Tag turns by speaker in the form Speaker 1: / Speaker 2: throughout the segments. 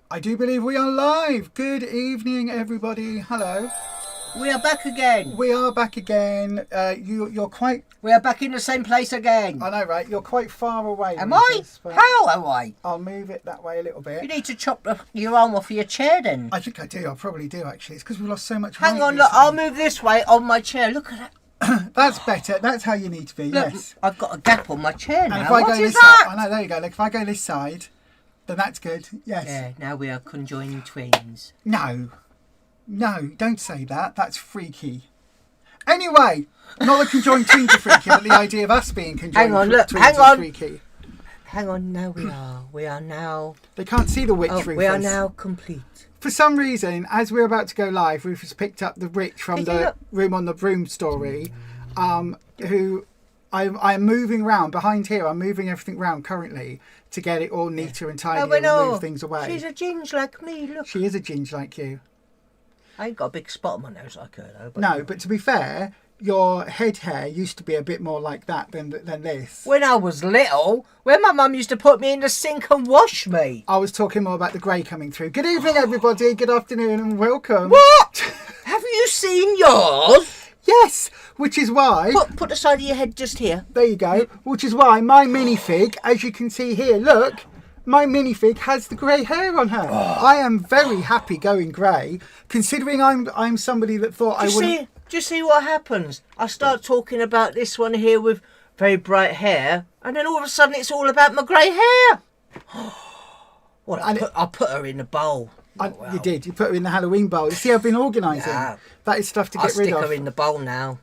Speaker 1: I do believe we are live. Good evening, everybody. Hello.
Speaker 2: We are back again.
Speaker 1: We are back again. You're quite...
Speaker 2: We are back in the same place again.
Speaker 1: I know, right? You're quite far away.
Speaker 2: Am I? How am I?
Speaker 1: I'll move it that way a little bit.
Speaker 2: You need to chop your arm off your chair then.
Speaker 1: I think I do. I probably do, actually. It's because we've lost so much weight.
Speaker 2: Hang on, look. I'll move this way on my chair. Look at that.
Speaker 1: That's better. That's how you need to be,
Speaker 2: Look,
Speaker 1: yes.
Speaker 2: I've got a gap on my chair now.
Speaker 1: And if I
Speaker 2: What
Speaker 1: go
Speaker 2: is
Speaker 1: this
Speaker 2: that?
Speaker 1: side... I know, there you go. Look, if I go this side, then that's good. Yes.
Speaker 2: Yeah, now we are conjoined twins.
Speaker 1: No, don't say that. That's freaky. Anyway, not the conjoined twins are freaky, but the idea of us being conjoined twins is freaky.
Speaker 2: Hang on, now we are. We are now...
Speaker 1: They can't see the witch, Rufus.
Speaker 2: We are now complete.
Speaker 1: For some reason, as we're about to go live, Rufus picked up the witch from the Room on the Broom story, who I'm moving round. Behind here, I'm moving everything round currently to get it all neater and tidier and move things away.
Speaker 2: She's a ginge like me, look.
Speaker 1: She is a ginge like you.
Speaker 2: I ain't got a big spot on my nose like her, though. But
Speaker 1: no, but to be fair, your head hair used to be a bit more like that than this.
Speaker 2: When I was little, when my mum used to put me in the sink and wash me.
Speaker 1: I was talking more about the grey coming through. Good evening, everybody. Good afternoon and welcome.
Speaker 2: What? Have you seen yours?
Speaker 1: Yes, which is why...
Speaker 2: Put the side of your head just here.
Speaker 1: There you go. Which is why my minifig, as you can see here, look, my minifig has the grey hair on her. I am very happy going grey, considering I'm somebody that thought I wouldn't...
Speaker 2: Do you see what happens? I start talking about this one here with very bright hair, and then all of a sudden it's all about my grey hair. Well, I put her in a bowl.
Speaker 1: Well. You did. You put her in the Halloween bowl. You see, I've been organising. Yeah. That is stuff to get rid of.
Speaker 2: I'll stick her in the bowl now.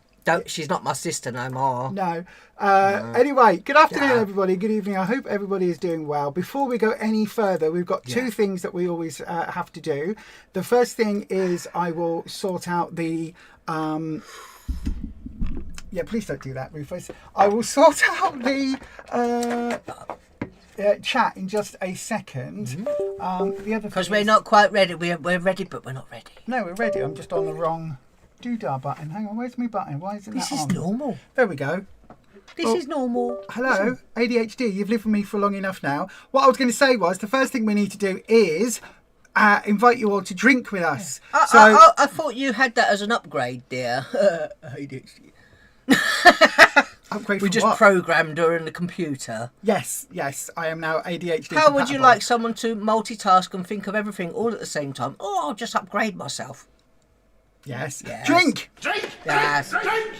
Speaker 2: She's not my sister no more.
Speaker 1: No. Anyway, good afternoon, everybody. Good evening. I hope everybody is doing well. Before we go any further, we've got two things that we always have to do. The first thing is I will sort out the... yeah, please don't do that, Rufus. I will sort out the... chat in just a second. The other
Speaker 2: because we're not quite ready. We're ready, but we're not ready.
Speaker 1: No, we're ready. I'm just on the wrong doodah button. Hang on, where's my button? Why isn't
Speaker 2: this
Speaker 1: that on?
Speaker 2: This is normal.
Speaker 1: There we go.
Speaker 2: This is normal.
Speaker 1: Hello, ADHD. You've lived with me for long enough now. What I was going to say was the first thing we need to do is invite you all to drink with us.
Speaker 2: I thought you had that as an upgrade, dear. ADHD.
Speaker 1: Upgrade
Speaker 2: we just
Speaker 1: what?
Speaker 2: programmed her in the computer.
Speaker 1: Yes, I am now ADHD.
Speaker 2: How would you like someone to multitask and think of everything all at the same time? Oh, I'll just upgrade myself.
Speaker 1: Yes. Drink!
Speaker 2: Yes.
Speaker 1: Drink!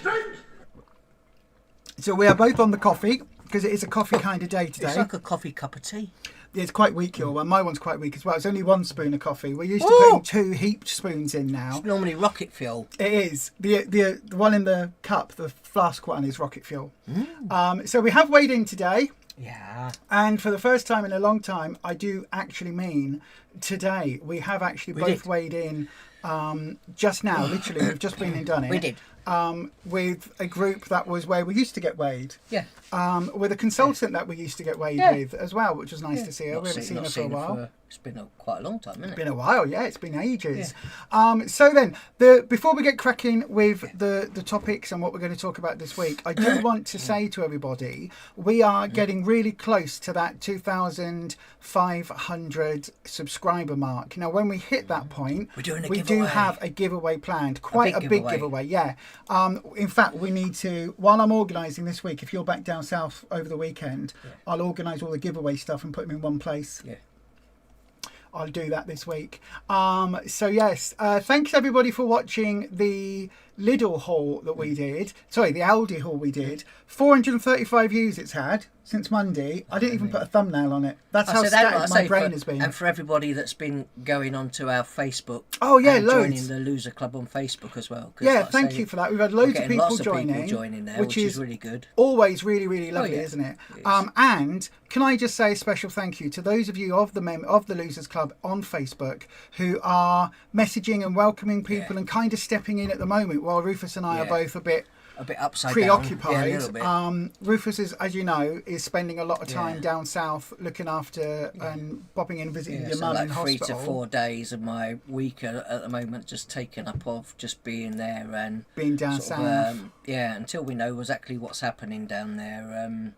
Speaker 1: So we are both on the coffee, because it is a coffee kind of day today.
Speaker 2: It's like a coffee cup of tea.
Speaker 1: Yeah, it's quite weak, your one. My one's quite weak as well. It's only 1 spoon of coffee. We're used to putting 2 heaped spoons in now.
Speaker 2: It's normally rocket fuel.
Speaker 1: It is. The one in the cup, the flask one, is rocket fuel. So we have weighed in today.
Speaker 2: Yeah.
Speaker 1: And for the first time in a long time, I do actually mean today. We have actually both weighed in just now. Literally, we've just been and done it.
Speaker 2: We did.
Speaker 1: With a group that was where we used to get weighed.
Speaker 2: Yeah.
Speaker 1: With a consultant that we used to get weighed with as well, which was nice to see her. We haven't seen her for a while.
Speaker 2: It's been quite a long time, hasn't it?
Speaker 1: It's been a while, yeah. It's been ages. So then, before we get cracking with the topics and what we're going to talk about this week, I do want to say to everybody, we are getting really close to that 2,500 subscriber mark. Now, when we hit that point, we do have a giveaway planned. Quite a big giveaway, yeah. In fact, we need to, while I'm organising this week, if you're back down south over the weekend, I'll organise all the giveaway stuff and put them in one place.
Speaker 2: Yeah.
Speaker 1: I'll do that this week. So yes, thanks everybody for watching the Lidl haul that we did. Sorry, the Aldi haul we did. 435 views it's had since Monday. I didn't even put a thumbnail on it. That's how static my brain has been.
Speaker 2: And for everybody that's been going onto our Facebook.
Speaker 1: Oh yeah,
Speaker 2: and
Speaker 1: loads.
Speaker 2: Joining the Loser Club on Facebook as well.
Speaker 1: Yeah, thank you for that. We've had loads of people
Speaker 2: joining there, which is really good.
Speaker 1: Always really, really lovely, isn't it? And can I just say a special thank you to those of you of the Losers Club on Facebook who are messaging and welcoming people and kind of stepping in at the moment while Rufus and I are both a bit
Speaker 2: upside
Speaker 1: preoccupied.
Speaker 2: Down. Yeah, a little bit.
Speaker 1: Rufus is, as you know, is spending a lot of time down south looking after and popping in and visiting your mum in hospital.
Speaker 2: 3 to 4 days of my week at the moment just taken up of just being there and
Speaker 1: being down south.
Speaker 2: Until we know exactly what's happening down there.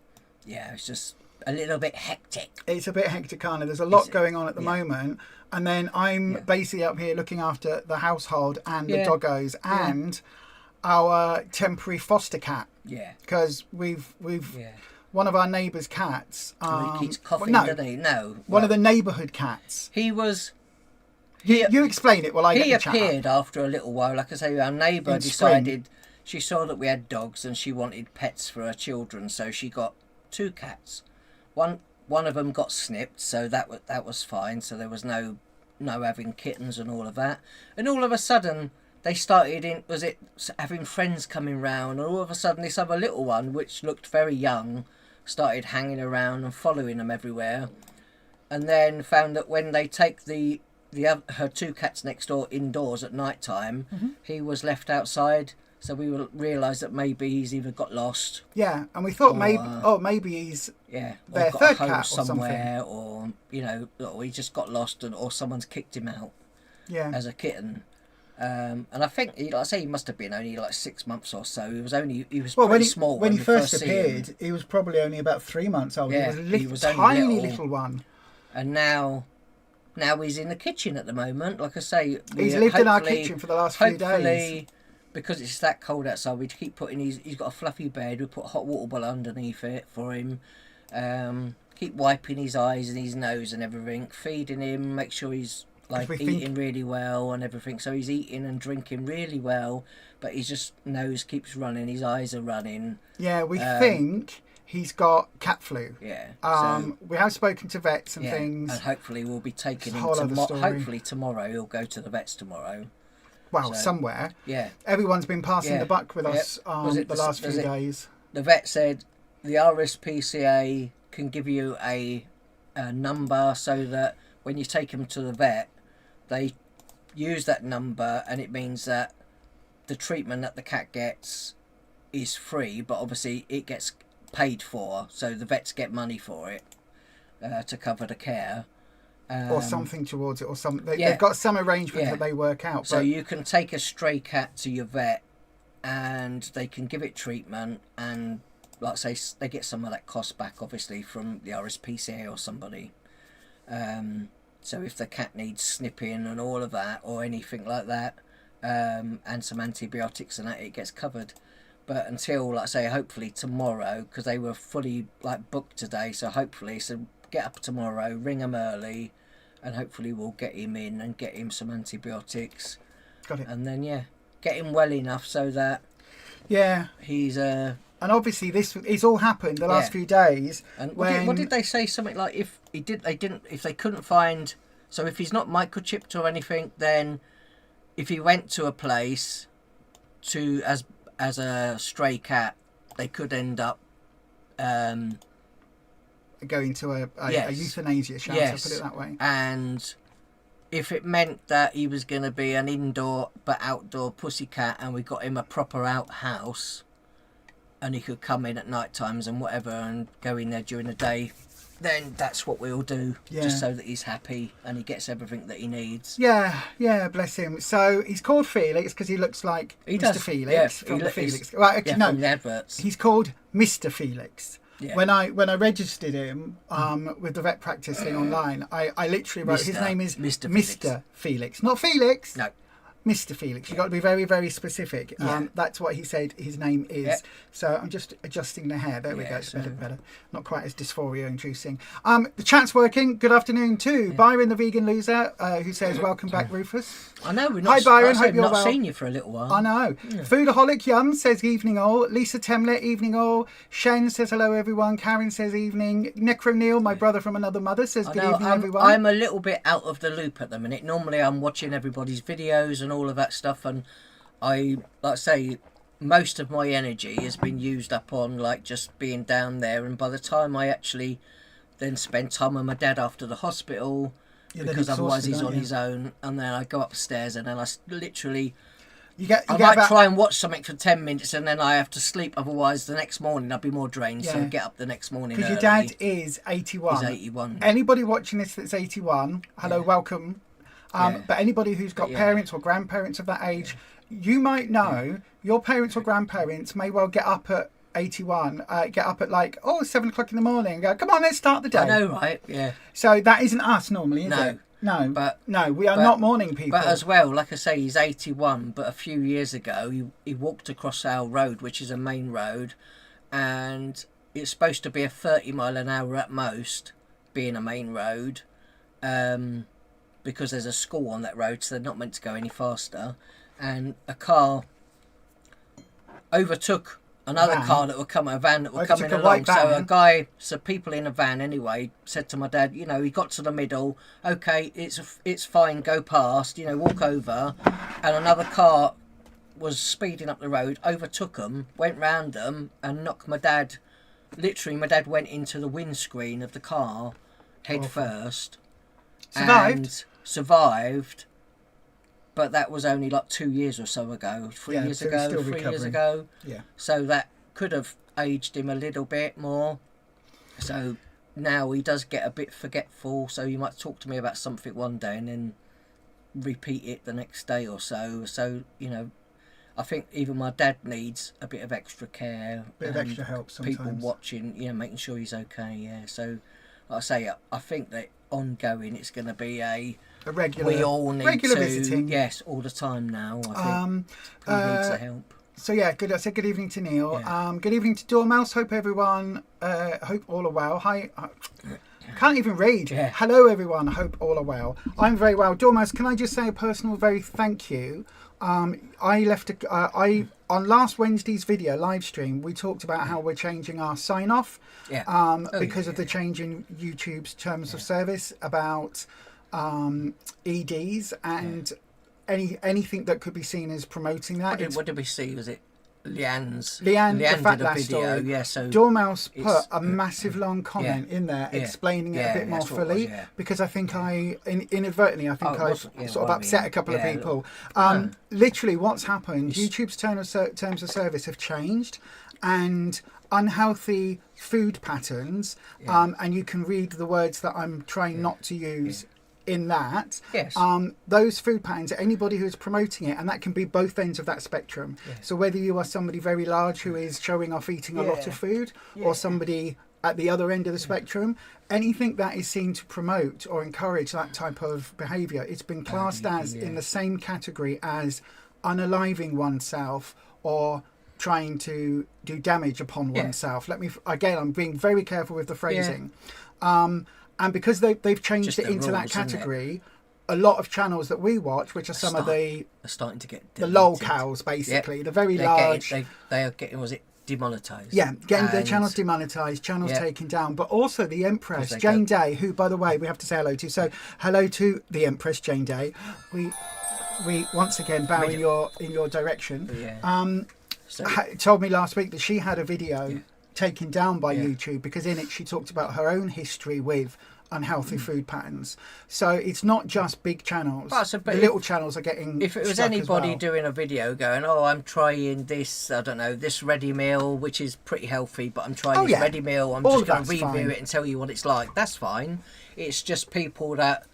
Speaker 2: It's just a little bit hectic.
Speaker 1: It's a bit hectic, kind of. There's a lot going on at the moment. And then I'm basically up here looking after the household and the doggos and our temporary foster cat.
Speaker 2: Yeah.
Speaker 1: Because we've one of our neighbour's cats.
Speaker 2: He keeps coughing, doesn't he? No.
Speaker 1: One of the neighbourhood cats.
Speaker 2: He was...
Speaker 1: You explain it while I get the chat.
Speaker 2: He appeared after a little while. Like I say, our neighbour decided... She saw that we had dogs and she wanted pets for her children, so she got 2 cats. One of them got snipped, so that was fine. So there was no having kittens and all of that. And all of a sudden, they started having friends coming round, and all of a sudden, this other little one, which looked very young, started hanging around and following them everywhere. And then found that when they take her 2 cats next door indoors at night time, he was left outside. So we realised that maybe he's either got lost.
Speaker 1: Yeah, and we thought maybe he's their third cat or
Speaker 2: somewhere,
Speaker 1: something.
Speaker 2: or he just got lost, or someone's kicked him out.
Speaker 1: Yeah.
Speaker 2: As a kitten. And I think, like I say, he must have been only like 6 months or so. He was pretty small
Speaker 1: when he first appeared. He was probably only about 3 months old.
Speaker 2: Yeah,
Speaker 1: he was a tiny little one.
Speaker 2: And now he's in the kitchen at the moment. Like I say,
Speaker 1: he's lived in our kitchen for the last few days.
Speaker 2: Because it's that cold outside, we keep putting he's got a fluffy bed. We put a hot water bottle underneath it for him. Keep wiping his eyes and his nose and everything. Feeding him, make sure he's eating really well and everything. So he's eating and drinking really well, but his just nose keeps running. His eyes are running.
Speaker 1: Yeah, we think he's got cat flu.
Speaker 2: Yeah.
Speaker 1: We have spoken to vets and things.
Speaker 2: And hopefully we'll be taking him hopefully tomorrow. He'll go to the vets tomorrow.
Speaker 1: Well, somewhere.
Speaker 2: Yeah.
Speaker 1: Everyone's been passing the buck with us the last few days.
Speaker 2: The vet said the R.S.P.C.A. can give you a number so that when you take him to the vet, they use that number, and it means that the treatment that the cat gets is free, but obviously it gets paid for, so the vets get money for it to cover the care.
Speaker 1: Or something towards it, or something. They've got some arrangement that they work out.
Speaker 2: So you can take a stray cat to your vet, and they can give it treatment, and like I say, they get some of that cost back, obviously, from the RSPCA or somebody. So if the cat needs snipping and all of that, or anything like that, and some antibiotics and that, it gets covered. But until, like I say, hopefully tomorrow, because they were fully booked today, so hopefully, get up tomorrow, ring them early, and hopefully we'll get him in and get him some antibiotics.
Speaker 1: Got it.
Speaker 2: And then get him well enough so that he's
Speaker 1: and obviously it's all happened the last few days.
Speaker 2: And what did they say? Something like if they couldn't find, so if he's not microchipped or anything, then if he went to a place as a stray cat, they could end up
Speaker 1: going to a euthanasia shelter, put it that way.
Speaker 2: And if it meant that he was going to be an indoor but outdoor pussycat, and we got him a proper outhouse, and he could come in at night times and whatever and go in there during the day, then that's what we'll do, just so that he's happy and he gets everything that he needs.
Speaker 1: Yeah, bless him. So he's called Felix because he looks like Mr. Felix from the Felix. Well, actually, no,
Speaker 2: from the adverts.
Speaker 1: He's called Mr. Felix.
Speaker 2: Yeah.
Speaker 1: When I registered him with the vet practice thing online, I literally wrote his name is Mr. Felix, not Felix.
Speaker 2: No.
Speaker 1: Mr. Felix. You've got to be very, very specific. That's what he said his name is.
Speaker 2: Yep.
Speaker 1: So I'm just adjusting the hair. There we go. It's better. Not quite as dysphoria inducing. The chat's working. Good afternoon to Byron, the vegan loser, who says, welcome back, Rufus.
Speaker 2: I know. We're not,
Speaker 1: hi, Byron. Hope you're
Speaker 2: not
Speaker 1: well.
Speaker 2: seen you for a little while.
Speaker 1: I know. Yeah. Foodaholic Yum says, evening all. Lisa Temlet, evening all. Shen says, hello, everyone. Karen says, evening. Necro Neil, my brother from another mother, says, good evening, everyone.
Speaker 2: I'm a little bit out of the loop at the minute. Normally I'm watching everybody's videos and all of that stuff, and like I say, most of my energy has been used up on just being down there, and by the time I actually then spend time with my dad after the hospital, because otherwise he's on his own, and then I go upstairs and then I literally I might try and watch something for 10 minutes and then I have to sleep, otherwise the next morning I'll be more drained, so get up the next morning
Speaker 1: because your dad is 81.
Speaker 2: He's 81.
Speaker 1: Anybody watching this that's 81, hello, welcome. But anybody who's got parents or grandparents of that age, you might know your parents or grandparents may well get up at 81, get up at like 7 o'clock in the morning and go, come on, let's start the day.
Speaker 2: I know, right? Yeah.
Speaker 1: So that isn't us normally, is it? No, we are not morning people.
Speaker 2: But as well, like I say, he's 81. But a few years ago, he walked across our road, which is a main road, and it's supposed to be a 30 mph at most, being a main road, because there's a school on that road, so they're not meant to go any faster. And a car overtook another car that were coming, a van that were coming along. So people in a van anyway said to my dad, he got to the middle. Okay, it's fine. Go past. Walk over. And another car was speeding up the road, overtook them, went round them, and knocked my dad. Literally, my dad went into the windscreen of the car, head first. Survived. But that was only like 2 years or so ago, 3 years ago, 3 years ago.
Speaker 1: Yeah.
Speaker 2: So that could have aged him a little bit more. So now he does get a bit forgetful. So you might talk to me about something one day and then repeat it the next day or so. So, I think even my dad needs a bit of extra care.
Speaker 1: A bit of extra help sometimes.
Speaker 2: People watching, making sure he's okay, yeah. So, like I say, I think that ongoing it's going to be a regular, we all need to
Speaker 1: visiting.
Speaker 2: Yes, all the time now. I think he needs the help.
Speaker 1: So yeah, good. I said good evening to Neil.
Speaker 2: Yeah.
Speaker 1: Good evening to Dormouse. Hope everyone. Hope all are well. Hi. Can't even read.
Speaker 2: Yeah.
Speaker 1: Hello everyone. Hope all are well. I'm very well. Dormouse, can I just say a personal very thank you. I left on last Wednesday's video live stream. We talked about how we're changing our sign off.
Speaker 2: Yeah.
Speaker 1: Because of the change in YouTube's terms of service about EDs and anything that could be seen as promoting that.
Speaker 2: What did we see? Was it Leanne
Speaker 1: the Fat
Speaker 2: did a
Speaker 1: Lass
Speaker 2: video?
Speaker 1: story.
Speaker 2: Yeah, so
Speaker 1: Dormouse put a massive long comment in there explaining it a bit more fully because I think I inadvertently I've sort of upset a couple of people. Literally, what's happened? YouTube's terms of service have changed, and unhealthy food patterns. And you can read the words that I'm trying not to use. In that, those food patterns, anybody who's promoting it, and that can be both ends of that spectrum. So whether you are somebody very large who is showing off eating a lot of food, or somebody at the other end of the spectrum, anything that is seen to promote or encourage that type of behaviour, it's been classed as in the same category as unaliving oneself or trying to do damage upon oneself. I'm being very careful with the phrasing. And because they've changed it into that category, a lot of channels that we watch, which are are
Speaker 2: starting to get
Speaker 1: the lol cows, basically, the very large.
Speaker 2: They are getting, was it demonetised?
Speaker 1: Yeah, getting their channels demonetised, channels taken down, but also the Empress Jane Day, who, by the way, we have to say hello to. So hello to the Empress Jane Day. We once again bow in your direction. Told me last week that she had a video. Taken down by YouTube because in it she talked about her own history with unhealthy food patterns. So it's not just big channels. The little channels are getting.
Speaker 2: If it was anybody doing a video going, I'm trying this, I don't know, this ready meal, which is pretty healthy, but I'm trying this ready meal, I'm just going to review it and tell you what it's like. That's fine. It's just people that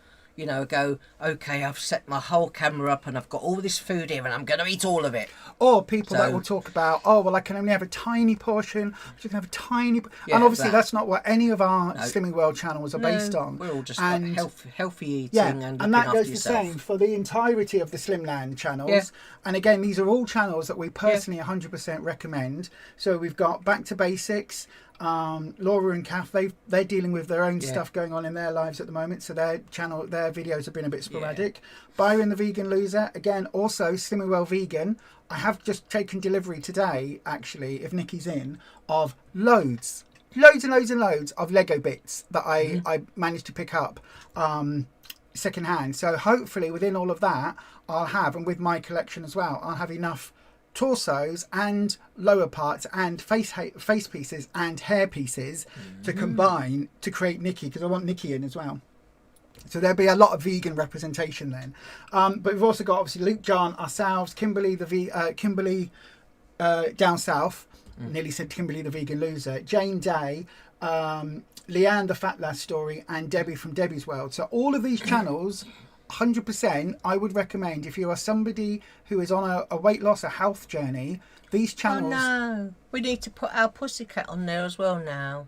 Speaker 2: go, okay, I've set my whole camera up and I've got all this food here and I'm going to eat all of it.
Speaker 1: Or people that will talk about, I can only have a tiny portion. You can have a tiny... and obviously that's not what any of our Slimming World channels are based on.
Speaker 2: We're all just healthy eating and
Speaker 1: that goes the same for the entirety of the Slimland channels. And again, these are all channels that we personally 100% recommend. So we've got Back to Basics, Laura and Kath, they're dealing with their own stuff going on in their lives at the moment, so their videos have been a bit sporadic. Byron the Vegan Loser, again, also Slimming Well Vegan. I have just taken delivery today, actually, if Nikki's in, of loads of Lego bits that I managed to pick up second hand. So hopefully within all of that I'll have, and with my collection as well, I'll have enough torsos and lower parts and face pieces and hair pieces to combine to create Nikki, because I want Nikki in as well. So there'll be a lot of vegan representation then. But we've also got obviously Luke, John, ourselves, Kimberly down south, nearly said Kimberly the Vegan Loser, Jane Day, Leanne the Fat Lass Story, and Debbie from Debbie's World. So all of these channels 100%, I would recommend, if you are somebody who is on a weight loss, a health journey, these channels...
Speaker 2: Oh no, we need to put our pussycat on there as well now.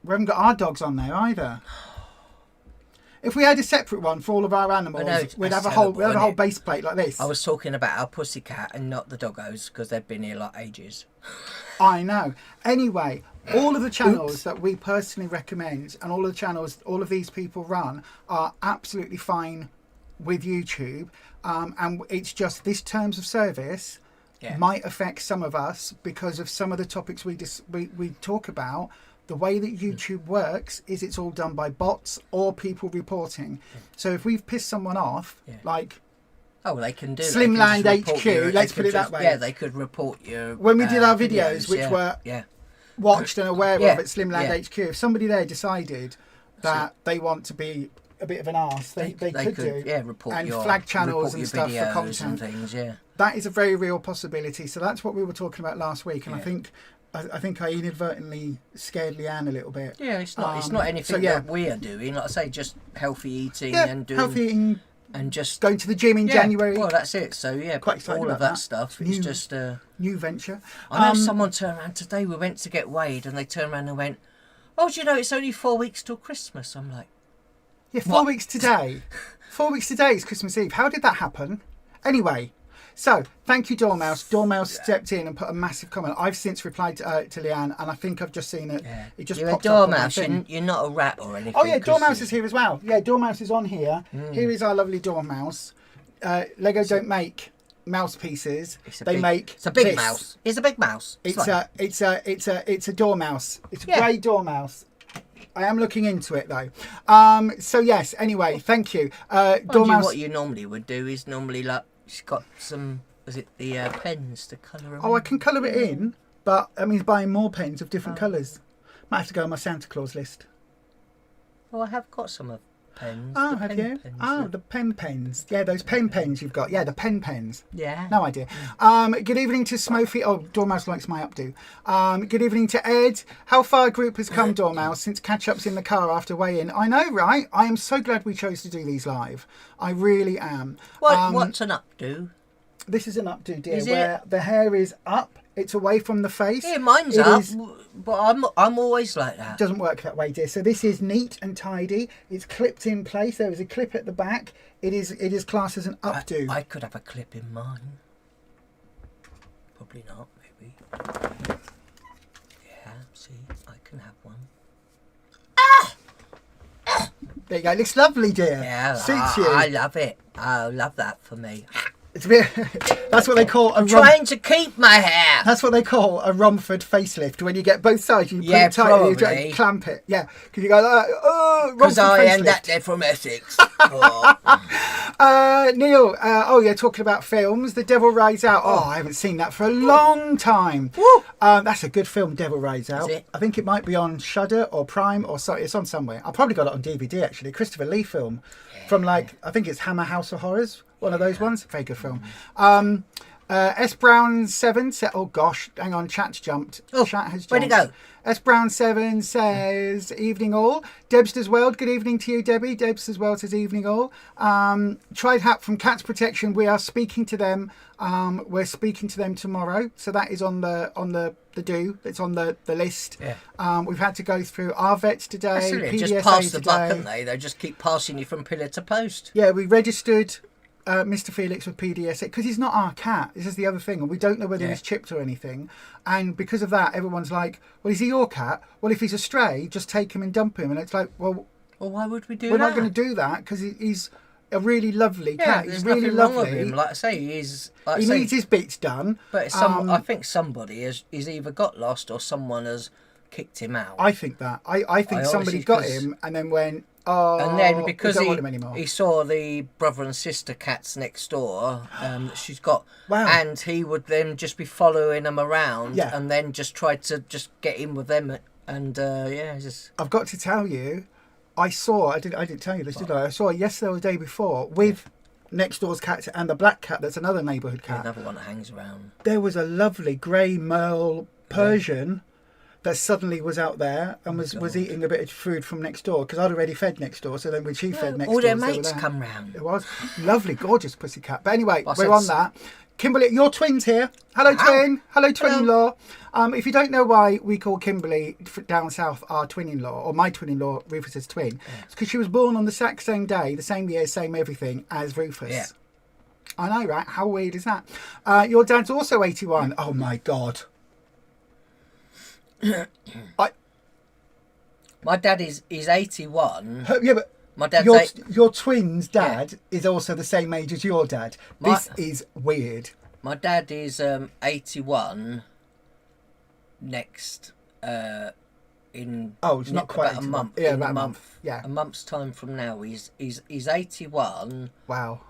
Speaker 1: We haven't got our dogs on there either. If we had a separate one for all of our animals, we'd have a whole base plate like this.
Speaker 2: I was talking about our pussycat and not the doggos, because they've been here like ages.
Speaker 1: I know. Anyway, all of the channels that we personally recommend and all of the channels all of these people run are absolutely fine with YouTube. And it's just this terms of service might affect some of us because of some of the topics we talk about. The way that YouTube works is it's all done by bots or people reporting. So if we've pissed someone off, like...
Speaker 2: Oh, they can do
Speaker 1: Slimland HQ, let's put it that way.
Speaker 2: Yeah, they could report your
Speaker 1: when we did our videos which were watched and aware of at Slimland HQ, if somebody there decided that they want to be a bit of an arse, they could do.
Speaker 2: Yeah, report
Speaker 1: and
Speaker 2: your,
Speaker 1: flag channels and stuff
Speaker 2: videos
Speaker 1: for content.
Speaker 2: And things,
Speaker 1: that is a very real possibility. So that's what we were talking about last week. And I think I inadvertently scared Leanne a little bit.
Speaker 2: Yeah, it's not anything that we are doing. Like I say, just healthy eating and doing...
Speaker 1: healthy eating.
Speaker 2: And just
Speaker 1: going to the gym in January.
Speaker 2: Well, that's it. So
Speaker 1: quite
Speaker 2: all of that stuff. It's just a
Speaker 1: new venture.
Speaker 2: I know someone turned around today. We went to get weighed, and they turned around and went, "Oh, do you know it's only 4 weeks till Christmas?" I'm like,
Speaker 1: "Yeah, 4 weeks today. 4 weeks today is Christmas Eve. How did that happen?" Anyway, so thank you, Dormouse. Dormouse stepped in and put a massive comment. I've since replied to Leanne, and I think I've just seen it. Yeah. It just
Speaker 2: You're
Speaker 1: popped
Speaker 2: a
Speaker 1: Dormouse.
Speaker 2: You're not a rat or anything.
Speaker 1: Oh yeah, Dormouse is here as well. Yeah, Dormouse is on here. Here is our lovely Dormouse. Lego don't make mouse pieces. It's a big
Speaker 2: mouse. It's a big mouse.
Speaker 1: It's a dormouse. It's a grey dormouse. I am looking into it though. So yes. Anyway, thank you. Dormouse.
Speaker 2: What you normally would do is like she's got some. Was it the pens to colour them?
Speaker 1: Oh, I can colour it in, but that means buying more pens of different colours. Might have to go on my Santa Claus list.
Speaker 2: Well, I have got some of pens.
Speaker 1: Oh, have you? The pen pens. Yeah, those pen pens you've got. Yeah, the pen pens.
Speaker 2: Yeah.
Speaker 1: No idea. Good evening to Smofy. Oh, Dormouse likes my updo. Good evening to Ed. How far group has come, Dormouse, since catch-ups in the car after weigh-in? I know, right? I am so glad we chose to do these live. I really am.
Speaker 2: What's an updo?
Speaker 1: This is an updo, dear, where the hair is up. It's away from the face.
Speaker 2: Yeah, mine's up, but I'm always like that.
Speaker 1: It doesn't work that way, dear. So this is neat and tidy. It's clipped in place. There is a clip at the back. It is classed as an updo.
Speaker 2: I could have a clip in mine. Probably not, maybe. Yeah, see, I can have one.
Speaker 1: There you go. It looks lovely, dear.
Speaker 2: Yeah,
Speaker 1: suits you.
Speaker 2: I love it. I love that for me.
Speaker 1: It's a bit, that's what they call a
Speaker 2: trying to keep my hair.
Speaker 1: That's what they call a Romford facelift. When you get both sides, you put it tight and you clamp it. Yeah, because you go like, oh, Romford
Speaker 2: because I
Speaker 1: facelift.
Speaker 2: am that there from Essex.
Speaker 1: Neil, you're talking about films. The Devil Rides Out. Oh, I haven't seen that for a long time. That's a good film, Devil Rides Out.
Speaker 2: Is it?
Speaker 1: I think it might be on Shudder or Prime or so. It's on somewhere. I probably got it on DVD actually. Christopher Lee film from I think it's Hammer House of Horrors. One of those ones. Very good film. S Brown 7 said, oh gosh, hang on, chat's jumped. Chat has jumped.
Speaker 2: Where'd it go?
Speaker 1: S Brown 7 says, evening all. Debster's World, good evening to you, Debbie. Debster's World says, evening all. Tried Hat from Cats Protection, we are speaking to them. We're speaking to them tomorrow. So that is on the do. It's on the list.
Speaker 2: Yeah.
Speaker 1: We've had to go through our vets today.
Speaker 2: PDSA just pass the buck, haven't they? They just keep passing you from pillar to post.
Speaker 1: Yeah, we registered Mr. Felix with PDSA because he's not our cat. This is the other thing, and we don't know whether he's chipped or anything. And because of that, everyone's like, "Well, is he your cat? Well, if he's a stray, just take him and dump him." And it's like, well,
Speaker 2: why would we do that?
Speaker 1: We're not going to do that because he's a really lovely cat.
Speaker 2: There's
Speaker 1: he's really
Speaker 2: nothing
Speaker 1: lovely.
Speaker 2: wrong with him. Like I say, he
Speaker 1: needs his bits done.
Speaker 2: But I think somebody has either got lost or someone has kicked him out.
Speaker 1: I think that. I think somebody got him and then went. Oh,
Speaker 2: and then because
Speaker 1: he
Speaker 2: saw the brother and sister cats next door, she's got, and he would then just be following them around, and then just try to just get in with them, and just.
Speaker 1: I've got to tell you, I didn't tell you this, did I? I saw it yesterday or the day before with next door's cat and the black cat. That's another neighbourhood cat.
Speaker 2: Another one that hangs around.
Speaker 1: There was a lovely grey merle Persian. that suddenly was out there and was eating a bit of food from next door, because I'd already fed next door, so then when she fed next door,
Speaker 2: all their
Speaker 1: so they were
Speaker 2: mates
Speaker 1: there.
Speaker 2: come round.
Speaker 1: It was lovely, gorgeous pussycat. But anyway,
Speaker 2: I
Speaker 1: we're
Speaker 2: said
Speaker 1: on that. Kimberly, your twin's here. Hello, twin. Hello, twin-in-law. If you don't know why we call Kimberly down south our twin-in-law, or my twin-in-law, Rufus's twin, it's because she was born on the exact same day, the same year, same everything as Rufus.
Speaker 2: Yeah.
Speaker 1: I know, right? How weird is that? Your dad's also 81. Oh, my God.
Speaker 2: My dad is 81.
Speaker 1: Yeah, but
Speaker 2: My dad's
Speaker 1: your twin's dad is also the same age as your dad. This is weird.
Speaker 2: My dad is 81 next in
Speaker 1: it's not quite
Speaker 2: about a month.
Speaker 1: Yeah,
Speaker 2: in
Speaker 1: about
Speaker 2: a month.
Speaker 1: Yeah,
Speaker 2: a month's time from now. He's 81.
Speaker 1: Wow.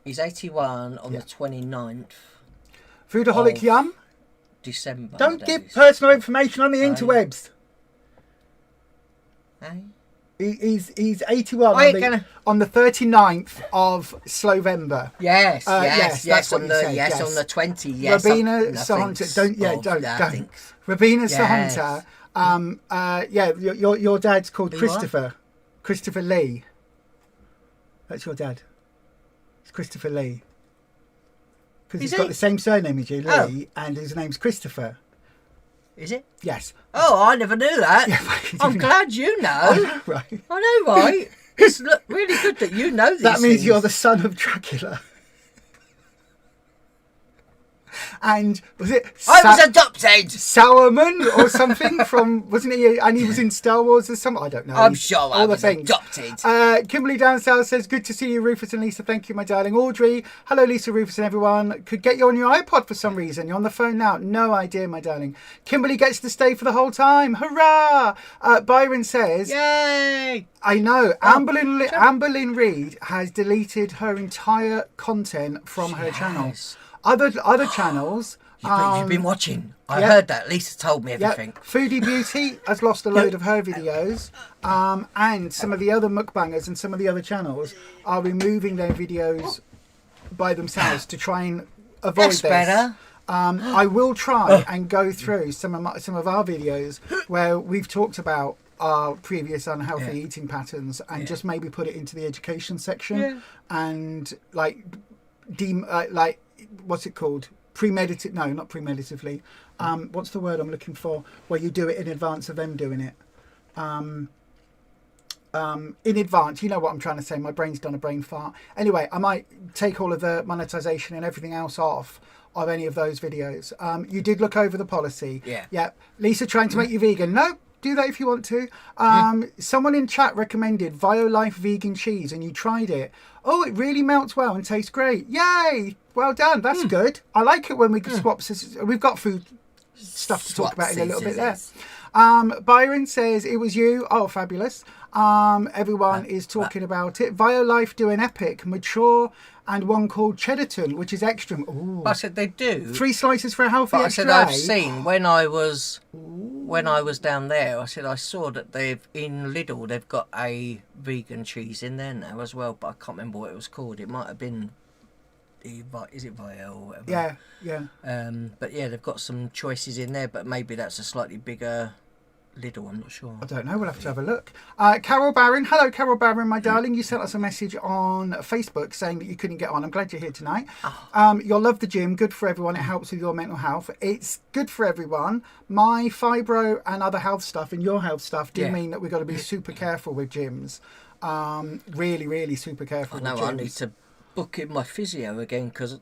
Speaker 2: He's 81 on the 29th.
Speaker 1: Foodaholic Yum.
Speaker 2: December.
Speaker 1: Don't give personal information on the interwebs.
Speaker 2: Hey?
Speaker 1: He's 81 on the 39th of Slovember.
Speaker 2: Yes,
Speaker 1: that's what
Speaker 2: on
Speaker 1: you
Speaker 2: the
Speaker 1: said,
Speaker 2: on the 20. Yes,
Speaker 1: Rabina Sahanta. Don't. Rabina Sahanta. Your dad's called Christopher. Christopher Lee. That's your dad. It's Christopher Lee. Because he's got the same surname as you, Lee, and his name's Christopher.
Speaker 2: Is it?
Speaker 1: Yes.
Speaker 2: Oh, I never knew that.
Speaker 1: Yeah,
Speaker 2: I'm glad you know.
Speaker 1: I know, right?
Speaker 2: I know, right? It's really good that you know these
Speaker 1: That means
Speaker 2: things.
Speaker 1: you're the son of Dracula. And was it?
Speaker 2: I was adopted.
Speaker 1: Salomon or something from, wasn't he? And he was in Star Wars or something. I don't know.
Speaker 2: I'm sure I was adopted.
Speaker 1: Kimberly down south says, "Good to see you, Rufus and Lisa. Thank you, my darling." Audrey, hello, Lisa, Rufus, and everyone. Could get you on your iPod for some reason. You're on the phone now. No idea, my darling. Kimberly gets to stay for the whole time. Hurrah! Byron says,
Speaker 2: "Yay!"
Speaker 1: I know. Amber Lynn Reid has deleted her entire content from her channel. Other channels.
Speaker 2: You've been watching. I heard that. Lisa told me everything.
Speaker 1: Foodie Beauty has lost a load of her videos. And some of the other mukbangers and some of the other channors are removing their videos by themselves to try and avoid this.
Speaker 2: Better.
Speaker 1: I will try and go through some of our videos where we've talked about our previous unhealthy eating patterns and just maybe put it into the education section and what's it called? Not premeditatively. What's the word I'm looking for? Where you do it in advance of them doing it. In advance, you know what I'm trying to say. My brain's done a brain fart. Anyway, I might take all of the monetization and everything else off of any of those videos. You did look over the policy. Yeah. Lisa trying to make you vegan. No. Do that if you want to. Someone in chat recommended Violife vegan cheese and you tried it. Oh, it really melts well and tastes great. Yay! Well done. That's good. I like it when we can swap. We've got food stuff to talk about in a little bit there. Byron says it was you. Oh, fabulous. Everyone is talking about it. Violife do an epic, mature, and one called Cheddarton, which is extra. Ooh.
Speaker 2: I said they do.
Speaker 1: 3 slices for a healthy extra.
Speaker 2: I said I've seen when I was down there. I said I saw that in Lidl they've got a vegan cheese in there now as well, but I can't remember what it was called. It might have been. Is it Viol or whatever?
Speaker 1: Yeah.
Speaker 2: But yeah, they've got some choices in there, but maybe that's a slightly bigger Lidl, I'm not sure.
Speaker 1: I don't know, we'll have to have a look. Carol Barron, hello Carol Barron, my darling. You sent us a message on Facebook saying that you couldn't get on. I'm glad you're here tonight. You'll love the gym, good for everyone. It helps with your mental health. It's good for everyone. My fibro and other health stuff and your health stuff do mean that we've got to be super careful with gyms. Really, really super careful with gyms.
Speaker 2: I need to book in my physio again because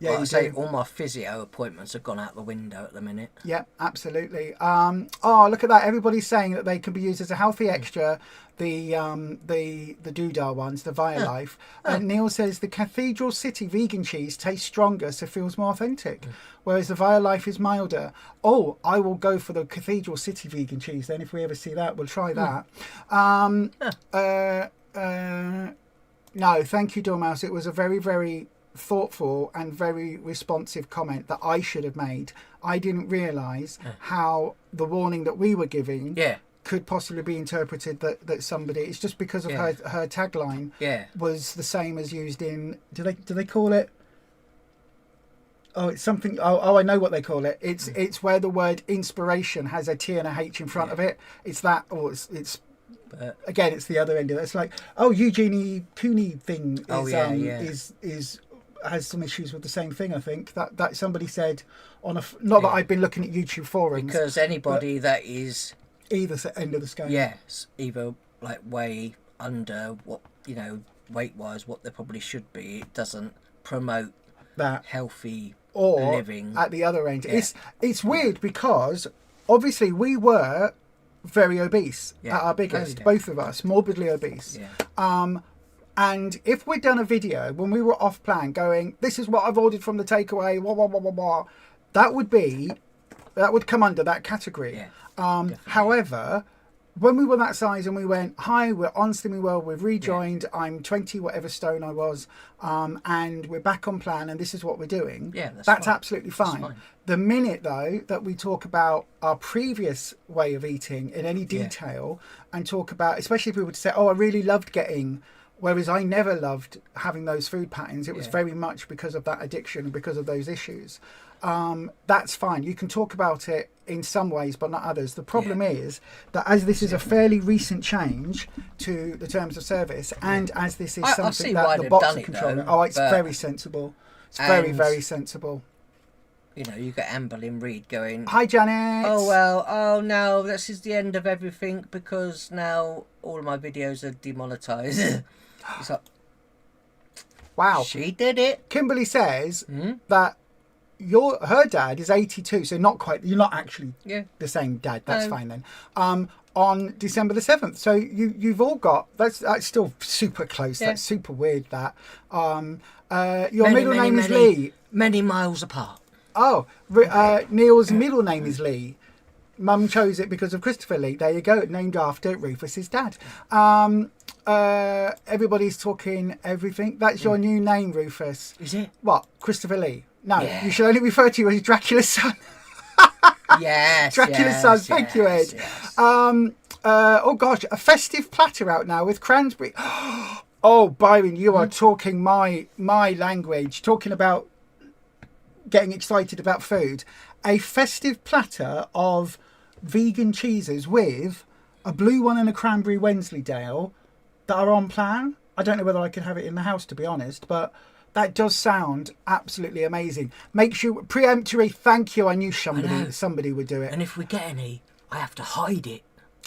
Speaker 2: all my physio appointments have gone out the window at the minute. Yeah,
Speaker 1: absolutely. Look at that, everybody's saying that they can be used as a healthy extra, the doodah ones, the Violife. Neil says the Cathedral City vegan cheese tastes stronger, so feels more authentic, whereas the Violife is milder. I will go for the Cathedral City vegan cheese then. If we ever see that, we'll try that. No, thank you, Dormouse. It was a very, very thoughtful and very responsive comment that I should have made. I didn't realise how the warning that we were giving could possibly be interpreted that somebody... It's just because of her tagline was the same as used in... Do they call it... Oh, it's something. I know what they call it. It's where the word inspiration has a T and a H in front of it. It's that, or it's again, it's the other end of it. It's like, Eugenie Cooney thing is has some issues with the same thing. I think that somebody said on not that I've been looking at YouTube forums,
Speaker 2: because anybody that is
Speaker 1: either end of the scale,
Speaker 2: yes, either like way under what weight wise what they probably should be, it doesn't promote that healthy
Speaker 1: or
Speaker 2: living
Speaker 1: at the other end. It's weird because obviously we were very obese at our biggest, both of us morbidly obese. And if we'd done a video when we were off plan going, this is what I've ordered from the takeaway, that would come under that category. However, when we were that size and we went, hi, we're on Slimming World, we've rejoined, I'm 20 whatever stone I was, and we're back on plan and this is what we're doing, that's absolutely fine. The minute though that we talk about our previous way of eating in any detail and talk about, especially if we would say, I really loved getting, whereas I never loved having those food patterns, it was very much because of that addiction, because of those issues. That's fine. You can talk about it in some ways, but not others. The problem is that as this is a fairly recent change to the terms of service, and as this is something that the bots are controlling, it's very sensible. It's very sensible.
Speaker 2: You got Amber Lynn Reid going,
Speaker 1: hi Janet.
Speaker 2: No, this is the end of everything because now all of my videos are demonetized. It's like,
Speaker 1: wow,
Speaker 2: she did it.
Speaker 1: Kimberly says that her dad is 82, so you're not actually the same dad. That's fine then. On December the 7th, so you've all got that's still super close. That's super weird. That your middle name is Lee,
Speaker 2: many miles apart.
Speaker 1: Neil's middle name is Lee. Mum chose it because of Christopher Lee. There you go, named after Rufus's dad. Everybody's talking everything. That's your new name, Rufus.
Speaker 2: Is it?
Speaker 1: What? Christopher Lee? No, you should only refer to you as Dracula's son. Dracula's son. Thank you, Ed.
Speaker 2: Yes.
Speaker 1: Oh gosh, a festive platter out now with cranberry. Oh, Byron, you are talking my language. Talking about getting excited about food. A festive platter of vegan cheeses with a blue one and a cranberry Wensleydale that are on plan. I don't know whether I can have it in the house, to be honest, but that does sound absolutely amazing. Makes you preemptory. Thank you. I knew somebody would do it.
Speaker 2: And if we get any, I have to hide it.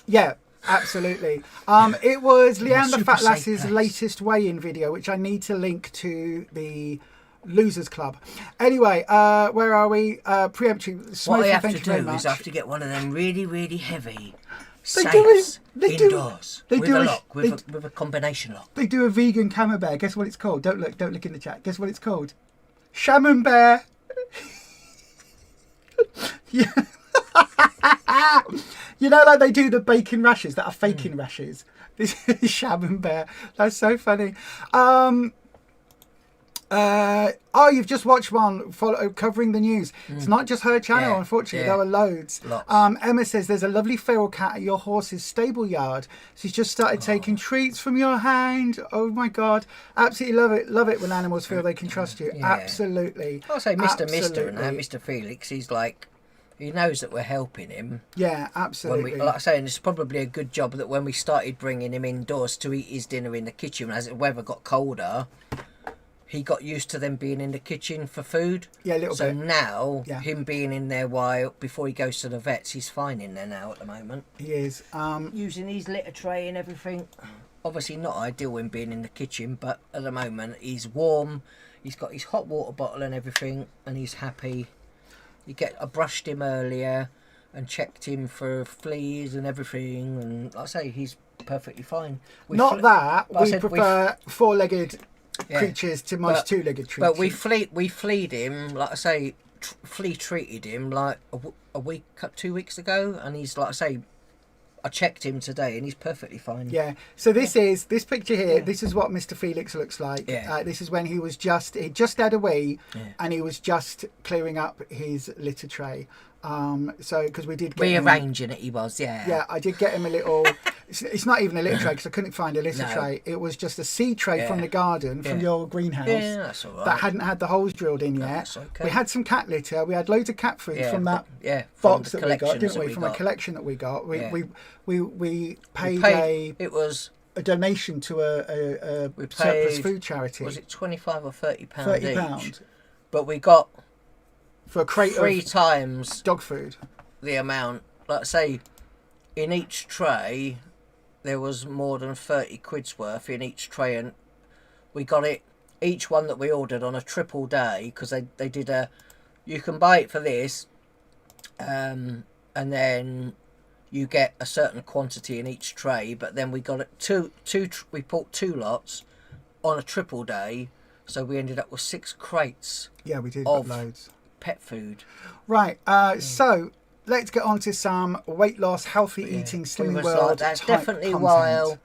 Speaker 1: Yeah, absolutely. It was Leanne the Fat Lass's latest weigh-in video, which I need to link to the Losers Club. Anyway, where are we? Preemptory.
Speaker 2: What I have to do is I have to get one of them really, really heavy safes indoors with a lock, with a combination lock.
Speaker 1: They do a vegan camembert. Guess what it's called? Don't look in the chat. Guess what it's called? Camembert. Yeah. Like they do the bacon rashes that are faking rashes. This is camembert. That's so funny. You've just watched one covering the news. It's not just her channel, unfortunately. There were loads. Emma says there's a lovely feral cat at your horse's stable yard. She's just started taking treats from your hand. Oh my god, absolutely love it when animals feel they can trust you. Absolutely.
Speaker 2: I'll say Mr. and Mr. Felix, he's like, he knows that we're helping him.
Speaker 1: Yeah, absolutely.
Speaker 2: Like I say, and it's probably a good job that when we started bringing him indoors to eat his dinner in the kitchen, as the weather got colder, he got used to them being in the kitchen for food. Yeah, a little bit. So now, him being in there before he goes to the vets, he's fine in there now at the moment.
Speaker 1: He is.
Speaker 2: Using his litter tray and everything. Obviously not ideal when being in the kitchen, but at the moment he's warm. He's got his hot water bottle and everything, and he's happy. I brushed him earlier and checked him for fleas and everything, and like I say, he's perfectly fine. We prefer four-legged creatures to most two-legged creatures. But we fleed him, like I say, flea treated him like a week, 2 weeks ago, and he's like I say, I checked him today and he's perfectly fine.
Speaker 1: Yeah. So this picture here. This is what Mr. Felix looks like. Yeah. This is when he just had a wee, and he was just clearing up his litter tray. So because we did get
Speaker 2: rearranging it, he was. Yeah.
Speaker 1: Yeah, I did get him a little. It's not even a litter tray because I couldn't find a litter tray. It was just a seed tray from the garden, from your greenhouse.
Speaker 2: Yeah, that's all right.
Speaker 1: That hadn't had the holes drilled in yet.
Speaker 2: That's okay.
Speaker 1: We had some cat litter. We had loads of cat food from that
Speaker 2: from
Speaker 1: box that we got, didn't we? From a collection that we got. We paid
Speaker 2: it was
Speaker 1: a donation to a surplus food charity.
Speaker 2: Was it £25 or £30
Speaker 1: £30
Speaker 2: each? But we got
Speaker 1: for a crate
Speaker 2: 3 times
Speaker 1: dog food.
Speaker 2: The amount. Like say, in each tray, there was more than 30 quid's worth in each tray, and we got it. Each one that we ordered on a triple day, because they did a. You can buy it for this, and then you get a certain quantity in each tray. But then we got it we bought 2 lots on a triple day, so we ended up with 6 crates.
Speaker 1: Yeah, we did.
Speaker 2: Of
Speaker 1: loads
Speaker 2: pet food.
Speaker 1: Right. So let's get on to some weight loss, healthy eating, slimming world.
Speaker 2: Like, that's
Speaker 1: type
Speaker 2: definitely
Speaker 1: content.
Speaker 2: Why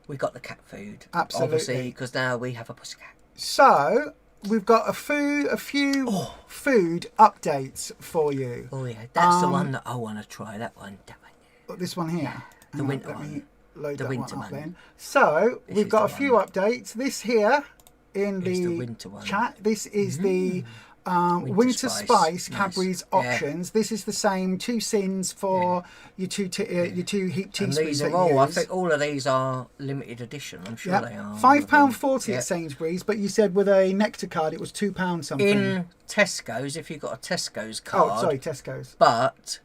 Speaker 2: we got the cat food.
Speaker 1: Absolutely,
Speaker 2: obviously, because now we have a pussycat.
Speaker 1: So we've got a few food updates for you.
Speaker 2: Oh yeah, that's the one that I want to try. That one.
Speaker 1: This one here.
Speaker 2: The winter one.
Speaker 1: Load
Speaker 2: the
Speaker 1: that
Speaker 2: winter
Speaker 1: one up
Speaker 2: one.
Speaker 1: then. So we've got a few updates. This here in the
Speaker 2: winter one.
Speaker 1: chat. This is the winter spice Cadbury's options. This is the same 2 sins for your 2 heaped teaspoons.
Speaker 2: And these are all. I think all of these are limited edition. I'm sure they are.
Speaker 1: £5.40 at Sainsbury's, but you said with a Nectar card it was £2 something.
Speaker 2: In Tesco's, if you've got a Tesco's card.
Speaker 1: Oh, sorry, Tesco's.
Speaker 2: But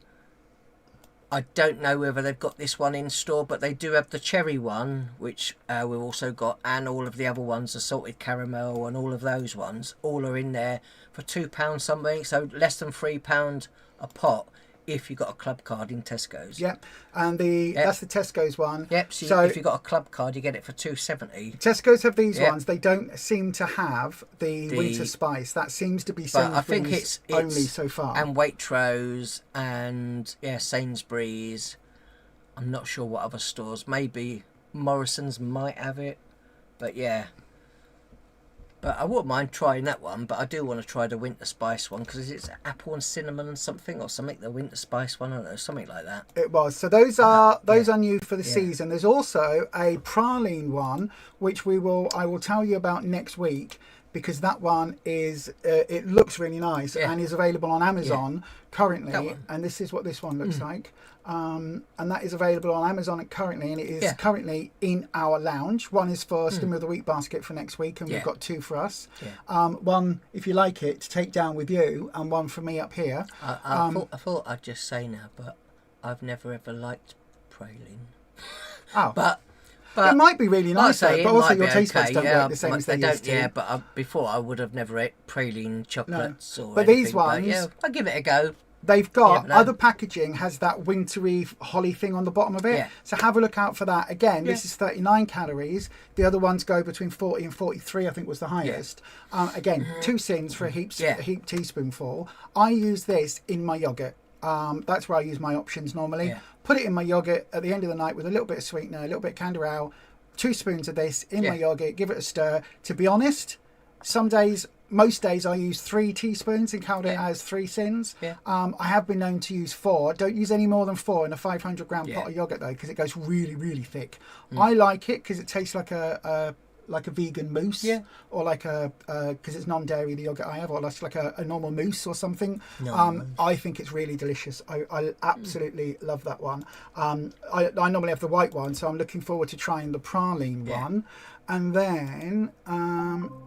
Speaker 2: I don't know whether they've got this one in store, but they do have the cherry one, which we've also got, and all of the other ones, the salted caramel and all of those ones, all are in there for £2 something, so less than £3 a pot if you've got a club card in Tesco's.
Speaker 1: Yep, and that's the Tesco's one.
Speaker 2: Yep, so if you've got a club card, you get it for £2.70.
Speaker 1: Tesco's have these ones. They don't seem to have the winter spice. That seems to be Sainsbury's,
Speaker 2: I think it's
Speaker 1: only so far.
Speaker 2: And Waitrose and Sainsbury's. I'm not sure what other stores. Maybe Morrison's might have it, but yeah. But I wouldn't mind trying that one, but I do want to try the winter spice one because it's apple and cinnamon and something, or something. The winter spice one, I don't know, something like that.
Speaker 1: It was. So those are new for the season. There's also a praline one, which I will tell you about next week, because that one is it looks really nice and is available on Amazon currently. And this is what this one looks like. And that is available on Amazon currently, and it is currently in our lounge. One is for Slimmer of the Week basket for next week, and we've got 2 for us. One, if you like it, to take down with you, and one for me up here.
Speaker 2: I thought I'd just say now, but I've never ever liked praline. But
Speaker 1: it might be really nice, but also your taste buds don't work the same as they used to.
Speaker 2: Yeah, but before I would have never ate praline chocolates or
Speaker 1: but
Speaker 2: anything,
Speaker 1: these ones,
Speaker 2: I'll give it a go.
Speaker 1: They've got other packaging has that wintry holly thing on the bottom of it. Yeah. So have a look out for that. Again, this is 39 calories. The other ones go between 40 and 43, I think was the highest. Again, 2 sins for a heaped teaspoonful. I use this in my yogurt. That's where I use my options normally. Yeah. Put it in my yogurt at the end of the night with a little bit of sweetener, a little bit of canderel, 2 spoons of this in my yogurt, give it a stir. To be honest, most days I use 3 teaspoons and count it as 3 sins. Yeah. I have been known to use 4. Don't use any more than 4 in a 500 gram pot of yogurt though, because it goes really, really thick. I like it because it tastes like a vegan mousse, or like because it's non-dairy, the yogurt I have, or like a normal mousse or something. I think it's really delicious. I absolutely love that one. I normally have the white one, so I'm looking forward to trying the praline one. And then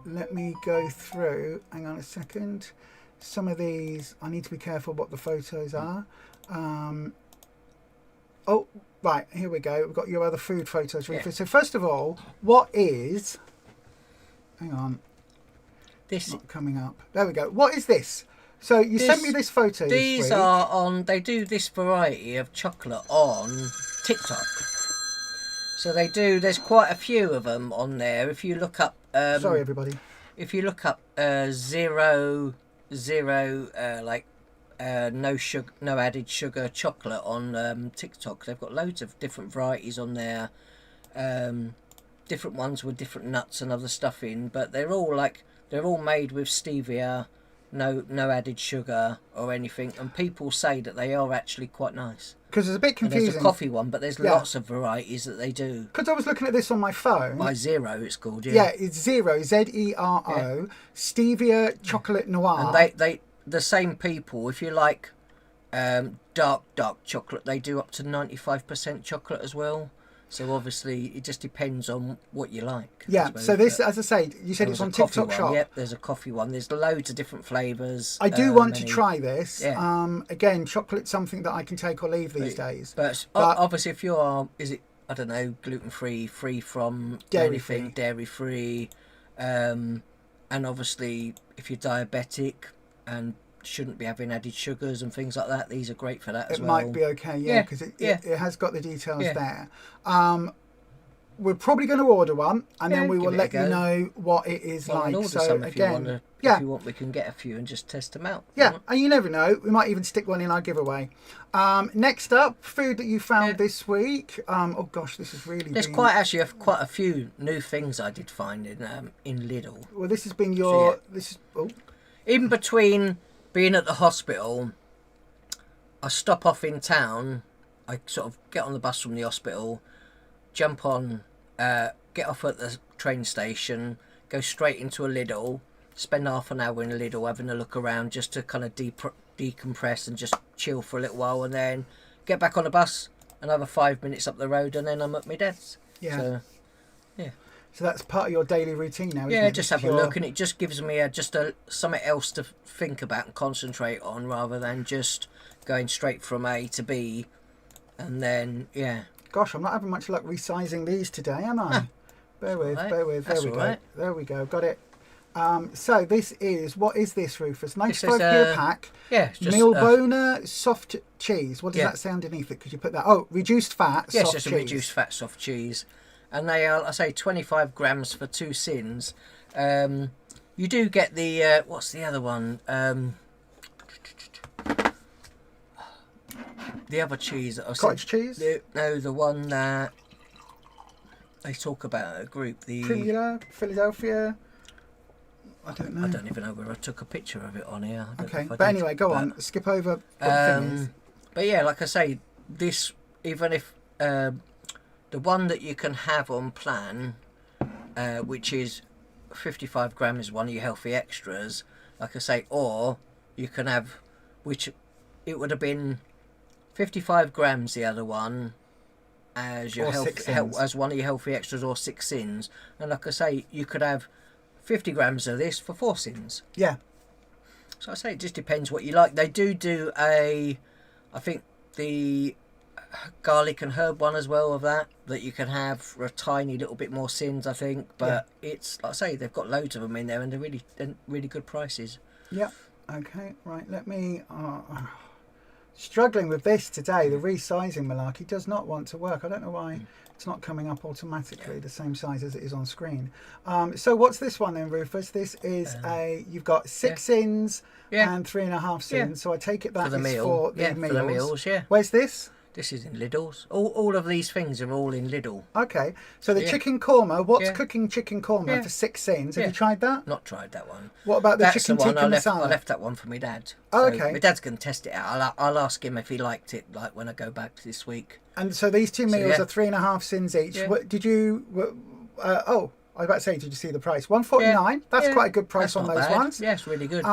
Speaker 1: let me go through, hang on a second, some of these I need to be careful what the photos are. Right, here we go. We've got your other food photos. So first of all, what is... Hang on.
Speaker 2: This...
Speaker 1: Not coming up. There we go. What is this? So you sent me this photo
Speaker 2: These
Speaker 1: this week.
Speaker 2: are on... They do this variety of chocolate on TikTok. So they do... There's quite a few of them on there. If you look up...
Speaker 1: Sorry, everybody.
Speaker 2: If you look up zero, no sugar, no added sugar chocolate on TikTok. They've got loads of different varieties on there, different ones with different nuts and other stuff in. But they're all made with stevia, no added sugar or anything. And people say that they are actually quite nice.
Speaker 1: Because it's a bit
Speaker 2: And there's
Speaker 1: confusing.
Speaker 2: a coffee one, but there's lots of varieties that they do.
Speaker 1: Because I was looking at this on my phone.
Speaker 2: By Zero, it's called. Yeah,
Speaker 1: Yeah, it's Zero, Zero, stevia chocolate noir.
Speaker 2: And they the same people. If you like dark chocolate, they do up to 95% chocolate as well. So obviously, it just depends on what you like.
Speaker 1: Yeah. So this, as I say, you said it's on TikTok Shop.
Speaker 2: Yep, there's a coffee one. There's loads of different flavours.
Speaker 1: I do want to try this.
Speaker 2: Yeah.
Speaker 1: Again, chocolate's something that I can take or leave these days.
Speaker 2: But obviously, if you are, I don't know, gluten free, free from anything, dairy free, and obviously, if you're diabetic and shouldn't be having added sugars and things like that, these are great for that as well.
Speaker 1: It might be okay, because it has got the details there. We're probably going to order one, and then we will let you know what it is like. So again,
Speaker 2: if you want, we can get a few and just test them out.
Speaker 1: Yeah, and you never know, we might even stick one in our giveaway. Next up, food that you found this week. Oh gosh, this is really.
Speaker 2: There's quite a few new things I did find in Lidl.
Speaker 1: Well, this has been your.
Speaker 2: In between being at the hospital, I stop off in town. I sort of get on the bus from the hospital, jump on, get off at the train station, go straight into a Lidl, spend half an hour in a Lidl having a look around just to kind of decompress and just chill for a little while, and then get back on the bus, another 5 minutes up the road, and then I'm at my dad's.
Speaker 1: Yeah. So that's part of your daily routine now, isn't it?
Speaker 2: Yeah, just have a look, and it just gives me something else to think about and concentrate on, rather than just going straight from A to B, and then,
Speaker 1: Gosh, I'm not having much luck resizing these today, am I? Bear with. There we go. There we go. Got it. So this is, what is this, Rufus? 95p a pack.
Speaker 2: Yeah. Just,
Speaker 1: Milbona soft cheese. What does that say underneath it? Could you put that? Oh, reduced fat soft cheese.
Speaker 2: Yes, it's a reduced fat soft cheese. And they are, I say, 25 grams for 2 sins. You do get the, what's the other one? The other cheese that I said.
Speaker 1: Cottage cheese?
Speaker 2: No, the one that they talk about at a group. The
Speaker 1: Primula, Philadelphia. I don't know.
Speaker 2: I don't even know where I took a picture of it on here.
Speaker 1: Okay, but anyway, go on. Skip over what the thing is.
Speaker 2: But yeah, like I say, this, even if the one that you can have on plan, which is 55 grams, is one of your healthy extras, like I say, or you can have, which it would have been 55 grams, the other one, as your as one of your healthy extras, or 6 sins, and like I say, you could have 50 grams of this for 4 sins.
Speaker 1: Yeah.
Speaker 2: So I say it just depends what you like. They do I think the garlic and herb one as well of that you can have for a tiny little bit more sins, I think. But it's, like I say, they've got loads of them in there, and they're really good prices.
Speaker 1: Yeah. Okay. Right. Let me. Struggling with this today. The resizing malarkey does not want to work. I don't know why it's not coming up automatically the same size as it is on screen. So what's this one then, Rufus? This is you've got 6 sins and 3.5 sins. So I take it that is for the meals.
Speaker 2: For the meals,
Speaker 1: Where's this?
Speaker 2: This is in Lidl's. All of these things are all in Lidl.
Speaker 1: Okay. So the chicken korma, what's cooking chicken korma for 6 sins? Have you tried that?
Speaker 2: Not tried that one.
Speaker 1: What about the chicken tikka masala?
Speaker 2: I left that one for my dad.
Speaker 1: Oh, okay.
Speaker 2: My dad's going to test it out. I'll ask him if he liked it, like when I go back this week.
Speaker 1: And so these 2 meals are 3.5 sins each.
Speaker 2: Yeah.
Speaker 1: What, did you... I was about to say, did you see the price? $1.49. That's quite a good price on those ones.
Speaker 2: Yeah, it's really good.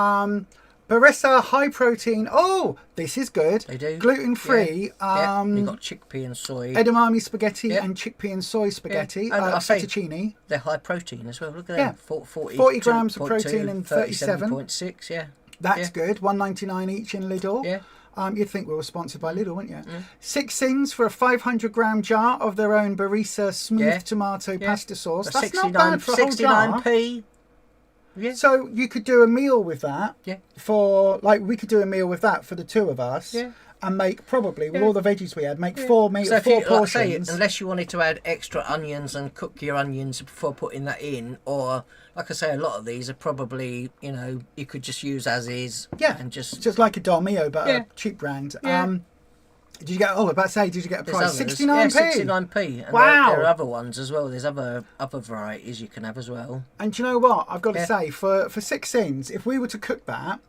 Speaker 1: Barissa high protein. Oh, this is good.
Speaker 2: They do.
Speaker 1: Gluten free.
Speaker 2: You've got chickpea and soy.
Speaker 1: Edamame spaghetti and chickpea and soy spaghetti.
Speaker 2: And
Speaker 1: fettuccine.
Speaker 2: They're high protein as well. Look at them.
Speaker 1: 40 grams of protein and 37.
Speaker 2: 37.6, yeah.
Speaker 1: That's good. $1.99 each in Lidl.
Speaker 2: Yeah.
Speaker 1: You'd think we were sponsored by Lidl, wouldn't you? 6 sins for a 500-gram jar of their own Barissa smooth tomato pasta sauce. That's not bad for a whole jar.
Speaker 2: 69p. Yeah.
Speaker 1: So you could do a meal with that.
Speaker 2: Yeah.
Speaker 1: We could do a meal with that for the 2 of us.
Speaker 2: Yeah.
Speaker 1: And make probably with all the veggies we had, make 4 portions.
Speaker 2: Unless you wanted to add extra onions and cook your onions before putting that in, or like I say, a lot of these are probably, you could just use as is.
Speaker 1: Yeah.
Speaker 2: And just
Speaker 1: like a Dolmio, but a cheap brand.
Speaker 2: Yeah.
Speaker 1: Did you get? Oh, about to say, did you get a price? 69p.
Speaker 2: Yeah, 69p. And
Speaker 1: wow.
Speaker 2: There are other ones as well. There's other varieties you can have as well.
Speaker 1: And do you know what? I've got to say, for 6 sins, if we were to cook that,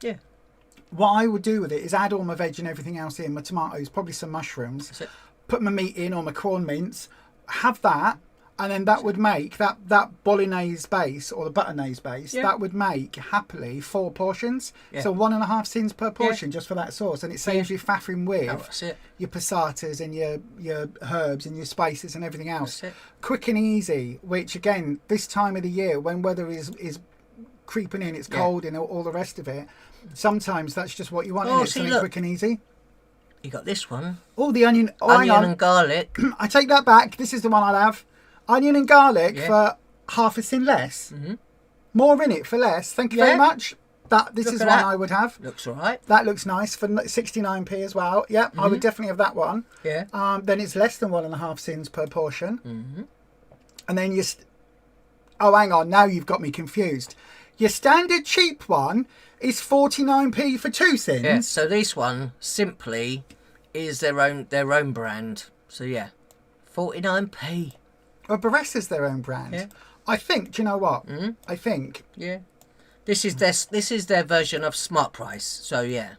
Speaker 1: what I would do with it is add all my veg and everything else in, my tomatoes, probably some mushrooms, put my meat in or my corn mince, have that, and then that would make that bolognese base or the butternaise base, that would make happily 4 portions. So 1.5 sins per portion just for that sauce, and it saves you faffing with your passatas and your herbs and your spices and everything else. Quick and easy, which again, this time of the year when weather is creeping in, it's cold and all the rest of it, sometimes that's just what you want, isn't it? Something quick and easy.
Speaker 2: You got this one.
Speaker 1: Oh, the onion.
Speaker 2: Onion and garlic.
Speaker 1: I take that back. This is the one I'll have. Onion and garlic for half a sin less. More in it for less. Thank you very much. This is one I would have.
Speaker 2: Looks all right.
Speaker 1: That looks nice for 69p as well. Yep, I would definitely have that one.
Speaker 2: Yeah.
Speaker 1: Then it's less than 1.5 sins per portion. And then oh, hang on. Now you've got me confused. Your standard cheap one is 49p for 2 sins.
Speaker 2: Yeah. So this one simply is their own brand. So yeah, 49p.
Speaker 1: Well, Baressa's their own brand. Yeah. I think. Do you know what? I think.
Speaker 2: Yeah. This is their version of Smart Price. So yeah.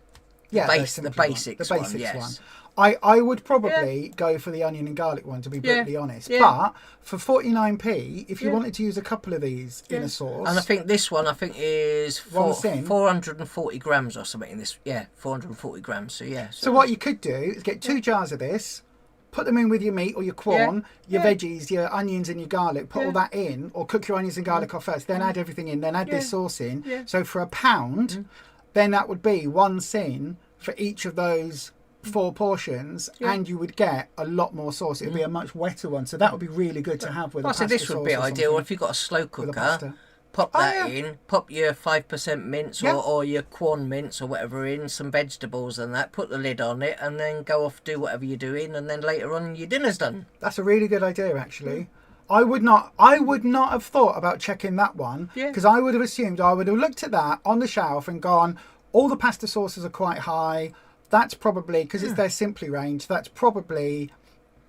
Speaker 1: Yeah.
Speaker 2: The basics one. Yes.
Speaker 1: I would probably go for the onion and garlic one, to be brutally honest. But for 49p, if you wanted to use a couple of these in a sauce,
Speaker 2: and I think this one is 440 grams or something in this. Yeah, 440 grams. So yeah.
Speaker 1: So what you could do is get 2 jars of this. Put them in with your meat or your corn, your veggies, your onions and your garlic. Put all that in, or cook your onions and garlic off first. Then add everything in. Then add this sauce in. So for £1, then that would be 1 sin for each of those 4 portions, and you would get a lot more sauce. It would be a much wetter one. So that would be really good to have with a pasta
Speaker 2: this would be ideal if you've got a slow cooker. Pop that in, pop your 5% mince or your corn mince or whatever in, some vegetables and that, put the lid on it and then go off, do whatever you're doing, and then later on your dinner's done.
Speaker 1: That's a really good idea, actually. I would not have thought about checking that one, because I would have assumed, I would have looked at that on the shelf and gone, all the pasta sauces are quite high. That's probably, because it's their Simply range, that's probably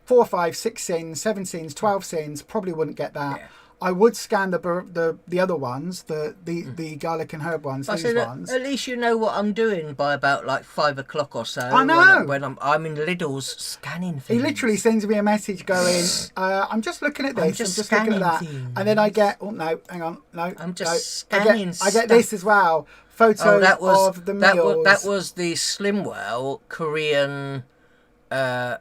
Speaker 1: 4, 5, 6 sins, 7 sins, 12 sins, probably wouldn't get that. I would scan the other ones, the garlic and herb ones, these ones.
Speaker 2: At least you know what I'm doing by about like 5 o'clock or so.
Speaker 1: I know.
Speaker 2: When I'm in Lidl's scanning things.
Speaker 1: He literally sends me a message going, I'm just looking at this, I'm just looking at that.
Speaker 2: Things.
Speaker 1: And then I get, oh no, hang on, no.
Speaker 2: I'm just scanning
Speaker 1: I get this as well. Photos of the meals.
Speaker 2: That was the Slimwell Korean, the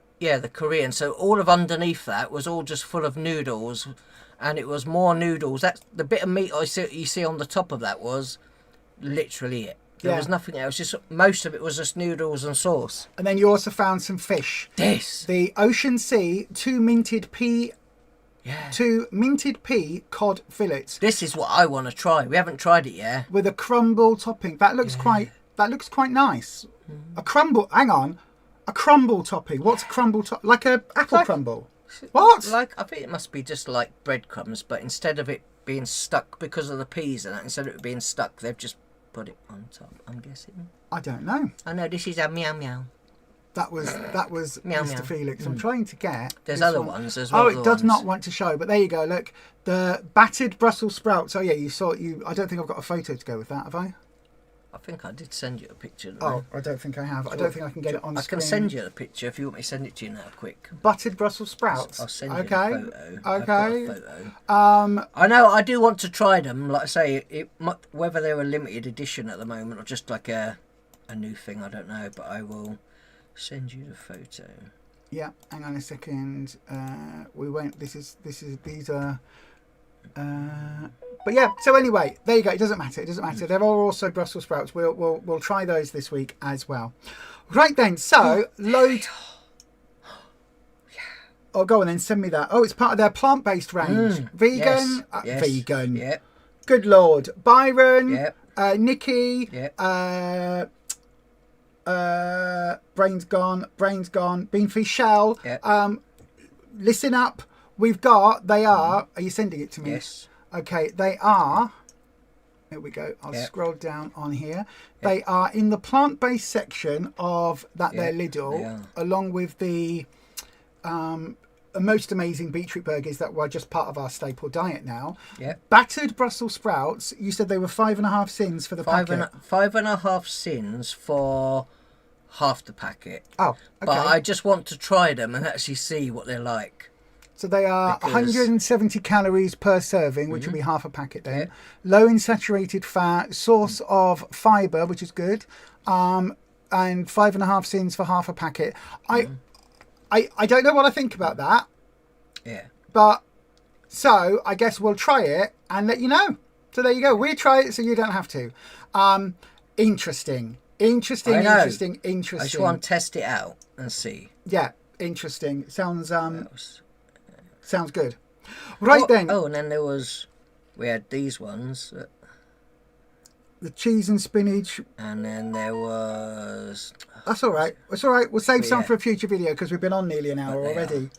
Speaker 2: Korean. So all of underneath that was all just full of noodles. And it was more noodles. That's the bit of meat you see on the top of that was literally it. There was nothing else. Just most of it was just noodles and sauce.
Speaker 1: And then you also found some fish. The Ocean Sea 2 minted pea cod fillets.
Speaker 2: This is what I want to try. We haven't tried it yet.
Speaker 1: With a crumble topping. That looks quite nice. A crumble. Hang on. A crumble topping. What's a crumble topping? Like a apple crumble. What?
Speaker 2: I think it must be just like breadcrumbs, but instead of it being stuck because of the peas and that, instead of it being stuck, they've just put it on top, I'm guessing.
Speaker 1: I don't know.
Speaker 2: I know, this is a meow meow.
Speaker 1: That was
Speaker 2: meow,
Speaker 1: Mr.
Speaker 2: meow.
Speaker 1: Felix. I'm trying to get...
Speaker 2: There's other ones as well.
Speaker 1: Oh, it does not want to show, but there you go. Look, the battered Brussels sprouts. Oh, yeah, I don't think I've got a photo to go with that, have I?
Speaker 2: I think I did send you a picture.
Speaker 1: I don't think I have. I don't think I can get it on the screen.
Speaker 2: I can send you the picture if you want me to send it to you now, quick.
Speaker 1: Buttered Brussels sprouts.
Speaker 2: I'll send you a photo.
Speaker 1: Okay.
Speaker 2: I've got a photo. I know. I do want to try them. Like I say, whether they're a limited edition at the moment or just like a new thing, I don't know. But I will send you the photo.
Speaker 1: Yeah. Hang on a second. We won't. These are. But yeah, so anyway, there you go. It doesn't matter. There are also Brussels sprouts. We'll try those this week as well. Right then, so load. Oh, go on then. Send me that. Oh, it's part of their plant-based range. Vegan.
Speaker 2: Yes.
Speaker 1: Vegan.
Speaker 2: Yep.
Speaker 1: Good Lord. Byron.
Speaker 2: Yep.
Speaker 1: Nikki.
Speaker 2: Yep.
Speaker 1: Brain's gone. Beanfish Shell.
Speaker 2: Yep.
Speaker 1: Listen up. We've got. They are. Are you sending it to me?
Speaker 2: Yes.
Speaker 1: Okay, they are. Here we go. I'll scroll down on here. They are in the plant-based section of their Lidl, along with the most amazing beetroot burgers that were just part of our staple diet now.
Speaker 2: Yeah.
Speaker 1: Battered Brussels sprouts, you said they were 5.5 sins for the packet.
Speaker 2: 5.5 sins for half the packet.
Speaker 1: Oh, okay.
Speaker 2: But I just want to try them and actually see what they're like.
Speaker 1: So they are 170 calories per serving, which will be half a packet then. Yeah. Low in saturated fat, source of fibre, which is good, and 5.5 sins for half a packet. I don't know what I think about that.
Speaker 2: Yeah.
Speaker 1: But, so, I guess we'll try it and let you know. So there you go. We'll try it so you don't have to. Interesting. Interesting.
Speaker 2: I just want to test it out and see.
Speaker 1: Yeah, interesting. Sounds good. Right then.
Speaker 2: Oh, and then we had these ones.
Speaker 1: The cheese and spinach.
Speaker 2: And then there was...
Speaker 1: That's all right. It's all right. We'll save some for a future video because we've been on nearly an hour already.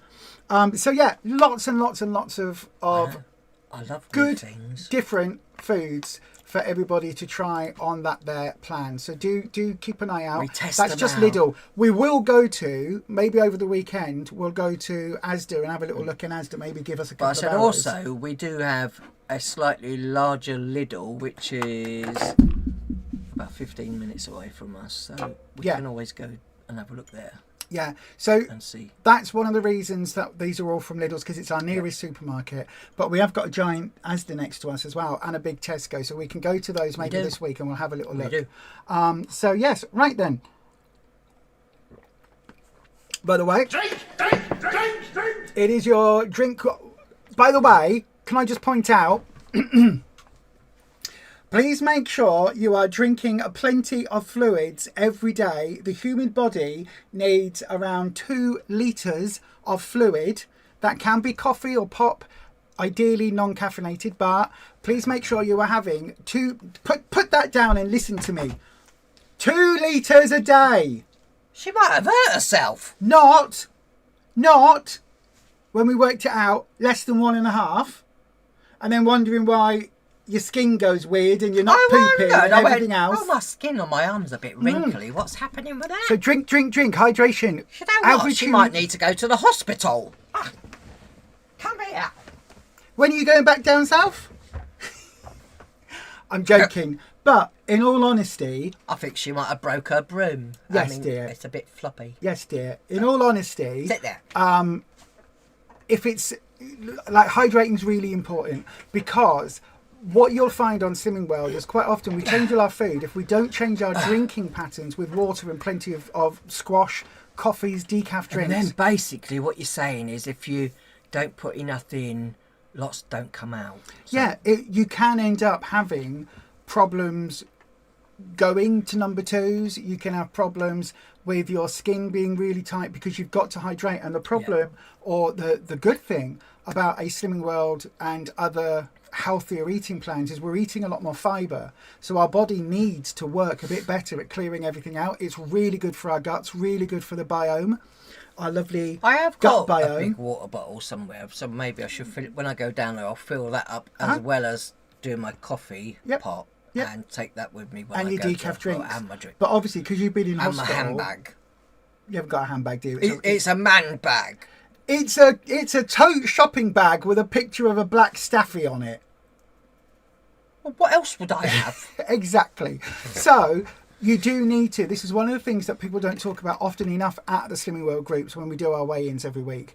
Speaker 1: So yeah, lots and lots and lots of
Speaker 2: I love good things.
Speaker 1: Different foods for everybody to try on their plan. So do keep an eye out. That's just Lidl. We will go to, maybe over the weekend, we'll go to Asda and have a little look in Asda, maybe give us a couple of hours.
Speaker 2: Also, we do have a slightly larger Lidl, which is about 15 minutes away from us. So we can always go and have a look there.
Speaker 1: Yeah, so
Speaker 2: and see.
Speaker 1: That's one of the reasons that these are all from Lidl's, because it's our nearest supermarket. But we have got a giant Asda next to us as well, and a big Tesco, so we can go to those maybe this week and we'll have a little look.
Speaker 2: We do.
Speaker 1: So yes, right then. By the way, drink. It is your drink. By the way, can I just point out? Please make sure you are drinking plenty of fluids every day. The human body needs around 2 litres of fluid. That can be coffee or pop, ideally non-caffeinated, but please make sure you are having put that down and listen to me. 2 litres a day.
Speaker 2: She might have hurt herself.
Speaker 1: Not when we worked it out, less than 1.5, and then wondering why your skin goes weird and you're not pooping and everything else.
Speaker 2: Oh, my skin on my arm's a bit wrinkly. What's happening with that?
Speaker 1: So drink. Hydration.
Speaker 2: You know what? She might need to go to the hospital. Come here.
Speaker 1: When are you going back down south? I'm joking. But in all honesty...
Speaker 2: I think she might have broke her broom.
Speaker 1: Yes, dear.
Speaker 2: It's a bit floppy.
Speaker 1: Yes, dear. In all honesty...
Speaker 2: Sit there.
Speaker 1: If it's... Like, hydrating's really important because... What you'll find on Slimming World is quite often we change all our food. If we don't change our drinking patterns with water and plenty of squash, coffees, decaf drinks.
Speaker 2: And then basically what you're saying is if you don't put enough in, lots don't come out. So.
Speaker 1: Yeah, you can end up having problems going to number 2s. You can have problems with your skin being really tight because you've got to hydrate. And the problem or the good thing about a Slimming World and other healthier eating plans is we're eating a lot more fibre, so our body needs to work a bit better at clearing everything out. It's really good for our guts, really good for the biome, our lovely
Speaker 2: I have
Speaker 1: gut
Speaker 2: got
Speaker 1: biome.
Speaker 2: A big water bottle somewhere, so maybe I should fill it when I go down there. I'll fill that up as well as do my coffee pot and take that with me when
Speaker 1: and
Speaker 2: I
Speaker 1: your
Speaker 2: go
Speaker 1: decaf drinks.
Speaker 2: And my drink.
Speaker 1: But obviously because you've been in hospital,
Speaker 2: and my handbag.
Speaker 1: You haven't got a handbag, do you?
Speaker 2: It's a man bag.
Speaker 1: It's a tote shopping bag with a picture of a black staffy on it.
Speaker 2: What else would I have?
Speaker 1: Exactly. So you do need to. This is one of the things that people don't talk about often enough at the Slimming World groups when we do our weigh-ins every week,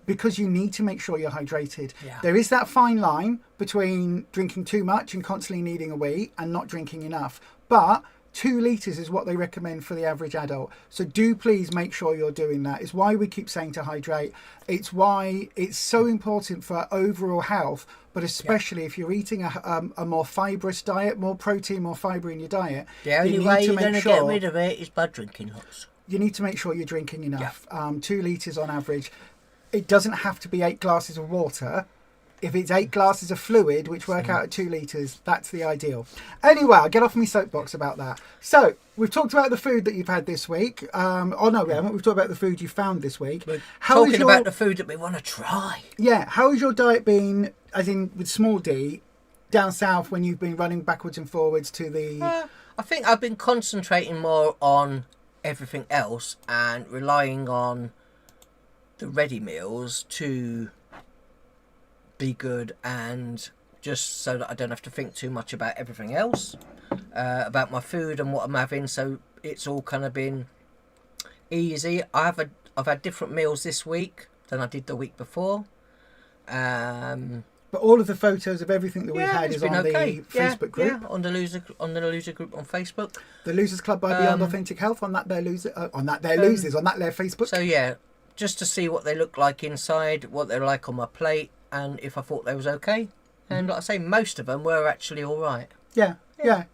Speaker 1: because you need to make sure you're hydrated. Yeah. There is that fine line between drinking too much and constantly needing a wee and not drinking enough. But 2 litres is what they recommend for the average adult. So do please make sure you're doing that. It's why we keep saying to hydrate. It's why it's so important for overall health, but especially if you're eating a more fibrous diet, more protein, more fibre in your diet.
Speaker 2: The only way you're going to get rid of it is by drinking lots.
Speaker 1: You need to make sure you're drinking enough. 2 litres on average. It doesn't have to be 8 glasses of water. If it's 8 glasses of fluid, which work out at 2 litres, that's the ideal. Anyway, I'll get off my soapbox about that. So, we've talked about the food that you've had this week. Oh, no, we haven't. We've talked about the food you found this week.
Speaker 2: We're talking about the food that we want to try.
Speaker 1: Yeah. How has your diet been, as in with small d, down south when you've been running backwards and forwards to the...
Speaker 2: I think I've been concentrating more on everything else and relying on the ready meals to be good, and just so that I don't have to think too much about everything else, about my food and what I'm having. So it's all kind of been easy. I've had different meals this week than I did the week before.
Speaker 1: But all of the photos of everything that we've had is on the Facebook group.
Speaker 2: Yeah, on the loser group on Facebook.
Speaker 1: The Losers Club by Beyond Authentic Health on that their losers on that their Facebook.
Speaker 2: So yeah, just to see what they look like inside, what they're like on my plate, and if I thought they was okay. And like I say, most of them were actually all right.
Speaker 1: Yeah.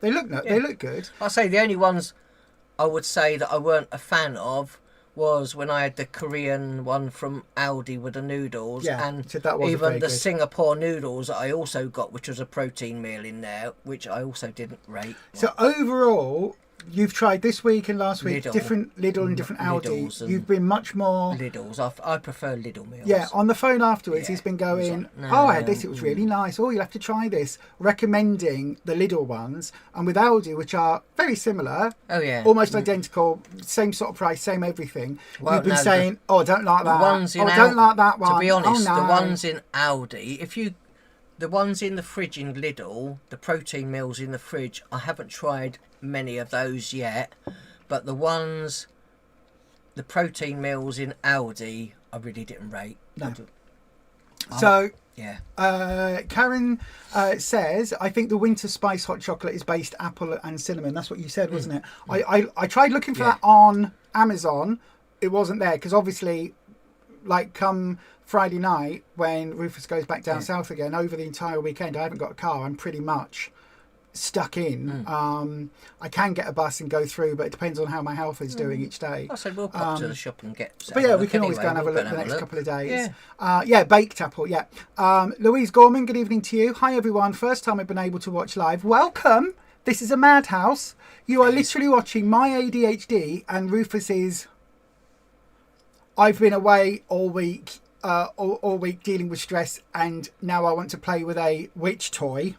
Speaker 1: They look good.
Speaker 2: I say the only ones I would say that I weren't a fan of was when I had the Korean one from Aldi with the noodles, and
Speaker 1: so that wasn't
Speaker 2: even
Speaker 1: very
Speaker 2: the
Speaker 1: good.
Speaker 2: Singapore noodles that I also got, which was a protein meal in there, which I also didn't rate.
Speaker 1: So overall, you've tried this week and last week different Lidl and different Aldi. You've been much more
Speaker 2: Lidl's. I prefer Lidl meals.
Speaker 1: Yeah, on the phone afterwards, he's been going, I had this, it was really nice. Oh, you'll have to try this. Recommending the Lidl ones. And with Aldi, which are very similar.
Speaker 2: Oh, yeah.
Speaker 1: Almost identical, same sort of price, same everything. Well, you've been saying, I don't like that. I don't like that one.
Speaker 2: To be honest, the ones in Aldi, the ones in the fridge in Lidl, the protein meals in the fridge, I haven't tried many of those yet, but the protein meals in Aldi I really didn't rate.
Speaker 1: No. Karen says, I think the winter spice hot chocolate is based apple and cinnamon. That's what you said, wasn't it? I tried looking for that on Amazon. It wasn't there because obviously, like, come Friday night when Ruffus goes back down south again, over the entire weekend I haven't got a car. I'm pretty much stuck in. I can get a bus and go through, but it depends on how my health is doing each day.
Speaker 2: I said we'll pop to the shop and get.
Speaker 1: But yeah, we can always go and have a look the next couple of days. Baked apple. Yeah. Louise Gorman, good evening to you. Hi everyone. First time I've been able to watch live. Welcome. This is a madhouse. You are literally watching my ADHD and Rufus's. I've been away all week dealing with stress, and now I want to play with a witch toy.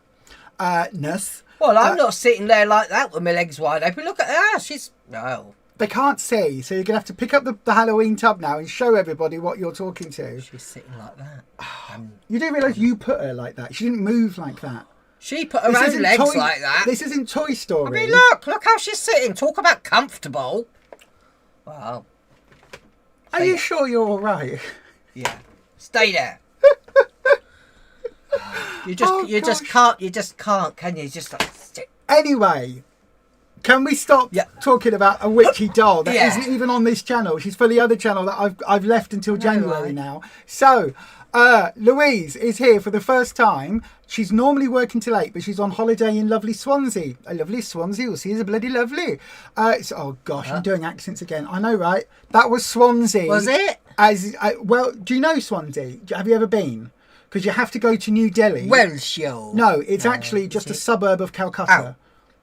Speaker 2: Well, I'm not sitting there like that with my legs wide open. Look at her. She's... No.
Speaker 1: They can't see, so you're going to have to pick up the Halloween tub now and show everybody what you're talking to.
Speaker 2: She's sitting like that.
Speaker 1: You do realise you put her like that. She didn't move like that.
Speaker 2: She put her own legs like that.
Speaker 1: This isn't Toy Story.
Speaker 2: I mean, look how she's sitting. Talk about comfortable. Wow.
Speaker 1: Are you sure you're all right?
Speaker 2: Yeah. Stay there. You just can't, can you? Just like,
Speaker 1: anyway, can we stop talking about a witchy doll that isn't even on this channel? She's for the other channel that I've left until January now. So, Louise is here for the first time. She's normally working till 8, but she's on holiday in lovely Swansea. A lovely Swansea. You'll see, is bloody lovely. Oh gosh, I'm doing accents again. I know, right? That was Swansea.
Speaker 2: Was it?
Speaker 1: Well, do you know Swansea? Have you ever been? Because you have to go to New Delhi.
Speaker 2: Welsh.
Speaker 1: No, it's actually just a suburb of Calcutta.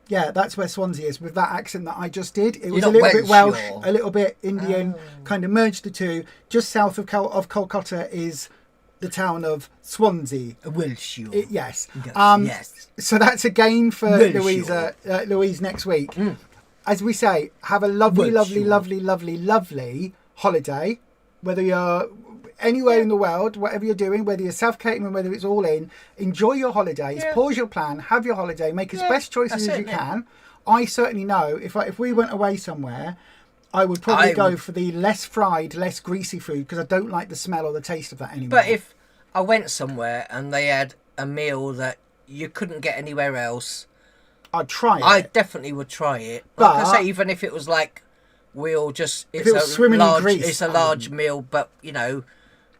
Speaker 1: Yeah, that's where Swansea is, with that accent that I just did. It was a little bit Welsh, a little bit Indian, kind of merged the two. Just south of Calcutta is the town of Swansea.
Speaker 2: Welsh.
Speaker 1: Yes.
Speaker 2: Yes.
Speaker 1: So that's a gain for Louise next week. As we say, have a lovely, lovely, lovely, lovely, lovely holiday. Whether you're anywhere in the world, whatever you're doing, whether you're self-catering, whether it's all in, enjoy your holidays, pause your plan, have your holiday, make as best choices as you can. I certainly know if we went away somewhere, I would probably go for the less fried, less greasy food, because I don't like the smell or the taste of that anymore.
Speaker 2: But if I went somewhere and they had a meal that you couldn't get anywhere else,
Speaker 1: I'd try it.
Speaker 2: I definitely would try it. Like I say, even if it was like, it's a large meal, but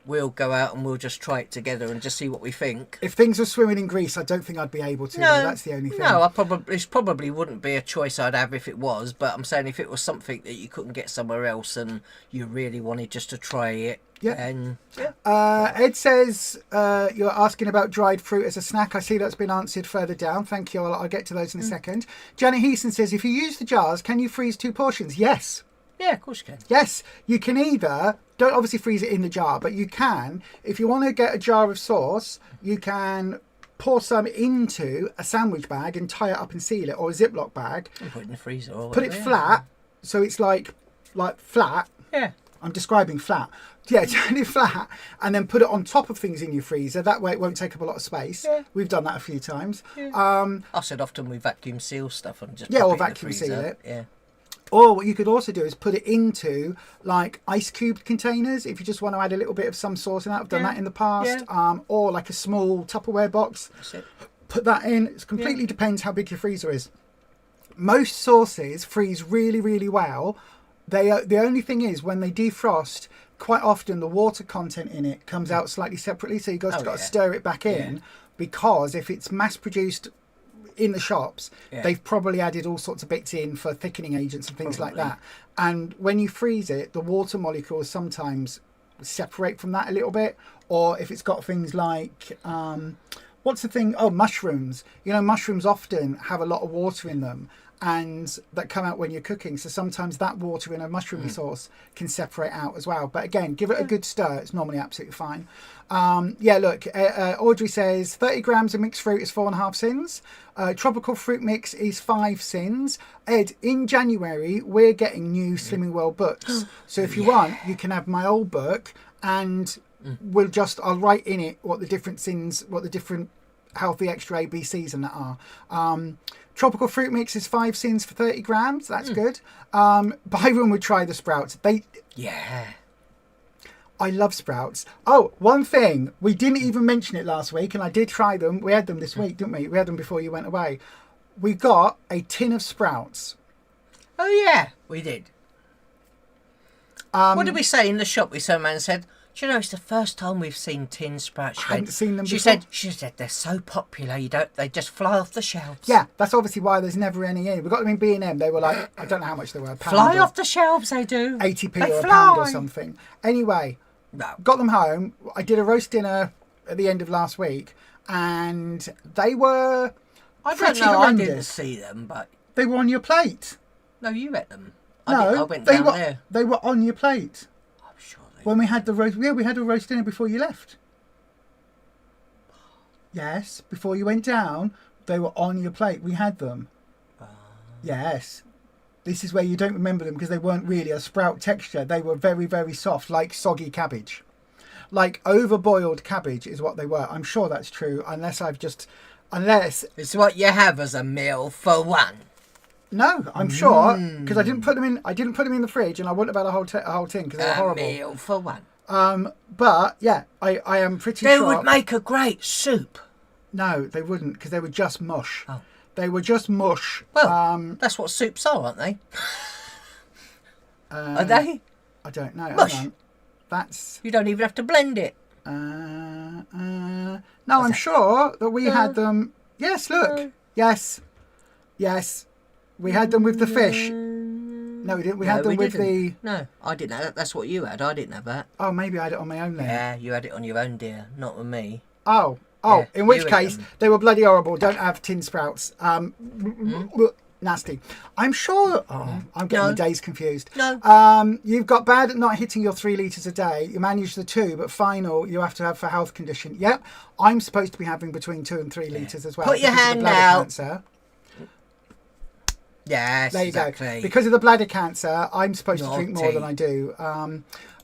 Speaker 2: we'll go out and we'll just try it together and just see what we think.
Speaker 1: If things were swimming in grease, I don't think I'd be able to. No, that's the only thing.
Speaker 2: No, it probably wouldn't be a choice I'd have if it was, but I'm saying if it was something that you couldn't get somewhere else and you really wanted just to try it. Ed says you're asking about dried fruit as a snack. I see that's been answered further down. Thank you. I'll get to those in a second. Janet Heason says, if you use the jars, can you freeze 2 portions? Yes. Yeah, of course you can.
Speaker 1: Yes, you can either, don't obviously freeze it in the jar, but you can, if you want to get a jar of sauce, you can pour some into a sandwich bag and tie it up and seal it, or a Ziploc bag.
Speaker 2: And put it in the freezer. Or
Speaker 1: put it flat, so it's like flat.
Speaker 2: Yeah.
Speaker 1: I'm describing flat. Yeah, turn it flat and then put it on top of things in your freezer. That way it won't take up a lot of space.
Speaker 2: Yeah.
Speaker 1: We've done that a few times.
Speaker 2: Yeah. I said often we vacuum seal stuff and just
Speaker 1: Yeah,
Speaker 2: pop
Speaker 1: or
Speaker 2: it in the
Speaker 1: vacuum
Speaker 2: freezer.
Speaker 1: seal it.
Speaker 2: Yeah.
Speaker 1: Or what you could also do is put it into like ice cube containers if you just want to add a little bit of some sauce in that. I've done that in the past. Or like a small Tupperware box.
Speaker 2: That's it.
Speaker 1: Put that in. It completely depends how big your freezer is. Most sauces freeze really, really well. The only thing is when they defrost, quite often the water content in it comes out slightly separately. So you've got to stir it back in because if it's mass produced in the shops, they've probably added all sorts of bits in for thickening agents and things like that. And when you freeze it, the water molecules sometimes separate from that a little bit. Or if it's got things like, what's the thing? Oh, mushrooms. You know, mushrooms often have a lot of water in them and that come out when you're cooking. So sometimes that water in a mushroomy sauce can separate out as well. But again, give it a good stir. It's normally absolutely fine. Look, Audrey says 30 grams of mixed fruit is 4.5 sins. Tropical fruit mix is 5 sins. Ed, in January, we're getting new Slimming World books. So if you want, you can have my old book and I'll write in it what the different sins, what the different healthy extra ABCs and that are. Tropical fruit mix is 5 sins for 30 grams. That's good. Byron would try the sprouts. I love sprouts. Oh, one thing. We didn't even mention it last week, and I did try them. We had them this week, didn't we? We had them before you went away. We got a tin of sprouts.
Speaker 2: Oh, yeah, we did. What did we say in the shop? We saw a man and said, do you know, it's the first time we've seen tin sprouts.
Speaker 1: I hadn't seen them before.
Speaker 2: She said they're so popular, they just fly off the shelves.
Speaker 1: Yeah, that's obviously why there's never any in. We got them in B&M. They were like, I don't know how much they were.
Speaker 2: Fly off the shelves, they do.
Speaker 1: 80p or a pound or something. Anyway, got them home. I did a roast dinner at the end of last week, and they were pretty horrendous.
Speaker 2: I didn't see them, but
Speaker 1: they were on your plate.
Speaker 2: No, you ate them.
Speaker 1: I
Speaker 2: went down there.
Speaker 1: They were on your plate.
Speaker 2: I'm sure they
Speaker 1: when we had the roast. Yeah, we had a roast dinner before you left. Yes, before you went down, they were on your plate. We had them. Yes. This is where you don't remember them because they weren't really a sprout texture. They were very, very soft, like soggy cabbage. Like overboiled cabbage is what they were. I'm sure that's true, unless
Speaker 2: it's what you have as a meal for one.
Speaker 1: No, I'm sure because I didn't put them in. I didn't put them in the fridge, and I wouldn't have had a whole tin because they were horrible.
Speaker 2: A meal for one.
Speaker 1: But yeah, I am pretty sure
Speaker 2: they would make a great soup.
Speaker 1: No, they wouldn't because they were just mush.
Speaker 2: Oh.
Speaker 1: They were just mush.
Speaker 2: Well, that's what soups are, aren't they? Are they?
Speaker 1: I don't know.
Speaker 2: Mush.
Speaker 1: Hang on. That's.
Speaker 2: You don't even have to blend it.
Speaker 1: No, I'm sure that we had them. Yes, look. Yes. We had them with the fish. No, we didn't. We had them with the.
Speaker 2: No, I didn't have that. That's what you had. I didn't have that.
Speaker 1: Oh, maybe I had it on my own then.
Speaker 2: Yeah, you had it on your own, dear. Not with me.
Speaker 1: Oh,
Speaker 2: Yeah,
Speaker 1: in which case they were bloody horrible. Don't have tin sprouts. Nasty. I'm sure. Oh, I'm getting the days confused.
Speaker 2: No.
Speaker 1: You've got bad at not hitting your 3 litres a day. You manage the 2, but final you have to have for health condition. Yep. I'm supposed to be having between 2 and 3 litres as well.
Speaker 2: Put your hand out.
Speaker 1: Cancer.
Speaker 2: Yes,
Speaker 1: there you
Speaker 2: exactly.
Speaker 1: go. Because of the bladder cancer, I'm supposed to drink more than I do.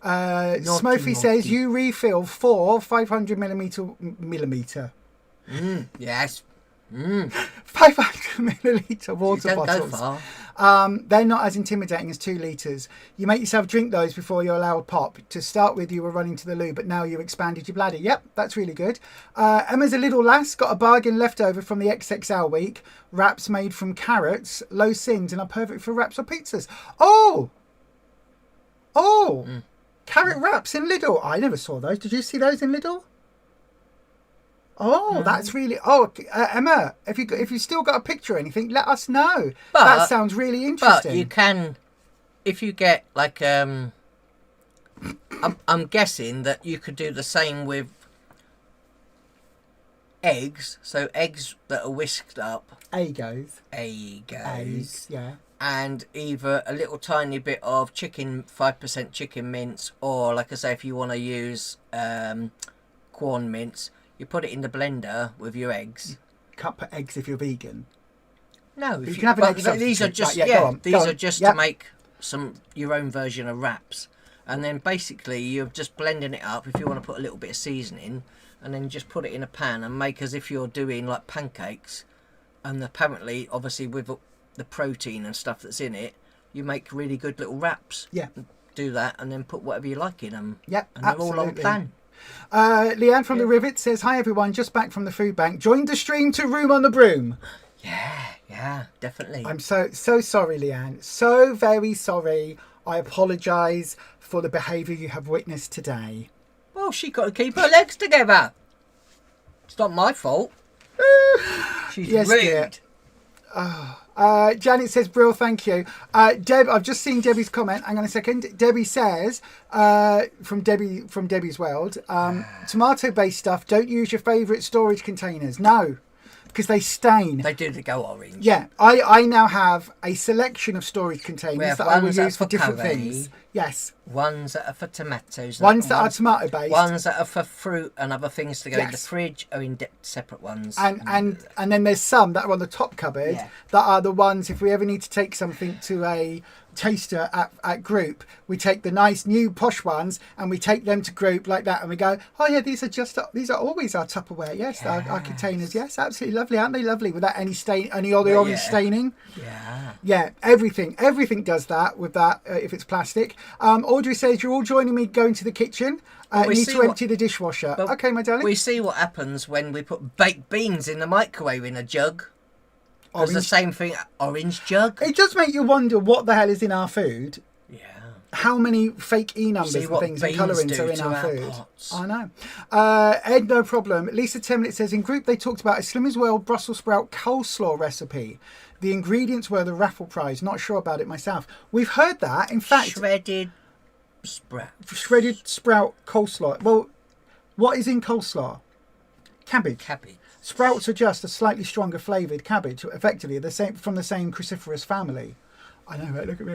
Speaker 1: Smurfy says you refill 4 500 millimeter.
Speaker 2: Yes.
Speaker 1: 500 milliliter water
Speaker 2: don't
Speaker 1: bottles.
Speaker 2: go far.
Speaker 1: They're not as intimidating as 2 litres. You make yourself drink those before you allow a pop. To start with, you were running to the loo, but now you've expanded your bladder. Yep, that's really good. Emma's a little lass, got a bargain left over from the XXL week. Wraps made from carrots, low sins, and are perfect for wraps or pizzas. Oh! Carrot wraps in Lidl. I never saw those. Did you see those in Lidl? Oh, that's really... Oh, Emma, if you still got a picture or anything, let us know. That sounds really interesting.
Speaker 2: But you can... If you get, like... I'm guessing that you could do the same with eggs. So eggs that are whisked up.
Speaker 1: Egos.
Speaker 2: Eggs.
Speaker 1: Yeah.
Speaker 2: And either a little tiny bit of 5% chicken mince, or, like I say, if you want to use corn mince... You put it in the blender with your eggs. You
Speaker 1: can't put eggs if you're vegan.
Speaker 2: No,
Speaker 1: you can have an egg substitute.
Speaker 2: These are just
Speaker 1: these are just
Speaker 2: to make your own version of wraps. And then basically you're just blending it up if you want to put a little bit of seasoning, and then just put it in a pan and make as if you're doing like pancakes. And apparently, obviously, with the protein and stuff that's in it, you make really good little wraps.
Speaker 1: Yeah.
Speaker 2: Do that and then put whatever you like in them.
Speaker 1: Yeah,
Speaker 2: and they're all on plan.
Speaker 1: Leanne from the Rivet says, hi everyone, just back from the food bank. Joined the stream to Room on the Broom.
Speaker 2: Yeah, definitely.
Speaker 1: I'm so sorry, Leanne. So very sorry. I apologise for the behaviour you have witnessed today.
Speaker 2: Well, she got to keep her legs together. It's not my fault. She's
Speaker 1: yes,
Speaker 2: rude.
Speaker 1: dear. Janet says, Brill, thank you. Deb, I've just seen Debbie's comment. Hang on a second. Debbie says, from Debbie's World, tomato-based stuff, don't use your favourite storage containers. No, because they stain.
Speaker 2: They do, they go orange.
Speaker 1: Yeah, I now have a selection of storage containers that I will use for different
Speaker 2: curry,
Speaker 1: things. Yes.
Speaker 2: Ones that are for tomatoes.
Speaker 1: Ones that are tomato-based.
Speaker 2: Ones that are for fruit and other things to go in the
Speaker 1: Yes.
Speaker 2: fridge are in separate ones.
Speaker 1: And then there's some that are on the top cupboard that are the ones, if we ever need to take something to a taster at group, we take the nice new posh ones and we take them to group like that, and we go, oh yeah, these are always our Tupperware. Yes, our containers. Yes, absolutely lovely, aren't they lovely, without any stain, any of the orange staining. Yeah, everything does that with that if it's plastic. Audrey says, you're all joining me going to the kitchen. Need to empty the dishwasher. Okay, my darling.
Speaker 2: We see what happens when we put baked beans in the microwave in a jug. It's the same thing, orange jug.
Speaker 1: It does make you wonder what the hell is in our food.
Speaker 2: Yeah.
Speaker 1: How many fake E numbers and things and colourings are in our food.
Speaker 2: Pots.
Speaker 1: I know. Ed, no problem. Lisa Temlet says, in group they talked about a Slim as Well Brussels sprout coleslaw recipe. The ingredients were the raffle prize. Not sure about it myself. We've heard that. In fact,
Speaker 2: shredded sprout
Speaker 1: coleslaw. Well, what is in coleslaw? Cabbage. Sprouts are just a slightly stronger flavoured cabbage, effectively from the same cruciferous family. I know, right? Look at me.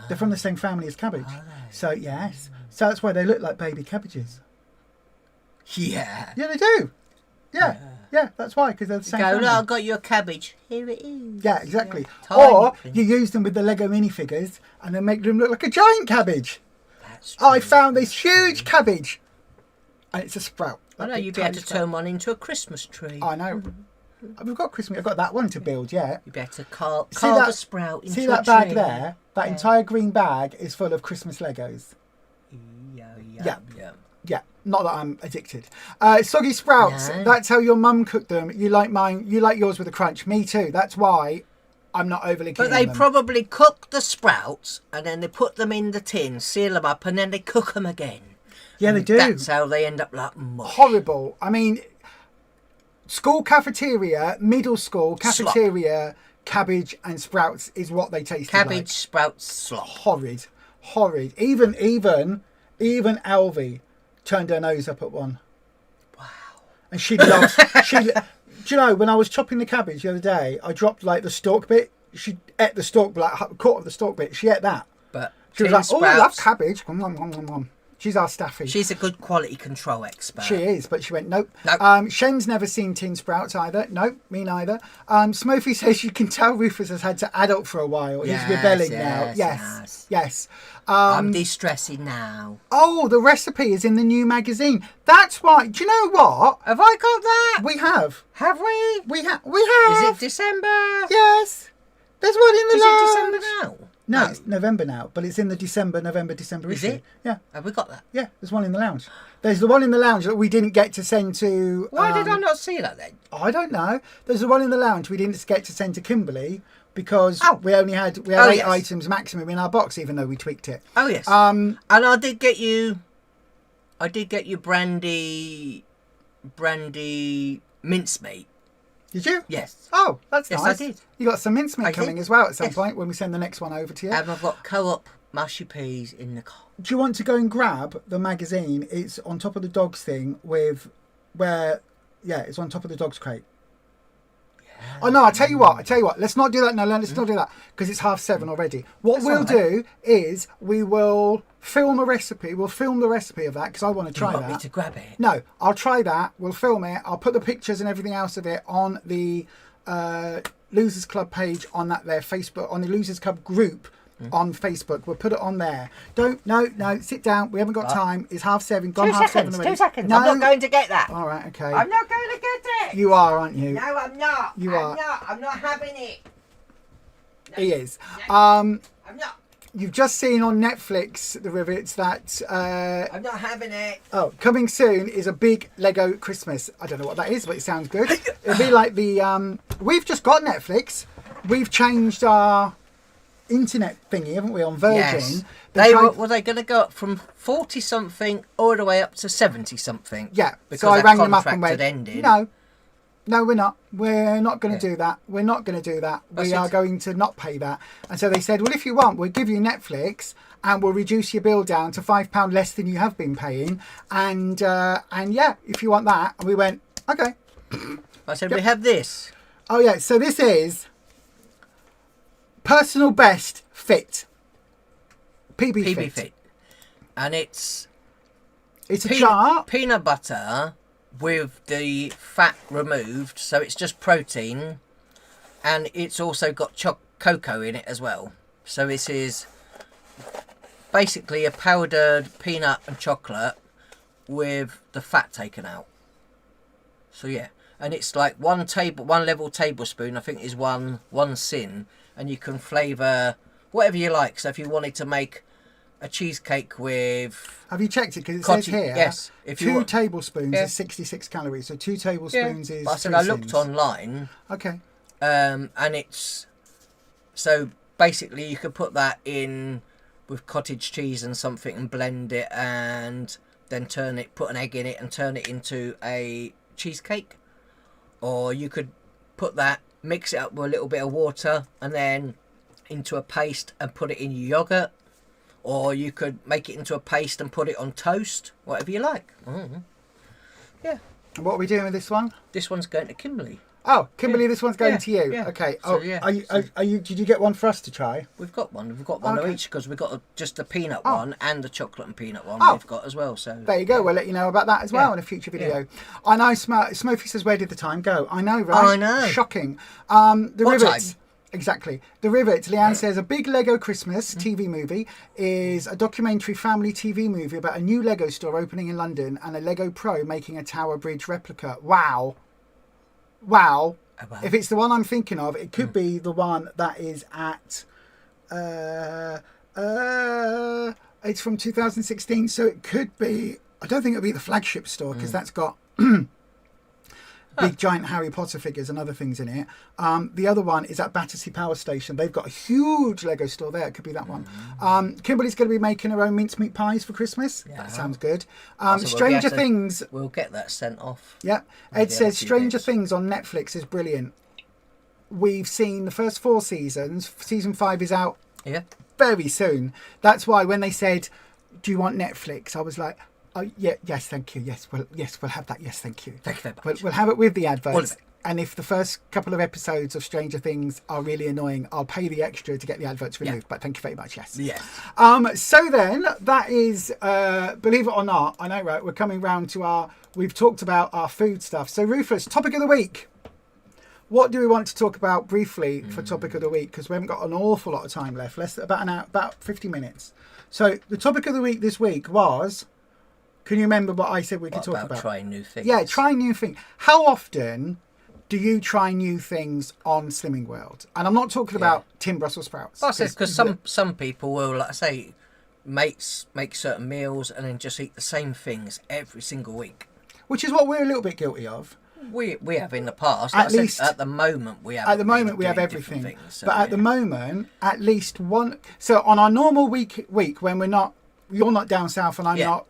Speaker 1: They're from the same family as cabbage. So yes, so that's why they look like baby cabbages.
Speaker 2: Yeah,
Speaker 1: they do. Yeah, that's why, because they're the same.
Speaker 2: Look, I've got your cabbage. Here it is.
Speaker 1: Yeah, exactly.
Speaker 2: Yeah.
Speaker 1: Or you use them with the Lego minifigures and then make them look like a giant cabbage.
Speaker 2: That's true.
Speaker 1: I found this huge cabbage, and it's a sprout.
Speaker 2: I know, you'd be able to turn one into a Christmas tree.
Speaker 1: I know. We've got Christmas. I've got that one to build. Yeah.
Speaker 2: You'd be able to carve a sprout into a tree.
Speaker 1: See that bag there? That entire green bag is full of Christmas Legos. Yeah. Not that I'm addicted. Soggy sprouts. No. That's how your mum cooked them. You like mine. You like yours with a crunch. Me too. That's why I'm not overly keen on them.
Speaker 2: But they probably cook the sprouts and then they put them in the tin, seal them up, and then they cook them again.
Speaker 1: Yeah, they do.
Speaker 2: That's how they end up like mush.
Speaker 1: Horrible. I mean, school cafeteria, middle school cafeteria, cabbage and sprouts is what they tasted like.
Speaker 2: Cabbage, sprouts, slop.
Speaker 1: Horrid. Even Elvie turned her nose up at one.
Speaker 2: Wow.
Speaker 1: And she loves... do you know, when I was chopping the cabbage the other day, I dropped like the stalk bit. She ate the stalk, like a quarter of the stalk bit. She ate that.
Speaker 2: But
Speaker 1: she was like,
Speaker 2: sprouts,
Speaker 1: I love cabbage. She's our staffy.
Speaker 2: She's a good quality control expert.
Speaker 1: She is, but she went, nope. Shen's never seen tin sprouts either. Nope, me neither. Smurfy says you can tell Ruffus has had to adult for a while. He's rebelling now. Yes.
Speaker 2: I'm de-stressing now.
Speaker 1: Oh, the recipe is in the new magazine. That's why. Do you know what?
Speaker 2: Have I got that?
Speaker 1: We have.
Speaker 2: Have we?
Speaker 1: We have.
Speaker 2: Is it December?
Speaker 1: Yes. There's one in the lounge.
Speaker 2: Is it December now?
Speaker 1: No, it's November now, but it's in the November, December issue.
Speaker 2: Is it?
Speaker 1: Yeah.
Speaker 2: Have we got that?
Speaker 1: Yeah, there's one in the lounge. There's the one in the lounge that we didn't get to send to...
Speaker 2: Why did I not see that then?
Speaker 1: I don't know. There's the one in the lounge we didn't get to send to Kimberly because we had 8 items maximum in our box, even though we tweaked it.
Speaker 2: Oh, yes. And I did get you brandy mincemeat.
Speaker 1: Did you?
Speaker 2: Yes.
Speaker 1: Oh, that's nice.
Speaker 2: Yes, I did.
Speaker 1: You got some mincemeat coming as well at some point when we send the next one over to you.
Speaker 2: And I've got co-op mushy peas in the car.
Speaker 1: Do you want to go and grab the magazine? It's on top of the dogs thing it's on top of the dogs crate. Yeah. Oh no, I tell you what. Let's not do that now. Let's not do that because it's 7:30 already. What we'll do is we will film a recipe. We'll film the recipe of that because I want to try that.
Speaker 2: You want me to grab it?
Speaker 1: No, I'll try that. We'll film it. I'll put the pictures and everything else of it on the Losers Club page on that their Facebook, on the Losers Club group on Facebook. We'll put it on there. No, sit down. We haven't got time. It's 7:30. Gone
Speaker 2: 2
Speaker 1: 7
Speaker 2: seconds.
Speaker 1: already.
Speaker 2: 2 seconds.
Speaker 1: No.
Speaker 2: I'm not going to get that.
Speaker 1: All right, okay.
Speaker 2: I'm not going to get it.
Speaker 1: You are, aren't you?
Speaker 2: No, I'm not.
Speaker 1: You are.
Speaker 2: I'm not having it. No.
Speaker 1: He is.
Speaker 2: No. I'm not.
Speaker 1: You've just seen on Netflix, the Rivets, that...
Speaker 2: I'm not having it.
Speaker 1: Oh, coming soon is a big Lego Christmas. I don't know what that is, but it sounds good. It'll be like the... We've just got Netflix. We've changed our internet thingy, haven't we, on Virgin?
Speaker 2: Yes. Were they going to go up from 40-something all the way up to 70-something?
Speaker 1: Yeah.
Speaker 2: Because
Speaker 1: so I rang them up and
Speaker 2: contract
Speaker 1: went,
Speaker 2: had ended.
Speaker 1: No, we're not. We're not going to do that. We're not going to do that. We are going to not pay that. And so they said, well, if you want, we'll give you Netflix and we'll reduce your bill down to £5 less than you have been paying. And yeah, if you want that. And we went, okay.
Speaker 2: I said, we have this.
Speaker 1: Oh, yeah. So this is Personal Best Fit. PB Fit.
Speaker 2: And it's
Speaker 1: a chart.
Speaker 2: Peanut butter with the fat removed, so it's just protein, and it's also got cocoa in it as well. So this is basically a powdered peanut and chocolate with the fat taken out. So yeah, and it's like one level tablespoon, I think, is one sin, and you can flavour whatever you like. So if you wanted to make a cheesecake with...
Speaker 1: Have you checked it? Because it says here,
Speaker 2: yes, if
Speaker 1: 2 tablespoons is 66 calories. So 2 tablespoons is...
Speaker 2: But I said I looked online.
Speaker 1: Okay.
Speaker 2: And it's... So basically you could put that in with cottage cheese and something and blend it and then put an egg in it and turn it into a cheesecake. Or you could put that, mix it up with a little bit of water and then into a paste and put it in your yoghurt. Or you could make it into a paste and put it on toast, whatever you like. Mm-hmm. Yeah.
Speaker 1: And what are we doing with this one?
Speaker 2: This one's going to Kimberly.
Speaker 1: Oh, Kimberly, this one's going to you.
Speaker 2: Yeah.
Speaker 1: Okay.
Speaker 2: So,
Speaker 1: Are you? Did you get one for us to try?
Speaker 2: We've got one. We've got one of each because we've got just the peanut one and the chocolate and peanut one we've got as well. So
Speaker 1: there you go. We'll let you know about that as well in a future video. I know. Smokey says, "Where did the time go?" I know, right?
Speaker 2: I know.
Speaker 1: Shocking. The
Speaker 2: What
Speaker 1: Rivets.
Speaker 2: time?
Speaker 1: Exactly. The Rivet, Leanne says, a big Lego Christmas TV movie is a documentary family TV movie about a new Lego store opening in London and a Lego pro making a Tower Bridge replica. Wow. If it's the one I'm thinking of, it could be the one that is at... it's from 2016, so it could be... I don't think it'll be the flagship store because that's got... big giant Harry Potter figures and other things in it. The other one is at Battersea Power Station. They've got a huge Lego store there. It could be that one. Kimberly's going to be making her own mincemeat pies for Christmas. Yeah. That sounds good. Stranger Things.
Speaker 2: We'll get that sent off.
Speaker 1: Yeah. Ed says Stranger Things on Netflix is brilliant. We've seen the first 4 seasons. Season 5 is out very soon. That's why when they said, do you want Netflix? I was like... Oh, yes, thank you. Yes, we'll have that. Yes, thank you.
Speaker 2: Thank you very much.
Speaker 1: We'll have it with the adverts. And if the first couple of episodes of Stranger Things are really annoying, I'll pay the extra to get the adverts removed. But thank you very much. Yes.
Speaker 2: Yes.
Speaker 1: So then, that is, believe it or not, I know, right? We're coming round to we've talked about our food stuff. So Rufus, topic of the week. What do we want to talk about briefly for topic of the week? Because we haven't got an awful lot of time left. About an hour, about 50 minutes. So the topic of the week this week was... Can you remember what I said we could talk about?
Speaker 2: Trying new things.
Speaker 1: Yeah, trying new things. How often do you try new things on Slimming World? And I'm not talking about tin Brussels sprouts.
Speaker 2: Well, because some people will, like I say, make certain meals and then just eat the same things every single week.
Speaker 1: Which is what we're a little bit guilty of.
Speaker 2: We have in the past.
Speaker 1: At least
Speaker 2: at the moment we have.
Speaker 1: At the moment we have everything.
Speaker 2: Things, so,
Speaker 1: but at the moment, at least one. So on our normal week when you're not down south and I'm not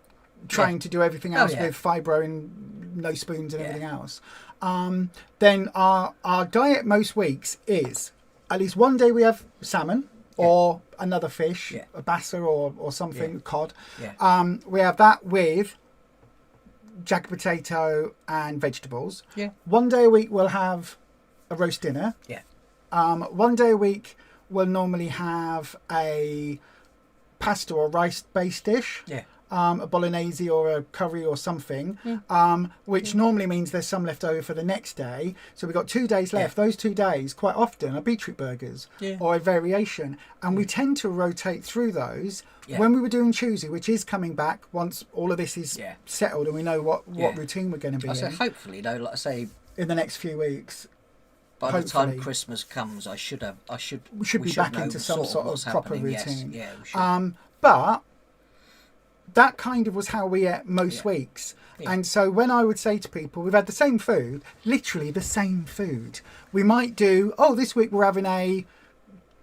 Speaker 1: trying to do everything else with fibro and no spoons and everything else. Then our diet most weeks is at least one day we have salmon or another fish, a bassa or something, cod. We have that with jagged potato and vegetables. One day a week we'll have a roast dinner. One day a week we'll normally have a pasta or rice based dish. a bolognese or a curry or something, which normally means there's some left over for the next day. So we've got 2 days left. Those 2 days quite often are beetroot burgers or a variation. And we tend to rotate through those. When we were doing Tuesday, which is coming back once all of this is settled and we know what routine we're going to be
Speaker 2: So
Speaker 1: in.
Speaker 2: hopefully, though, like I say,
Speaker 1: in the next few weeks.
Speaker 2: By the time Christmas comes, we should
Speaker 1: be back into some sort of proper routine.
Speaker 2: Yes. Yeah, we should.
Speaker 1: But that kind of was how we ate most weeks. Yeah. And so when I would say to people, we've had the same food, literally the same food. We might do, this week we're having a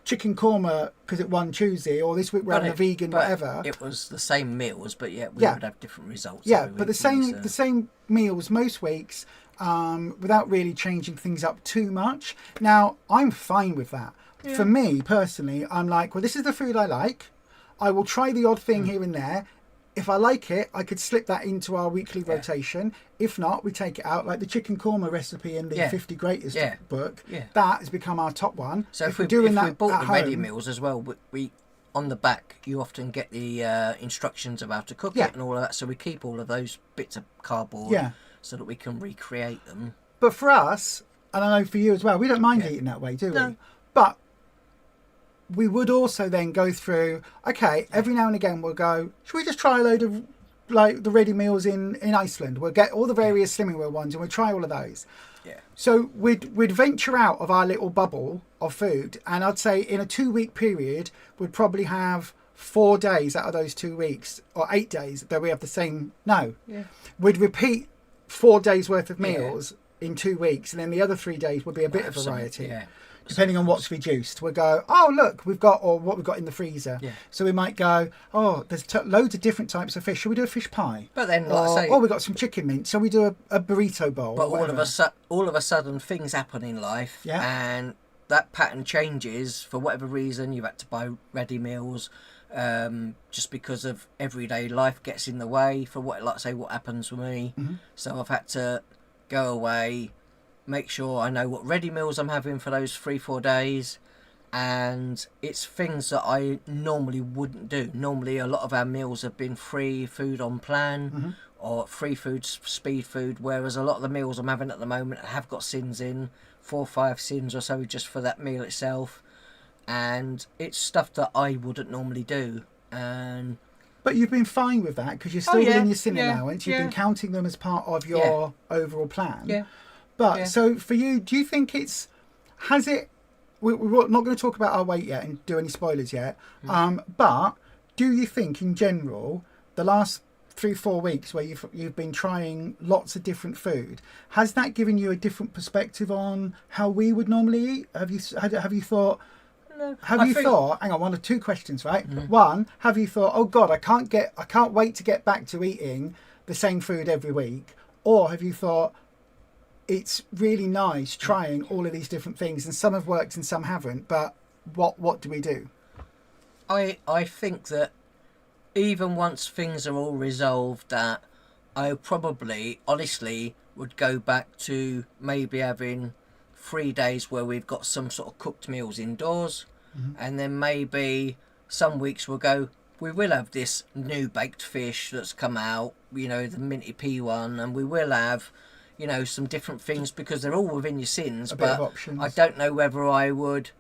Speaker 1: chicken korma because it won Tuesday, or this week we're having a vegan whatever.
Speaker 2: It was the same meals, but we would have different results.
Speaker 1: Yeah, but the same meals most weeks, without really changing things up too much. Now, I'm fine with that. Yeah. For me personally, I'm like, well, this is the food I like. I will try the odd thing here and there. If I like it, I could slip that into our weekly rotation. If not, we take it out. Like the chicken korma recipe in the 50 Greatest book, that has become our top one.
Speaker 2: So if we bought the ready meals as well, we on the back, you often get the instructions of how to cook it and all of that. So we keep all of those bits of cardboard so that we can recreate them.
Speaker 1: But for us, and I know for you as well, we don't mind eating that way, do we? But we would also then go through, every now and again we'll go, should we just try a load of like the ready meals in Iceland? We'll get all the various Slimming World ones and we'll try all of those. Yeah. So we'd venture out of our little bubble of food, and I'd say in a 2-week period we'd probably have 4 days out of those 2 weeks, or 8 days that we have the same. We'd repeat 4 days worth of meals in 2 weeks, and then the other 3 days would be a bit of variety. Depending on what's reduced, we'll go, look, we've got, or what we've got in the freezer. Yeah. So we might go, there's loads of different types of fish. Shall we do a fish pie?
Speaker 2: But then, like I say,
Speaker 1: we've got some chicken mince. So we do a burrito bowl.
Speaker 2: But all of a sudden, things happen in life, and that pattern changes for whatever reason. You've had to buy ready meals, just because of everyday life gets in the way. For what happens for me. Mm-hmm. So I've had to go away, make sure I know what ready meals I'm having for those 3-4 days, and it's things that I normally wouldn't do. Normally a lot of our meals have been free food on plan, or free food, speed food, whereas a lot of the meals I'm having at the moment have got sins in, 4 or 5 sins or so just for that meal itself, and it's stuff that I wouldn't normally do.
Speaker 1: But you've been fine with that because you're still within your sin allowance. You've been counting them as part of your overall plan. But so for you, do you think we're not going to talk about our weight yet and do any spoilers yet, but do you think in general the last 3-4 weeks where you've been trying lots of different food, has that given you a different perspective on how we would normally eat? Have you thought? No. Hang on, 1 or 2 questions, right? Mm-hmm. One, have you thought, oh God, I can't wait to get back to eating the same food every week? Or have you thought, it's really nice trying all of these different things, and some have worked and some haven't, but what do we do?
Speaker 2: I think that even once things are all resolved, that I probably honestly would go back to maybe having 3 days where we've got some sort of cooked meals indoors, and then maybe some weeks we'll go, we will have this new baked fish that's come out, the minty pea one, and we will have some different things, because they're all within your sins. But I don't know whether I would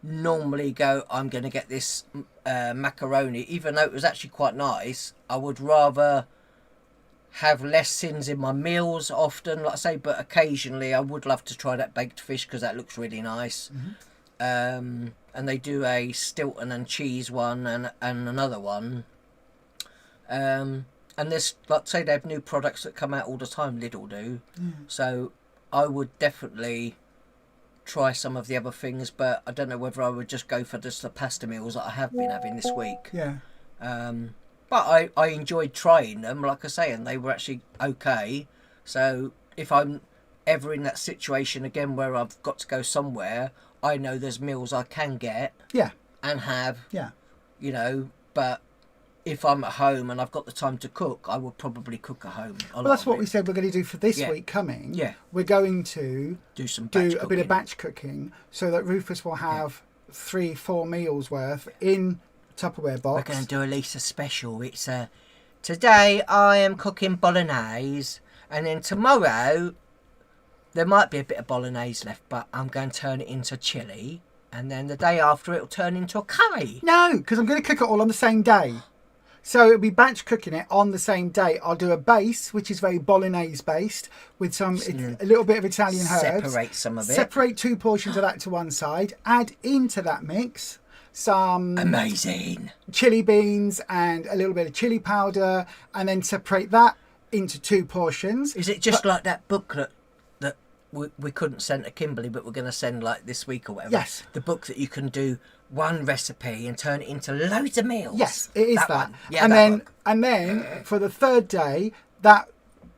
Speaker 2: normally go, I'm going to get this macaroni, even though it was actually quite nice. I would rather have less sins in my meals often, like I say, but occasionally I would love to try that baked fish because that looks really nice. And they do a Stilton and cheese one and another one. And there's, like say, they have new products that come out all the time, Lidl do. So I would definitely try some of the other things, but I don't know whether I would just go for just the pasta meals that I have been having this week. But I enjoyed trying them, like I say, and they were actually okay. So if I'm ever in that situation again where I've got to go somewhere, I know there's meals I can get and have, but if I'm at home and I've got the time to cook, I would probably cook at home.
Speaker 1: Well, that's what we said we're going to do for this week coming. We're going to do a bit of batch cooking so that Rufus will have 3-4 meals worth in Tupperware box.
Speaker 2: We're going to do a Lisa special. Today I am cooking bolognese, and then tomorrow there might be a bit of bolognese left, but I'm going to turn it into chili, and then the day after it'll turn into a curry.
Speaker 1: No, because I'm going to cook it all on the same day. So it'll be batch cooking it on the same day. I'll do a base, which is very bolognese based, with a little bit of Italian herbs.
Speaker 2: Separate some of it.
Speaker 1: Separate 2 portions of that to one side. Add into that mix some
Speaker 2: amazing
Speaker 1: chili beans and a little bit of chili powder, and then separate that into 2 portions.
Speaker 2: Is it just like that booklet that we couldn't send to Kimberly, but we're going to send like this week or whatever?
Speaker 1: Yes.
Speaker 2: The book that you can do one recipe and turn it into loads of meals.
Speaker 1: Yes, it is that.
Speaker 2: One. Yeah,
Speaker 1: and then for the 3rd day, that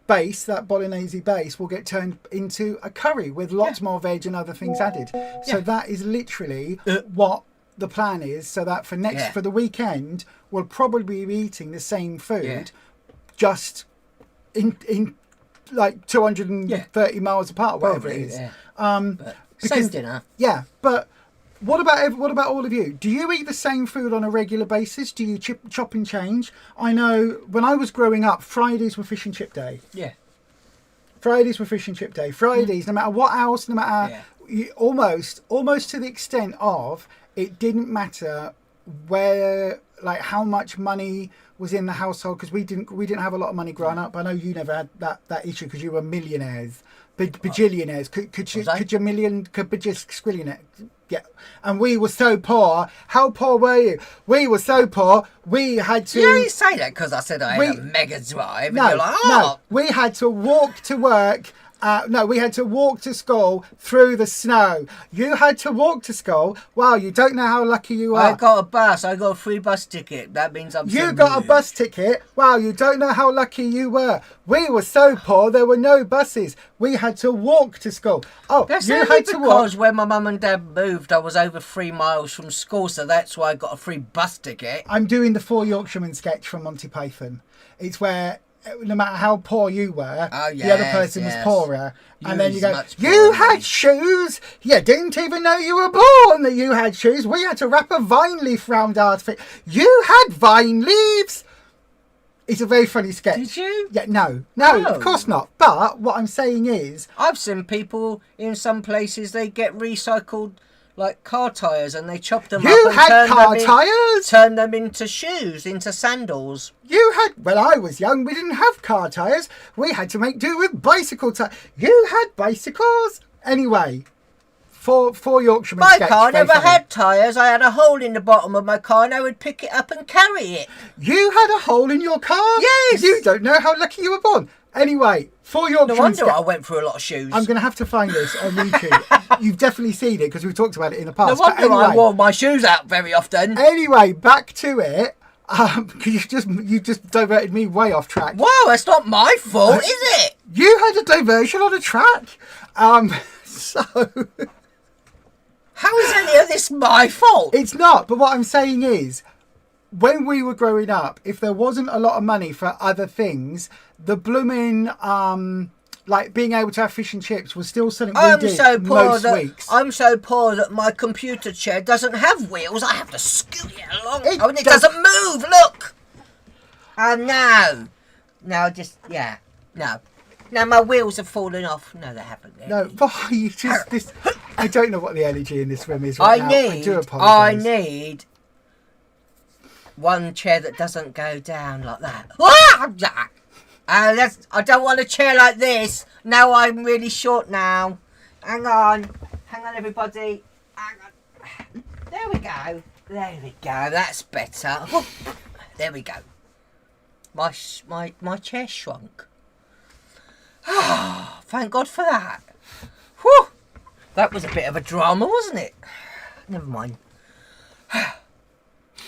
Speaker 1: base, that bolognese base, will get turned into a curry with lots more veg and other things added. So that is literally what the plan is. So that for the weekend, we'll probably be eating the same food, just in like 230 miles apart, or whatever it is.
Speaker 2: Same dinner.
Speaker 1: Yeah, but what about all of you? Do you eat the same food on a regular basis? Do you chop and change? I know when I was growing up, Fridays were fish and chip day.
Speaker 2: Yeah.
Speaker 1: Fridays were fish and chip day. Fridays, no matter what else, no matter almost to the extent of it didn't matter where, like how much money was in the household, because we didn't have a lot of money growing up. I know you never had that issue because you were millionaires, bajillionaires. Could you million, could just squillionaire? Yeah, and we were so poor. How poor were you? We were so poor. We had to.
Speaker 2: You only say that because I said I had a Mega Drive. And you're like,
Speaker 1: no. We had to walk to work. We had to walk to school through the snow. You had to walk to school. Wow, you don't know how lucky you are.
Speaker 2: I got a bus. I got a free bus ticket. That means I'm.
Speaker 1: You got a bus ticket. Wow, you don't know how lucky you were. We were so poor. There were no buses. We had to walk to school. Oh,
Speaker 2: that's
Speaker 1: you
Speaker 2: only
Speaker 1: had to walk.
Speaker 2: Because when my mum and dad moved, I was over 3 miles from school, so that's why I got a free bus ticket.
Speaker 1: I'm doing the 4 Yorkshiremen sketch from Monty Python. It's where no matter how poor you were, the other person was poorer. And then you go, you had shoes? You didn't even know you were born that you had shoes. We had to wrap a vine leaf round our feet. You had vine leaves? It's a very funny sketch.
Speaker 2: Did you?
Speaker 1: Yeah, no, of course not. But what I'm saying is,
Speaker 2: I've seen people in some places, they get recycled like car tyres and they chop them up and
Speaker 1: had car tyres?
Speaker 2: Turn them into shoes, into sandals.
Speaker 1: When I was young, we didn't have car tyres. We had to make do with bicycle tyres. You had bicycles? Anyway, for Yorkshiremen
Speaker 2: my
Speaker 1: sketch,
Speaker 2: car never had tyres. I had a hole in the bottom of my car and I would pick it up and carry it.
Speaker 1: You had a hole in your car?
Speaker 2: Yes.
Speaker 1: You don't know how lucky you were born. Anyway, for Yorkshiremen
Speaker 2: no wonder I went through a lot of shoes.
Speaker 1: I'm going to have to find this on YouTube. You've definitely seen it because we've talked about it in the past.
Speaker 2: No wonder I wore my shoes out very often.
Speaker 1: Anyway, back to it. Because you just diverted me way off track.
Speaker 2: Wow, that's not my fault, is it?
Speaker 1: You had a diversion on a track. So
Speaker 2: how is any of this my fault?
Speaker 1: It's not. But what I'm saying is, when we were growing up, if there wasn't a lot of money for other things, the blooming like being able to have fish and chips was still something we did most weeks.
Speaker 2: I'm so poor that my computer chair doesn't have wheels. I have to scoot it along. It doesn't move. Look. Oh no. No, no. Now my wheels have fallen off. No, they haven't.
Speaker 1: No, but you just this. I don't know what the energy in this room is right now. I do apologise.
Speaker 2: I need one chair that doesn't go down like that. I don't want a chair like this. No, I'm really short now. Hang on, everybody. Hang on. There we go. That's better. There we go. My chair shrunk. Thank God for that. Whew. That was a bit of a drama, wasn't it? Never mind.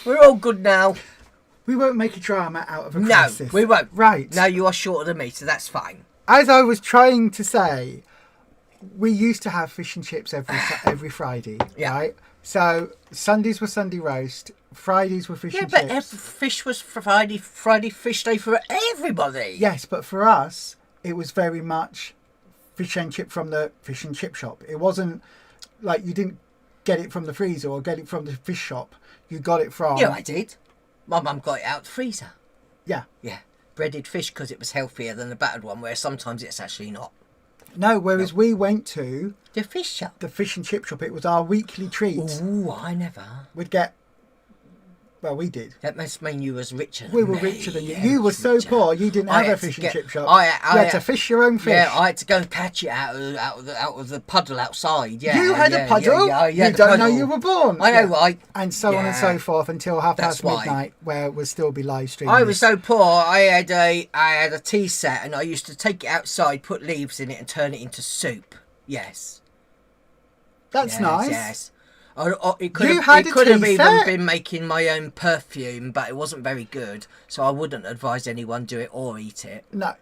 Speaker 2: We're all good now.
Speaker 1: We won't make a drama out of a crisis.
Speaker 2: No, we won't.
Speaker 1: Right.
Speaker 2: Now you are shorter than me, so that's fine.
Speaker 1: As I was trying to say, we used to have fish and chips every Friday, right? So Sundays were Sunday roast, Fridays were fish and chips.
Speaker 2: Yeah, but fish was Friday fish day for everybody.
Speaker 1: Yes, but for us, it was very much fish and chip from the fish and chip shop. It wasn't like you didn't get it from the freezer or get it from the fish shop. You got it from...
Speaker 2: Yeah, I did. My mum got it out the freezer.
Speaker 1: Yeah.
Speaker 2: Yeah. breaded fish because it was healthier than the battered one, where sometimes it's actually not.
Speaker 1: No, whereas we went to
Speaker 2: The fish shop.
Speaker 1: the fish and chip shop. It was our weekly treat.
Speaker 2: Ooh, I never.
Speaker 1: We'd get... Well, we did.
Speaker 2: That must mean you was richer than
Speaker 1: We were
Speaker 2: me.
Speaker 1: richer than you.
Speaker 2: Yeah,
Speaker 1: You were so
Speaker 2: richer.
Speaker 1: poor, you didn't
Speaker 2: I
Speaker 1: have a
Speaker 2: had to
Speaker 1: fish and
Speaker 2: get-
Speaker 1: chip shop.
Speaker 2: I
Speaker 1: You had to fish your own fish.
Speaker 2: Yeah, I had to go and catch it out of the puddle outside. Yeah,
Speaker 1: You had a
Speaker 2: yeah,
Speaker 1: puddle?
Speaker 2: Yeah,
Speaker 1: You
Speaker 2: had a
Speaker 1: don't know
Speaker 2: puddle.
Speaker 1: you were born.
Speaker 2: I know,
Speaker 1: Yeah.
Speaker 2: right?
Speaker 1: And so on and
Speaker 2: Yeah.
Speaker 1: so forth until half
Speaker 2: That's
Speaker 1: past
Speaker 2: why.
Speaker 1: midnight, where we'll still be live streaming.
Speaker 2: I was
Speaker 1: this.
Speaker 2: so poor. I had a tea set, and I used to take it outside, put leaves in it, and turn it into soup. Yes,
Speaker 1: That's
Speaker 2: yes,
Speaker 1: nice.
Speaker 2: Yes. It could
Speaker 1: You
Speaker 2: have,
Speaker 1: had
Speaker 2: it
Speaker 1: a
Speaker 2: could have
Speaker 1: tea
Speaker 2: even
Speaker 1: set?
Speaker 2: been making my own perfume, but it wasn't very good. So I wouldn't advise anyone do it or eat it.
Speaker 1: No,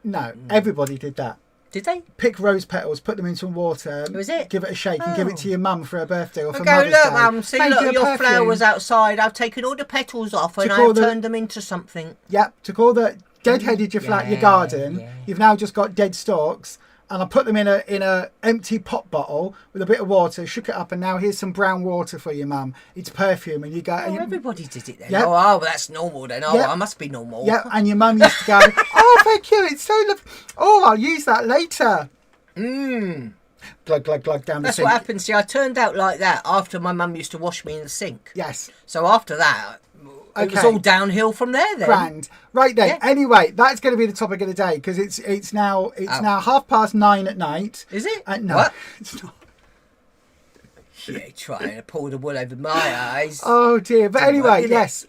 Speaker 1: everybody did that.
Speaker 2: Did they?
Speaker 1: Pick rose petals, put them in some water,
Speaker 2: Was it?
Speaker 1: give it a shake, and give it to your mum for her birthday or for
Speaker 2: I go,
Speaker 1: Mother's
Speaker 2: look,
Speaker 1: Day.
Speaker 2: Mum, see,
Speaker 1: Made
Speaker 2: look,
Speaker 1: you a
Speaker 2: your
Speaker 1: perfume.
Speaker 2: flowers outside. I've taken all the petals off and
Speaker 1: Took all
Speaker 2: I've
Speaker 1: the-
Speaker 2: turned them into something.
Speaker 1: Yep, took all the deadheaded your
Speaker 2: Yeah,
Speaker 1: garden.
Speaker 2: yeah.
Speaker 1: You've now just got dead stalks, and I put them in a empty pop bottle with a bit of water, shook it up, and now here's some brown water for you, Mum. It's perfume, and you go.
Speaker 2: Oh,
Speaker 1: and you,
Speaker 2: everybody did it then.
Speaker 1: Yep.
Speaker 2: Oh, that's normal then. Oh,
Speaker 1: Yep.
Speaker 2: I must be normal.
Speaker 1: yeah, and your mum used to go, "Oh, thank you, it's so lovely. Oh, I'll use that later." Glug glug glug down
Speaker 2: That's
Speaker 1: the sink.
Speaker 2: what happened. See, I turned out like that after my mum used to wash me in the sink.
Speaker 1: Yes.
Speaker 2: So after that, it was
Speaker 1: Okay.
Speaker 2: all downhill from there then.
Speaker 1: Grand. Right then.
Speaker 2: Yeah.
Speaker 1: Anyway, that's going to be the topic of the day because it's now 9:30 at night.
Speaker 2: Is it?
Speaker 1: No,
Speaker 2: What?
Speaker 1: it's not.
Speaker 2: Yeah, trying to pull the wool over my eyes.
Speaker 1: Oh dear. But
Speaker 2: Didn't
Speaker 1: anyway,
Speaker 2: work, did it?
Speaker 1: yes.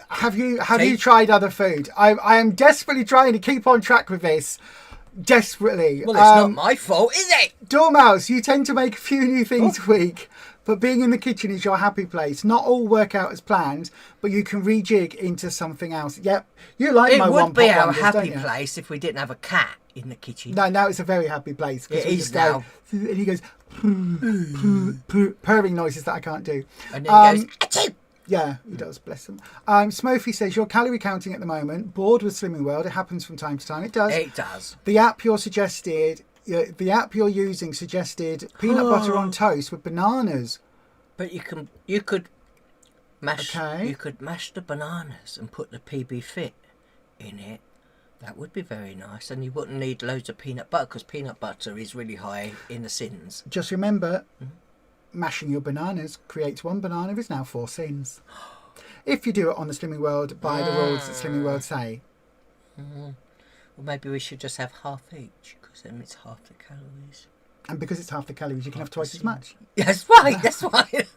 Speaker 1: Have you
Speaker 2: Tea?
Speaker 1: tried other food? I am desperately trying to keep on track with this. Desperately.
Speaker 2: Well, it's not my fault, is it?
Speaker 1: Dormouse, you tend to make a few new things a week, but being in the kitchen is your happy place. Not all work out as planned, but you can rejig into something else. Yep, you like
Speaker 2: It
Speaker 1: my
Speaker 2: would
Speaker 1: one
Speaker 2: be
Speaker 1: pot
Speaker 2: our
Speaker 1: wonders,
Speaker 2: happy
Speaker 1: don't you?
Speaker 2: place if we didn't have a cat in the kitchen.
Speaker 1: No, now it's a very happy place. 'Cause
Speaker 2: It
Speaker 1: we
Speaker 2: is
Speaker 1: just go,
Speaker 2: now.
Speaker 1: and he goes, purring noises that I can't do.
Speaker 2: And then he goes, achoo!
Speaker 1: Yeah, he does, bless him. Smurfy says, you're calorie counting at the moment, bored with Slimming World. It happens from time to time. It does.
Speaker 2: It does.
Speaker 1: The app you're using suggested peanut butter on toast with bananas.
Speaker 2: But you could mash
Speaker 1: Okay.
Speaker 2: you could mash the bananas and put the PB Fit in it. That would be very nice, and you wouldn't need loads of peanut butter because peanut butter is really high in the sins.
Speaker 1: Just remember, mashing your bananas creates one banana is now 4 sins. If you do it on the Slimming World by the rules that Slimming World say.
Speaker 2: Well, maybe we should just have half each because then it's half the calories.
Speaker 1: And because it's half the calories, you can have twice as much.
Speaker 2: That's right. That's right.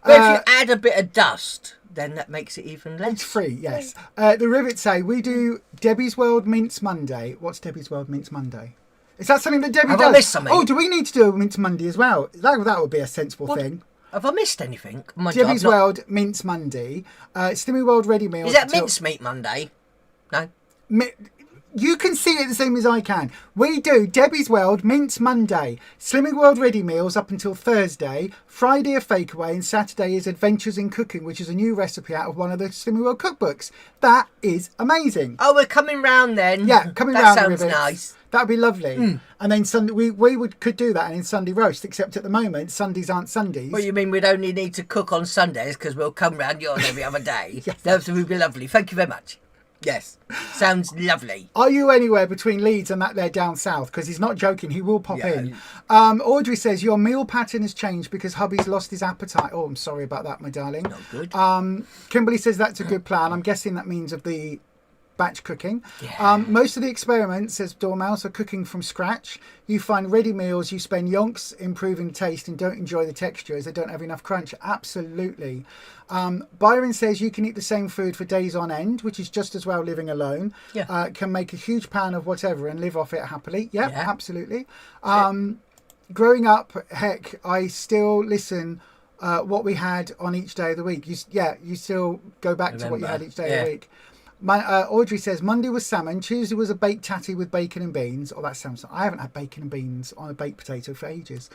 Speaker 2: But if you add a bit of dust, then that makes it even less.
Speaker 1: It's free, yes. The Rivets say, we do Debbie's World Mince Monday. What's Debbie's World Mince Monday? Is that something that Debbie
Speaker 2: Have
Speaker 1: does?
Speaker 2: I missed something?
Speaker 1: Oh, do we need to do a Mince Monday as well? That would be a sensible thing.
Speaker 2: Have I missed anything? Mind you, I've
Speaker 1: Debbie's
Speaker 2: not-
Speaker 1: World Mince Monday. Slimming World Ready Meals.
Speaker 2: Is that
Speaker 1: until-
Speaker 2: mincemeat Monday? No.
Speaker 1: You can see it the same as I can. We do Debbie's World Mince Monday, Slimming World Ready Meals up until Thursday, Friday a fake away, and Saturday is Adventures in Cooking, which is a new recipe out of one of the Slimming World cookbooks. That is amazing.
Speaker 2: Oh, we're coming round then.
Speaker 1: Yeah, coming
Speaker 2: that
Speaker 1: round.
Speaker 2: sounds
Speaker 1: Rivets.
Speaker 2: nice.
Speaker 1: That'd be lovely. And then Sunday, could do that, and in Sunday roast. Except at the moment, Sundays aren't Sundays.
Speaker 2: Well, you mean we'd only need to cook on Sundays because we'll come round yours every other day?
Speaker 1: Yes.
Speaker 2: That would be lovely. Thank you very much. Yes, sounds lovely.
Speaker 1: Are you anywhere between Leeds and that there down south? Because he's not joking. He will pop
Speaker 2: Yeah.
Speaker 1: in. Audrey says, your meal pattern has changed because hubby's lost his appetite. Oh, I'm sorry about that, my darling.
Speaker 2: Not good.
Speaker 1: Kimberly says that's a good plan. I'm guessing that means of the batch cooking.
Speaker 2: Yeah.
Speaker 1: Most of the experiments, says Dormouse, are cooking from scratch. You find ready meals, you spend yonks improving taste and don't enjoy the texture as they don't have enough crunch. Absolutely. Byron says you can eat the same food for days on end, which is just as well living alone.
Speaker 2: Yeah.
Speaker 1: Can make a huge pan of whatever and live off it happily. Yeah. Absolutely. Growing up, heck, I still listen what we had on each day of the week. You still go back to what you had each day of the week. Audrey says Monday was salmon, Tuesday was a baked tatty with bacon and beans. Oh, that sounds. I haven't had bacon and beans on a baked potato for ages.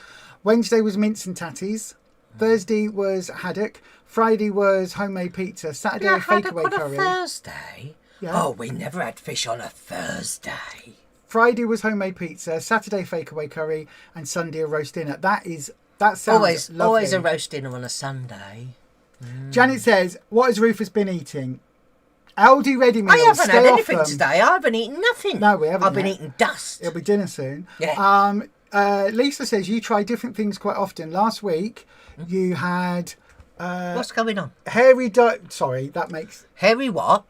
Speaker 1: Wednesday was mince and tatties. Thursday was haddock. Friday was homemade pizza. Saturday
Speaker 2: Yeah,
Speaker 1: fake
Speaker 2: haddock
Speaker 1: away
Speaker 2: on
Speaker 1: curry.
Speaker 2: a Thursday.
Speaker 1: Yeah.
Speaker 2: Oh, we never had fish on a Thursday.
Speaker 1: Friday was homemade pizza. Saturday fake away curry, and Sunday a roast dinner. That sounds lovely.
Speaker 2: Always a roast dinner on a Sunday.
Speaker 1: Janet says, "What has Rufus been eating?" Aldi ready meals.
Speaker 2: I haven't had anything
Speaker 1: them.
Speaker 2: today. I haven't eaten nothing.
Speaker 1: No, we haven't.
Speaker 2: I've been eating dust.
Speaker 1: It'll be dinner soon.
Speaker 2: Yeah.
Speaker 1: Lisa says you try different things quite often. Last week, you had.
Speaker 2: What's going on?
Speaker 1: Hairy what?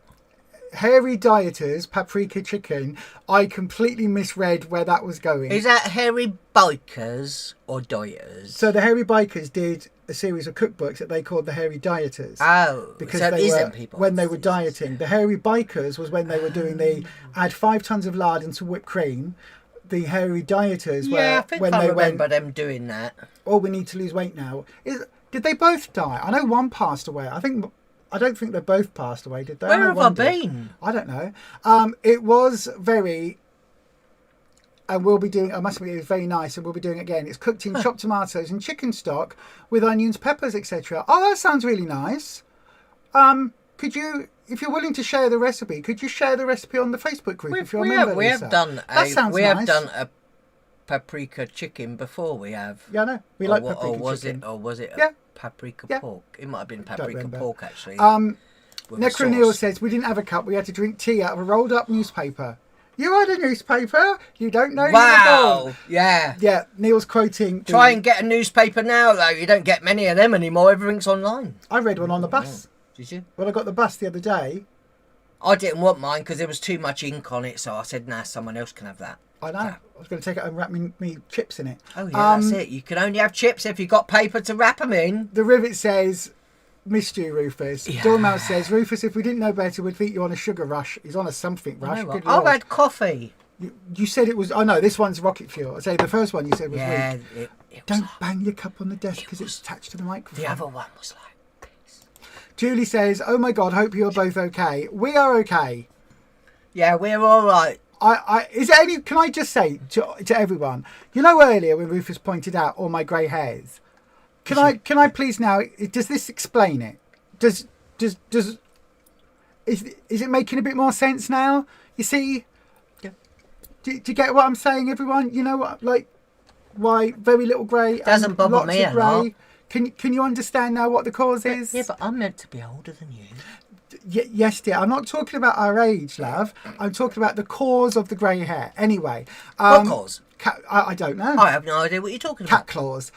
Speaker 1: Hairy Dieters paprika chicken. I completely misread where that was going.
Speaker 2: Is that Hairy Bikers or Dieters?
Speaker 1: So the Hairy Bikers did a series of cookbooks that they called the Hairy Dieters.
Speaker 2: Oh,
Speaker 1: because
Speaker 2: so
Speaker 1: they were
Speaker 2: people
Speaker 1: when they were dieting. The Hairy Bikers was when they were doing the add 5 tons of lard and some whipped cream. The Hairy Dieters were
Speaker 2: I think
Speaker 1: when
Speaker 2: I
Speaker 1: they
Speaker 2: remember
Speaker 1: went.
Speaker 2: them doing that.
Speaker 1: Oh, we need to lose weight now. Did they both die? I know one passed away. I don't think they both passed away, did they?
Speaker 2: Where have I been?
Speaker 1: I don't know. It was very, and we'll be doing. I must admit, it was very nice, and we'll be doing it again. It's cooked in chopped tomatoes and chicken stock with onions, peppers, etc. Oh, that sounds really nice. Could you, if you're willing to share the recipe, could you share the recipe on the Facebook group if you're a member,
Speaker 2: we
Speaker 1: Lisa?
Speaker 2: have done
Speaker 1: we
Speaker 2: have done a paprika chicken before. We have.
Speaker 1: Yeah, I know. We like paprika chicken.
Speaker 2: Or was it?
Speaker 1: Yeah.
Speaker 2: Paprika pork. It might have been paprika pork actually.
Speaker 1: Necro Neil says we didn't have a cup. We had to drink tea out of a rolled up newspaper. You had a newspaper? You don't know?
Speaker 2: Wow. Yeah.
Speaker 1: Yeah. Neil's quoting.
Speaker 2: Try and get a newspaper now, though. You don't get many of them anymore. Everything's online.
Speaker 1: I read one on the bus.
Speaker 2: Did you?
Speaker 1: When I got the bus the other day.
Speaker 2: I didn't want mine because there was too much ink on it, so I said, nah, someone else can have that.
Speaker 1: I know. I was going to take it home and wrap me chips in it.
Speaker 2: Oh, yeah, that's it. You can only have chips if you've got paper to wrap them in.
Speaker 1: The Rivet says, missed you, Rufus.
Speaker 2: Yeah.
Speaker 1: Dormouse says, Rufus, if we didn't know better, we'd think you on a sugar rush. He's on a something rush.
Speaker 2: I've had coffee.
Speaker 1: You said it was... Oh, no, this one's rocket fuel. I say the first one you said was weak. Don't bang your cup on the desk because it's attached to the microphone.
Speaker 2: The other one was like this.
Speaker 1: Julie says, oh, my God, hope you're both okay. We are okay.
Speaker 2: Yeah, we're all right.
Speaker 1: Is there any? Can I just say to everyone? You know, earlier when Rufus pointed out all my grey hairs. Can I please now? Does this explain it? Is it making a bit more sense now? You see?
Speaker 2: Yeah.
Speaker 1: Do you get what I'm saying, everyone? You know what? Like, why very little grey?
Speaker 2: Doesn't bother me a lot.
Speaker 1: Can you understand now what the cause is?
Speaker 2: Yeah, but I'm meant to be older than you.
Speaker 1: Yes, dear. I'm not talking about our age, love. I'm talking about the cause of the grey hair. Anyway.
Speaker 2: What cause?
Speaker 1: I don't know.
Speaker 2: I have no idea what you're talking about.
Speaker 1: Cat claws.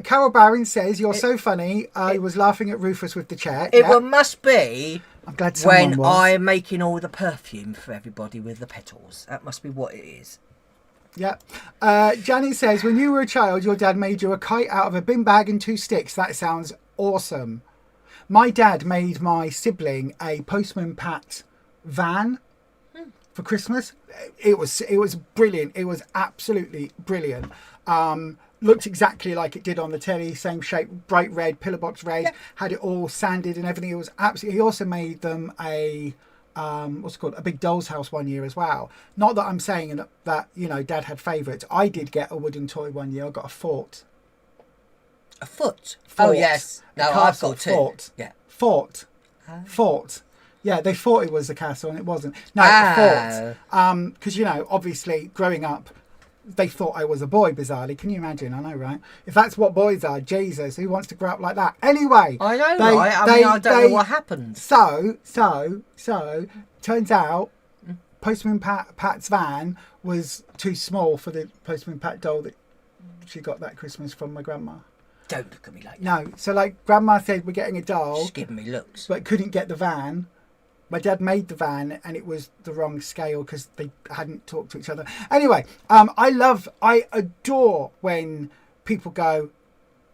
Speaker 1: Carol Barron says, you're so funny. He was laughing at Rufus with the chair.
Speaker 2: It must be
Speaker 1: I'm glad someone
Speaker 2: when
Speaker 1: was.
Speaker 2: I'm making all the perfume for everybody with the petals. That must be what it is.
Speaker 1: Yeah. Janet says, when you were a child, your dad made you a kite out of a bin bag and 2 sticks. That sounds awesome. My dad made my sibling a Postman Pat van for Christmas. It was brilliant. It was absolutely brilliant. Looked exactly like it did on the telly, same shape, bright red, pillar box red, had it all sanded and everything. It was absolutely. He also made them a what's it called, a big doll's house one year as well. Not that I'm saying that Dad had favourites. I did get a wooden toy one year. I got a fort.
Speaker 2: A foot? Oh, yes. No, I've got two.
Speaker 1: Fort.
Speaker 2: Yeah.
Speaker 1: Fort. Fort. Yeah, they thought it was a castle and it wasn't. No, fort. Because, obviously, growing up, they thought I was a boy, bizarrely. Can you imagine? I know, right? If that's what boys are, Jesus, who wants to grow up like that? Anyway.
Speaker 2: I know, right? I don't know what happened.
Speaker 1: So, turns out, Postman Pat's van was too small for the Postman Pat doll that she got that Christmas from my grandma.
Speaker 2: Don't look at me like that.
Speaker 1: No, so Grandma said we're getting a doll.
Speaker 2: She's giving me looks.
Speaker 1: But couldn't get the van. My dad made the van and it was the wrong scale because they hadn't talked to each other. Anyway, I adore when people go,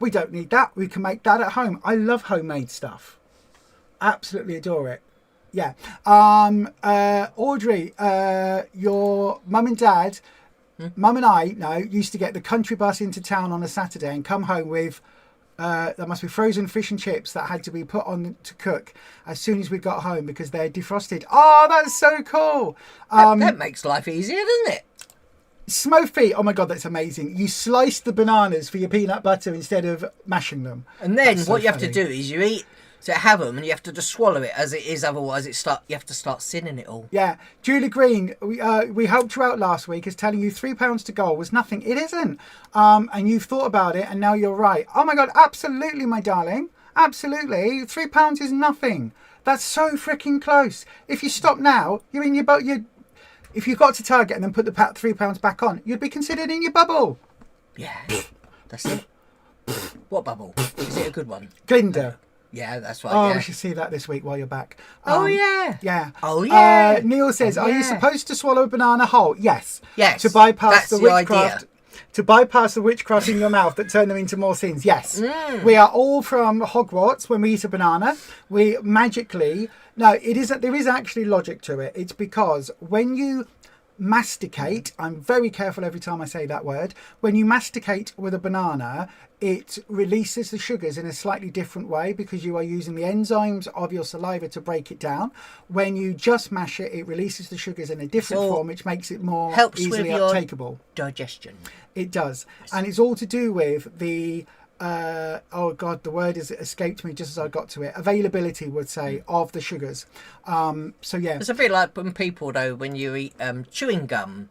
Speaker 1: we don't need that. We can make that at home. I love homemade stuff. Absolutely adore it. Yeah. Audrey, your mum and dad... Mum and I used to get the country bus into town on a Saturday and come home with there must be frozen fish and chips that had to be put on to cook as soon as we got home because they're defrosted. Oh, that's so cool.
Speaker 2: That makes life easier, doesn't it?
Speaker 1: Smofeet, oh my God, that's amazing. You slice the bananas for your peanut butter instead of mashing them.
Speaker 2: And then what you have to do is you eat... So have them and you have to just swallow it as it is, otherwise you have to start sinning it all.
Speaker 1: Yeah. Julie Green, we helped you out last week as telling you £3 to goal was nothing. It isn't. And you've thought about it and now you're right. Oh my God, absolutely, my darling. Absolutely. £3 is nothing. That's so freaking close. If you stop now, you're in your boat. If you got to Target and then put the £3 back on, you'd be considered in your bubble.
Speaker 2: Yeah, that's it. What bubble? Is it a good one?
Speaker 1: Glinda.
Speaker 2: Yeah, that's right.
Speaker 1: Oh,
Speaker 2: yeah.
Speaker 1: we should see that this week while you're back.
Speaker 2: Oh, yeah.
Speaker 1: Yeah.
Speaker 2: Oh, yeah.
Speaker 1: Neil says,
Speaker 2: Oh,
Speaker 1: are you
Speaker 2: yeah.
Speaker 1: supposed to swallow a banana whole? Yes.
Speaker 2: Yes.
Speaker 1: To bypass
Speaker 2: That's
Speaker 1: the
Speaker 2: the
Speaker 1: witchcraft.
Speaker 2: idea.
Speaker 1: To bypass the witchcraft in your mouth that turn them into more sins. Yes. We are all from Hogwarts when we eat a banana. We magically... No, it isn't. There is actually logic to it. It's because when you masticate, I'm very careful every time I say that word, when you masticate with a banana, it releases the sugars in a slightly different way because you are using the enzymes of your saliva to break it down. When you just mash it, it releases the sugars in a different form, which makes it more easily uptakeable.
Speaker 2: Digestion.
Speaker 1: It does. And it's all to do with the oh god, the word has escaped me just as I got to it. Availability, would say, of the sugars. So yeah,
Speaker 2: It's a bit like when people, though, when you eat chewing gum.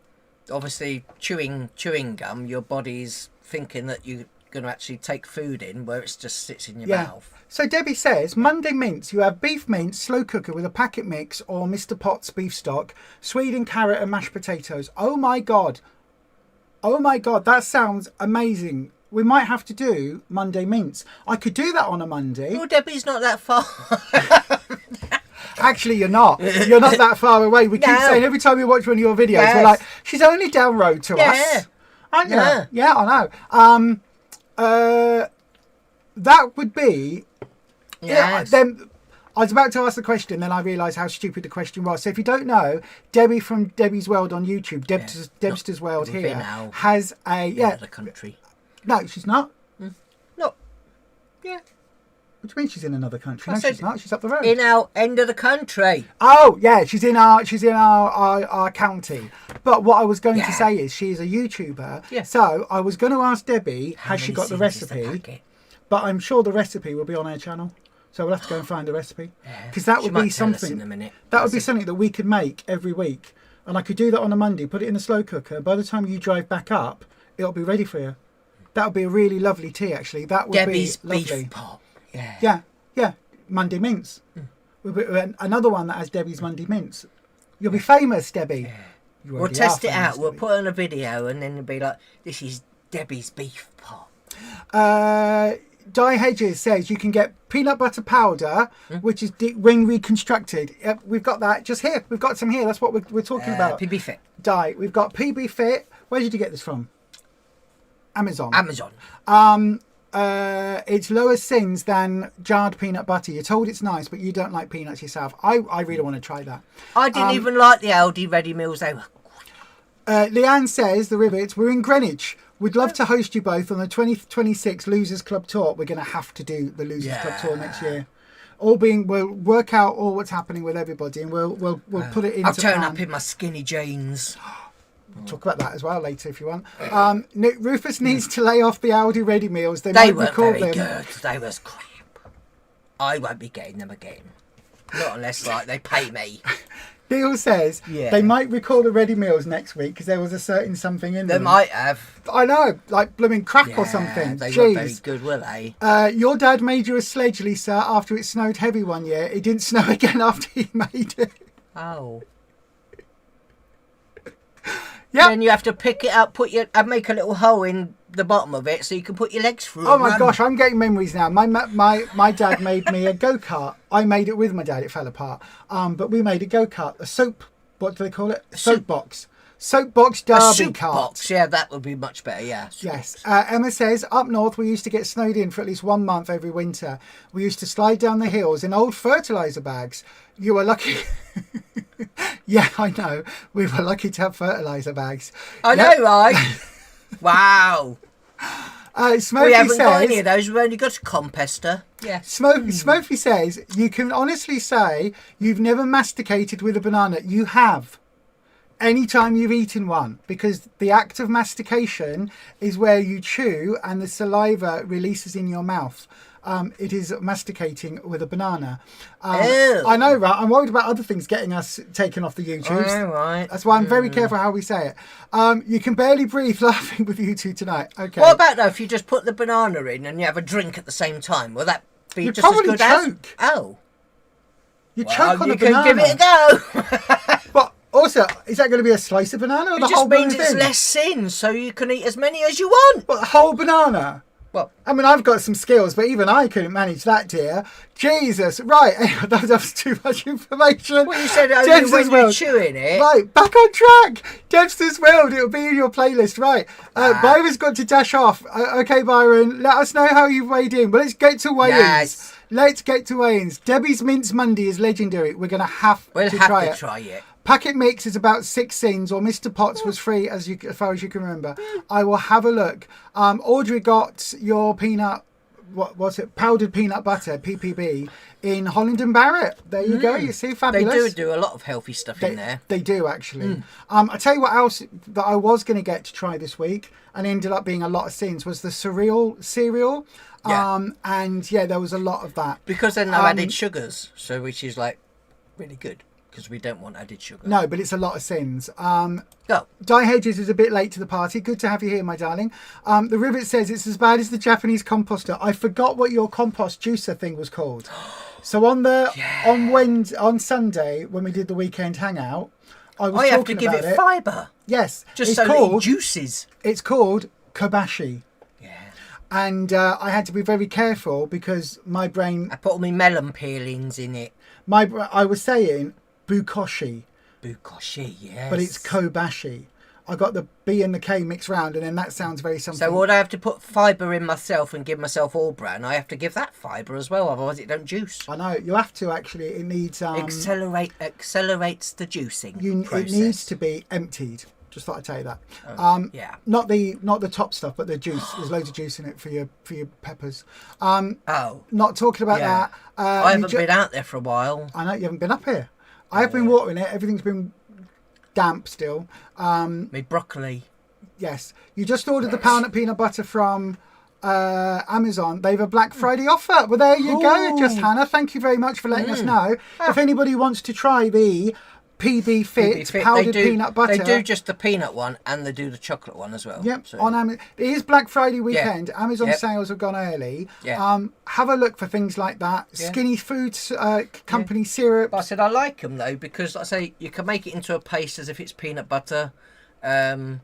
Speaker 2: Obviously, chewing gum, your body's thinking that you're going to actually take food in, where it just sits in your mouth.
Speaker 1: So Debbie says, Monday mince, you have beef mince, slow cooker with a packet mix or Mr. Potts beef stock, Sweden carrot and mashed potatoes. Oh my god, that sounds amazing. We might have to do Monday mince. I could do that on a Monday.
Speaker 2: Well, Debbie's not that far.
Speaker 1: Actually, you're not. You're not that far away. We keep saying every time we watch one of your videos, we're like, she's only down road to us. Aren't you? Yeah, I know. That would be...
Speaker 2: Yes.
Speaker 1: Then I was about to ask the question, then I realised how stupid the question was. So if you don't know, Debbie from Debbie's World on YouTube, Debster's World here, has a...
Speaker 2: Another country.
Speaker 1: No, she's not.
Speaker 2: No. Yeah.
Speaker 1: What do you mean she's in another country? No, she's not. She's up the road.
Speaker 2: In our end of the country.
Speaker 1: Oh, yeah, she's in our county. But what I was going to say is she's a YouTuber.
Speaker 2: Yeah.
Speaker 1: So I was going to ask Debbie, has she got the recipe? But I'm sure the recipe will be on our channel. So we'll have to go and find the recipe. Because that would be something. That would be something that we could make every week. And I could do that on a Monday, put it in the slow cooker. By the time you drive back up, it'll be ready for you. That would be a really lovely tea, actually. That would
Speaker 2: Debbie's
Speaker 1: be lovely.
Speaker 2: beef pot.
Speaker 1: Yeah. Monday mince. Another one that has Debbie's Monday mince. You'll be famous, Debbie.
Speaker 2: We'll test it out. We'll put on a video and then it'll be like, this is Debbie's beef pot.
Speaker 1: Di Hedges says you can get peanut butter powder, which is ring reconstructed. Yep, we've got that just here. We've got some here. That's what we're talking about.
Speaker 2: PB Fit.
Speaker 1: Di, we've got PB Fit. Where did you get this from? Amazon. It's lower sins than jarred peanut butter. You're told it's nice, but you don't like peanuts yourself. I really want to try that.
Speaker 2: I didn't even like the Aldi ready meals. They were...
Speaker 1: Leanne says, the Rivets, we're in Greenwich. We'd love to host you both on the 2026 Losers Club Tour. We're going to have to do the Losers Club Tour next year. We'll work out all what's happening with everybody and we'll put it into
Speaker 2: I'll turn up in my skinny jeans.
Speaker 1: We'll talk about that as well later if you want. Rufus needs to lay off the Aldi ready meals. They
Speaker 2: weren't very good. They was crap. I won't be getting them again. Not unless they pay me.
Speaker 1: Neil says they might recall the ready meals next week because there was a certain something in them.
Speaker 2: They might have.
Speaker 1: I know, like blooming crack or something.
Speaker 2: They weren't very good, were they?
Speaker 1: Your dad made you a sledge, Lisa, after it snowed heavy one year. It didn't snow again after he made it.
Speaker 2: Oh.
Speaker 1: Yeah.
Speaker 2: Then you have to pick it up, make a little hole in the bottom of it so you can put your legs through.
Speaker 1: Oh my gosh, I'm getting memories now. My dad made me a go-kart. I made it with my dad. It fell apart. But we made a go-kart. What do they call it? Soapbox. Soapbox derby kart.
Speaker 2: Yeah, that would be much better, yeah.
Speaker 1: Yes. Emma says, up north we used to get snowed in for at least 1 month every winter. We used to slide down the hills in old fertiliser bags. You were lucky. Yeah, I know. We were lucky to have fertiliser bags.
Speaker 2: I know, right? Wow.
Speaker 1: Smokey
Speaker 2: we haven't
Speaker 1: says,
Speaker 2: got any of those. We've only got a compester. Yeah.
Speaker 1: Smokey says, you can honestly say you've never masticated with a banana. You have. Anytime you've eaten one, because the act of mastication is where you chew and the saliva releases in your mouth. It is masticating with a banana. I know, right? I'm worried about other things getting us taken off the YouTube.
Speaker 2: Oh, right.
Speaker 1: That's why I'm very careful how we say it. You can barely breathe laughing with you two tonight. Okay.
Speaker 2: What about though if you just put the banana in and you have a drink at the same time? Will that be
Speaker 1: You'd
Speaker 2: just as
Speaker 1: probably
Speaker 2: good
Speaker 1: choke.
Speaker 2: as? Oh.
Speaker 1: You choke on
Speaker 2: you
Speaker 1: a
Speaker 2: can
Speaker 1: banana.
Speaker 2: give it a go.
Speaker 1: But also, is that going to be a slice of banana or
Speaker 2: It
Speaker 1: the
Speaker 2: just
Speaker 1: whole
Speaker 2: means
Speaker 1: banana
Speaker 2: it's
Speaker 1: thing?
Speaker 2: less sin, so you can eat as many as you want.
Speaker 1: But the whole banana?
Speaker 2: Well,
Speaker 1: I mean, I've got some skills, but even I couldn't manage that, dear. Jesus. Right, that was too much information.
Speaker 2: well, you said only
Speaker 1: Debster's
Speaker 2: when you're
Speaker 1: World.
Speaker 2: chewing it.
Speaker 1: Right, back on track. Debster's World, it'll be in your playlist. Right, Byron's got to dash off. Okay, Byron, let us know how you've weighed in. But let's get to weigh-ins.
Speaker 2: Yes.
Speaker 1: Let's get to weigh-ins. Debbie's Mince Monday is legendary. We're going to have
Speaker 2: We'll
Speaker 1: to
Speaker 2: have
Speaker 1: try
Speaker 2: to
Speaker 1: it.
Speaker 2: try it.
Speaker 1: Packet mix is about 6 sins, or Mr. Potts was free, as far as you can remember. I will have a look. Audrey got your peanut, what was it? Powdered peanut butter, PPB, in Holland and Barrett. There you go. You see,
Speaker 2: They
Speaker 1: fabulous.
Speaker 2: do a lot of healthy stuff in there.
Speaker 1: They do actually. I tell you what else that I was going to get to try this week, and ended up being a lot of sins, was the cereal.
Speaker 2: Yeah.
Speaker 1: And yeah, there was a lot of that.
Speaker 2: Because there are no added sugars, so which is like really good. Because we don't want added sugar.
Speaker 1: No, but it's a lot of sins.
Speaker 2: Go.
Speaker 1: Di Hedges is a bit late to the party. Good to have you here, my darling. The Rivet says it's as bad as the Japanese composter. I forgot what your compost juicer thing was called. So on Sunday when we did the weekend hangout, I was
Speaker 2: I have to
Speaker 1: talking
Speaker 2: give
Speaker 1: about
Speaker 2: it fibre.
Speaker 1: Yes,
Speaker 2: Just so that it juices.
Speaker 1: It's called kobashi.
Speaker 2: Yeah.
Speaker 1: And I had to be very careful because my brain,
Speaker 2: I put all my melon peelings in it.
Speaker 1: I was saying bukoshi,
Speaker 2: Bukoshi, yes.
Speaker 1: but it's kobashi. I got the B and the K mixed round, and then that sounds very something.
Speaker 2: So would I have to put fibre in myself and give myself all bran? I have to give that fibre as well, otherwise it don't juice.
Speaker 1: I know you have to actually. It needs
Speaker 2: Accelerates the juicing process.
Speaker 1: It needs to be emptied. Just thought I'd tell you that.
Speaker 2: Yeah.
Speaker 1: Not the top stuff, but the juice. There's loads of juice in it for your peppers. Not talking about
Speaker 2: Yeah.
Speaker 1: that.
Speaker 2: I haven't been out there for a while.
Speaker 1: I know you haven't been up here. I have been watering it. Everything's been damp still.
Speaker 2: My broccoli.
Speaker 1: Yes. You just ordered the pound peanut butter from Amazon. They have a Black Friday offer. Well, there you go, Just Hannah. Thank you very much for letting us know. If anybody wants to try the PB Fit powdered peanut butter.
Speaker 2: They do just the peanut one and they do the chocolate one as well.
Speaker 1: Yep,
Speaker 2: so.
Speaker 1: on Amazon. It is Black Friday weekend.
Speaker 2: Yep.
Speaker 1: Amazon
Speaker 2: Yep.
Speaker 1: sales have gone early.
Speaker 2: Yeah.
Speaker 1: Have a look for things like that.
Speaker 2: Yeah.
Speaker 1: Skinny Foods Company syrup.
Speaker 2: But I said I like them though because like I say you can make it into a paste as if it's peanut butter, and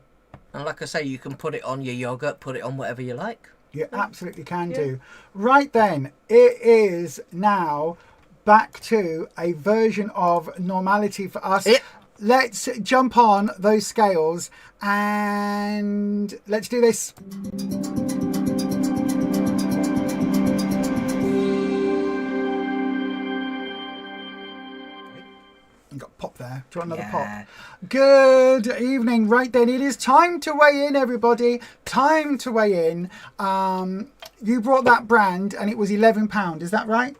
Speaker 2: like I say you can put it on your yogurt, put it on whatever you like.
Speaker 1: You absolutely can do. Right then, it is now back to a version of normality for us.
Speaker 2: Yep.
Speaker 1: Let's jump on those scales and let's do this. You got pop there. Do you want another pop? Good evening. Right then, it is time to weigh in, everybody. Time to weigh in. You brought that brand, and it was £11. Is that right?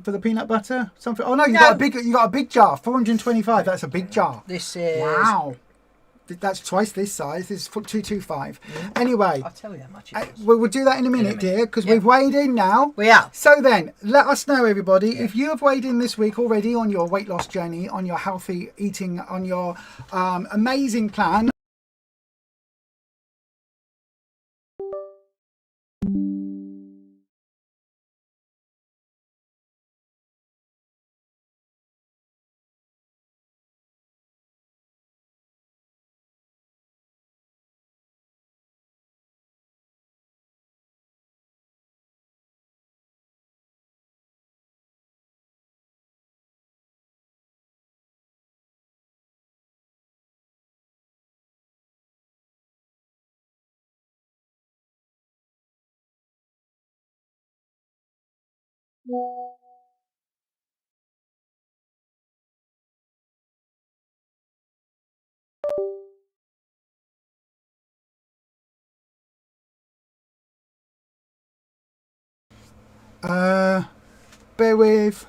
Speaker 1: For the peanut butter, something. Oh no, you got a big jar. 425. That's a big jar.
Speaker 2: This is
Speaker 1: wow. That's twice this size. This is 225. Anyway,
Speaker 2: I'll tell you how much it is.
Speaker 1: we'll do that in a minute, dear, because we've weighed in now.
Speaker 2: We are.
Speaker 1: So then, let us know, everybody, if you have weighed in this week already on your weight loss journey, on your healthy eating, on your amazing plan. Bear with.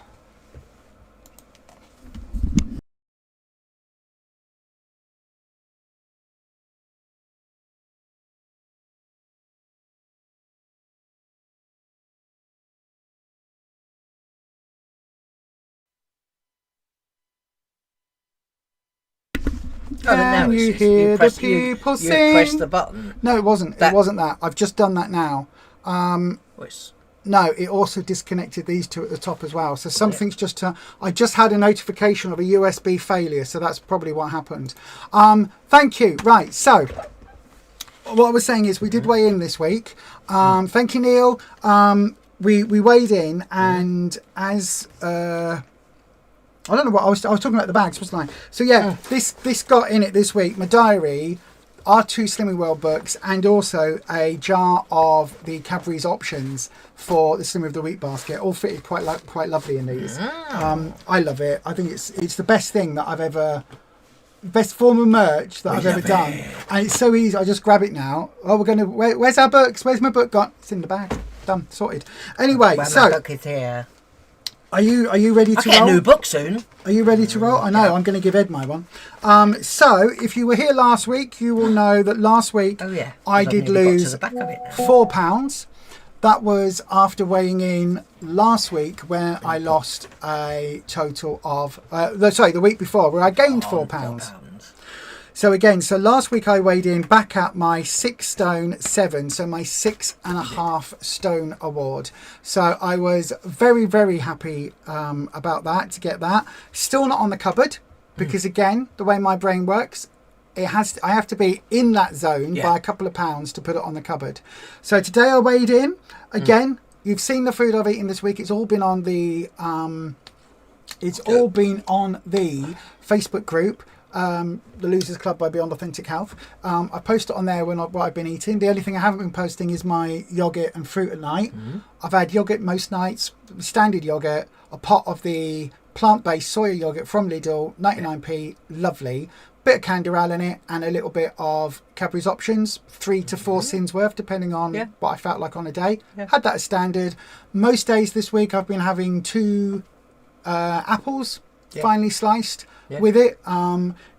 Speaker 1: Can you hear the people sing?
Speaker 2: You press the button.
Speaker 1: No, it wasn't. It wasn't that. I've just done that now.
Speaker 2: It's
Speaker 1: No, it also disconnected these two at the top as well. So something's I just had a notification of a USB failure, so that's probably what happened. Thank you. Right, so what I was saying is we did weigh in this week. Thank you, Neil. We weighed in, and as I don't know what I was talking about the bags, wasn't I? So yeah, this got in it this week. My diary, our 2 Slimming World books, and also a jar of the Cadbury's options for the Slimming of the Week basket, all fitted quite lovely in these. I love it. I think it's the best thing that I've ever, best form of merch that I've ever done, and it's so easy. I just grab it now. Oh, we're gonna. Where's our books? Where's my book gone? It's in the bag. Done. Sorted. Anyway,
Speaker 2: my
Speaker 1: so
Speaker 2: book is here.
Speaker 1: Are you ready to
Speaker 2: I'll
Speaker 1: roll?
Speaker 2: get a new book soon.
Speaker 1: Are you ready to roll? I know. Yeah. I'm going to give Ed my one. So if you were here last week, you will know that last week I did lose £4. That was after weighing in last week, where I lost a total of the week before, where I gained £4. So again, last week I weighed in back at my 6 stone 7, so my 6.5 stone award. So I was very, very happy about to get that. Still not on the cupboard, because again, the way my brain works, I have to be in that zone by a couple of pounds to put it on the cupboard. So today I weighed in. Again, you've seen the food I've eaten this week. It's all been on the Facebook group. The Losers Club by Beyond Authentic Health. I post it on there what I've been eating. The only thing I haven't been posting is my yogurt and fruit at night. I've had yogurt most nights, standard yogurt, a pot of the plant-based soya yogurt from Lidl, 99p, lovely. Bit of Canderel in it, and a little bit of Cadbury's options, 3 to 4 sins worth, depending on what I felt like on a day. Had that as standard. Most days this week I've been having 2 apples, finely sliced. With it,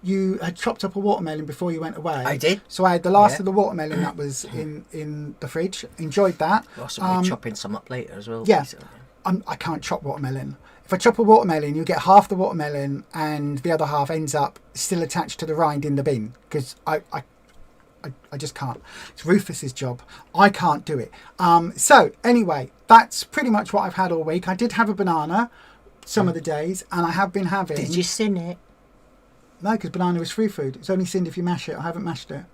Speaker 1: you had chopped up a watermelon before you went away.
Speaker 2: I did.
Speaker 1: So I had the last of the watermelon that was in the fridge. Enjoyed that.
Speaker 2: We'll also be chopping some up later as well.
Speaker 1: Yeah, I can't chop watermelon. If I chop a watermelon, you get half the watermelon, and the other half ends up still attached to the rind in the bin, because I just can't. It's Rufus's job. I can't do it. So anyway, that's pretty much what I've had all week. I did have a banana some of the days, and I have been having...
Speaker 2: Did you sin it?
Speaker 1: No, because banana is free food. It's only sinned if you mash it. I haven't mashed it.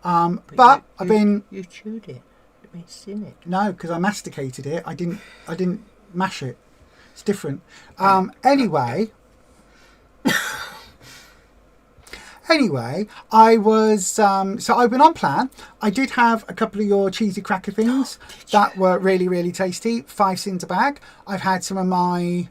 Speaker 1: But I've been...
Speaker 2: You chewed it. It means sin it.
Speaker 1: No, because I masticated it. I didn't mash it. It's different. Anyway... Anyway, I was, so I've been on plan. I did have a couple of your cheesy cracker things that were really, really tasty. 5 cents a bag. I've had some of my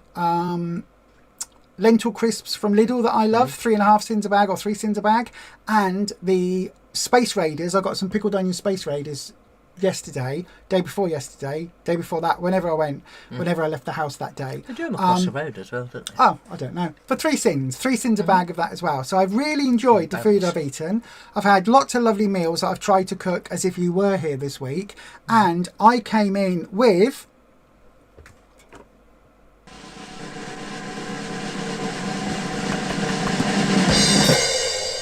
Speaker 1: lentil crisps from Lidl that I love, 3.5 cents a bag or 3 cents a bag. And the Space Raiders, I got some pickled onion Space Raiders yesterday, day before that, whenever I left the house that day.
Speaker 2: They do them across the road as well, don't they?
Speaker 1: Oh, I don't know. For 3 cents a bag of that as well. So I've really enjoyed the food I've eaten. I've had lots of lovely meals that I've tried to cook as if you were here this week. And I came in with...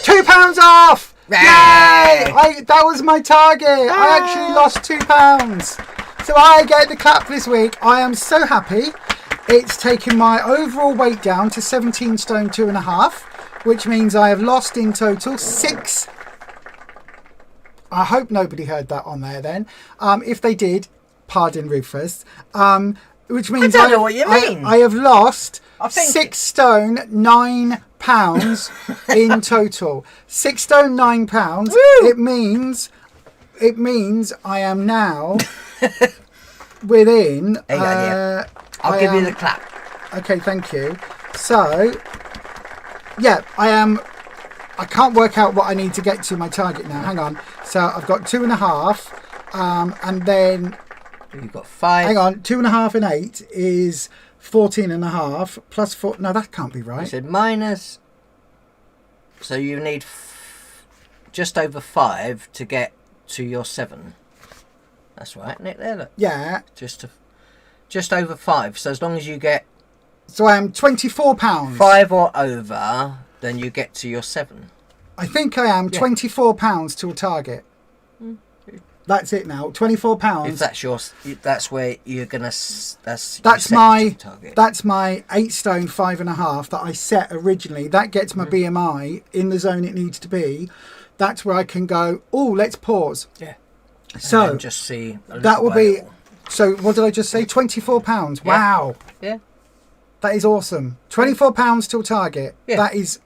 Speaker 1: £2 off! Yay! That was my target. I actually lost £2. So I get the clap this week. I am so happy. It's taken my overall weight down to 17 stone 2.5, which means I have lost in total 6. I hope nobody heard that on there then. If they did, pardon Rufus. Which means
Speaker 2: I don't know what you mean.
Speaker 1: I have lost 6 stone 9 pounds in total. 6 stone 9 pounds. Woo! It means I am now within.
Speaker 2: I'll give you the clap.
Speaker 1: Okay, thank you. So, yeah, I am. I can't work out what I need to get to my target now. Hang on. So I've got 2.5, and then
Speaker 2: you've got 5.
Speaker 1: Hang on, 2.5 and 8 is 14.5 plus 4. No, that can't be right.
Speaker 2: You said minus. So you need just over 5 to get to your 7. That's right, Nick. There, look.
Speaker 1: Yeah.
Speaker 2: Just over 5. So as long as you get.
Speaker 1: So I am £24.
Speaker 2: 5 or over, then you get to your 7.
Speaker 1: I think I am £24 to a target. That's it now. £24.
Speaker 2: If that's where you're gonna.
Speaker 1: That's my 8 stone 5.5 that I set originally. That gets my BMI in the zone it needs to be. That's where I can go. Oh, let's pause.
Speaker 2: Yeah.
Speaker 1: So
Speaker 2: and just see.
Speaker 1: That will be. So what did I just say? £24.
Speaker 2: Yeah.
Speaker 1: Wow.
Speaker 2: Yeah.
Speaker 1: That is awesome. £24 till target. Yeah. That is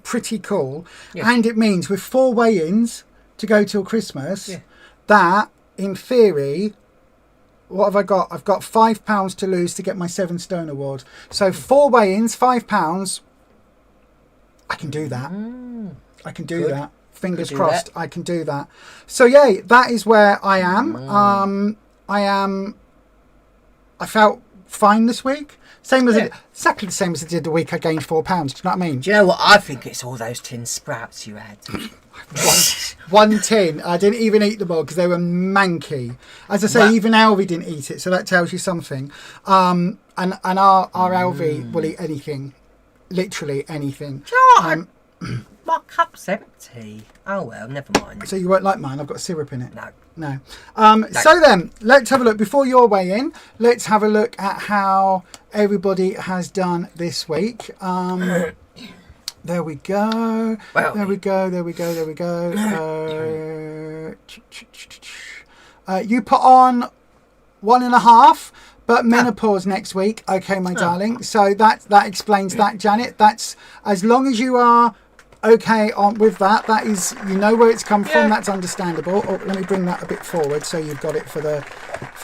Speaker 1: pretty cool. Yeah. And it means with 4 weigh-ins to go till Christmas. Yeah. That, in theory, what have I got? I've got £5 to lose to get my 7 stone award. So 4 weigh-ins, £5. I can do that. I can do that. Fingers crossed, I can do that. So yeah, that is where I am. I felt fine this week. Exactly the same as I did the week I gained £4. Do you know what I mean?
Speaker 2: Do you know what? I think it's all those tin sprouts you had.
Speaker 1: one tin. I didn't even eat them all because they were manky. As I say, even Alvy didn't eat it, so that tells you something. And our Alvy will eat anything, literally anything.
Speaker 2: Do you know what? My cup's empty. Oh well, never mind.
Speaker 1: So you won't like mine? I've got syrup in it.
Speaker 2: No.
Speaker 1: So then, let's have a look. Before your weigh in, let's have a look at how everybody has done this week. There we go. Well, there we go. You put on 1.5, but menopause next week. Okay, my darling. So that explains that, Janet. That's as long as you are okay on with that. That is, you know where it's come from. That's understandable. Oh, let me bring that a bit forward so you've got it for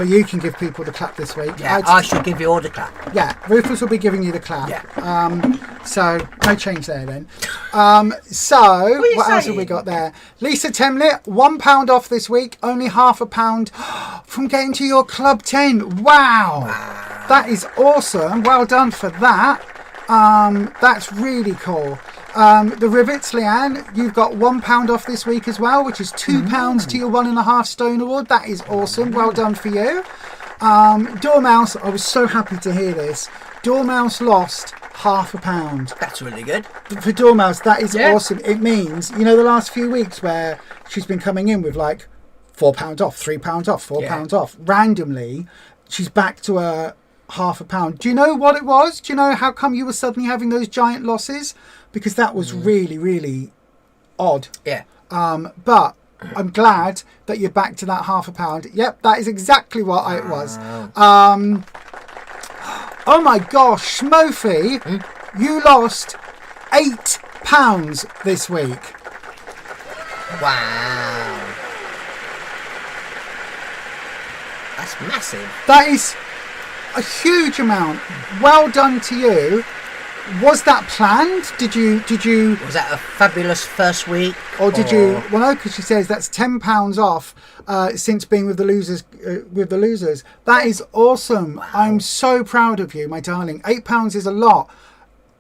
Speaker 1: you can give people the clap this week.
Speaker 2: Yeah, I should give you all the clap.
Speaker 1: Yeah, Rufus will be giving you the clap.
Speaker 2: Yeah.
Speaker 1: So no change there then. So what else have we got there? Lisa Temlett, £1 off this week. Only £0.5 from getting to your Club 10. Wow. That is awesome. Well done for that. That's really cool. The Rivets, Leanne, you've got £1 off this week as well, which is £2 to your 1.5 stone award. That is awesome. Well done for you. Dormouse, I was so happy to hear this. Dormouse lost £0.5.
Speaker 2: That's really good.
Speaker 1: For Dormouse, that is awesome. It means, you know, the last few weeks where she's been coming in with like £4 off, £3 off, £4 off. Randomly, she's back to a £0.5. Do you know what it was? Do you know how come you were suddenly having those giant losses? Because that was really, really odd.
Speaker 2: Yeah.
Speaker 1: But I'm glad that you're back to that £0.5. Yep, that is exactly what it was. Oh my gosh, Smofy, you lost £8 this week.
Speaker 2: Wow. That's massive.
Speaker 1: That is a huge amount. Well done to you. Was that planned? Did you?
Speaker 2: Was that a fabulous first week?
Speaker 1: Or did you? Well, no, because she says that's £10 off since being with the losers. That is awesome. Wow. I'm so proud of you, my darling. £8 is a lot.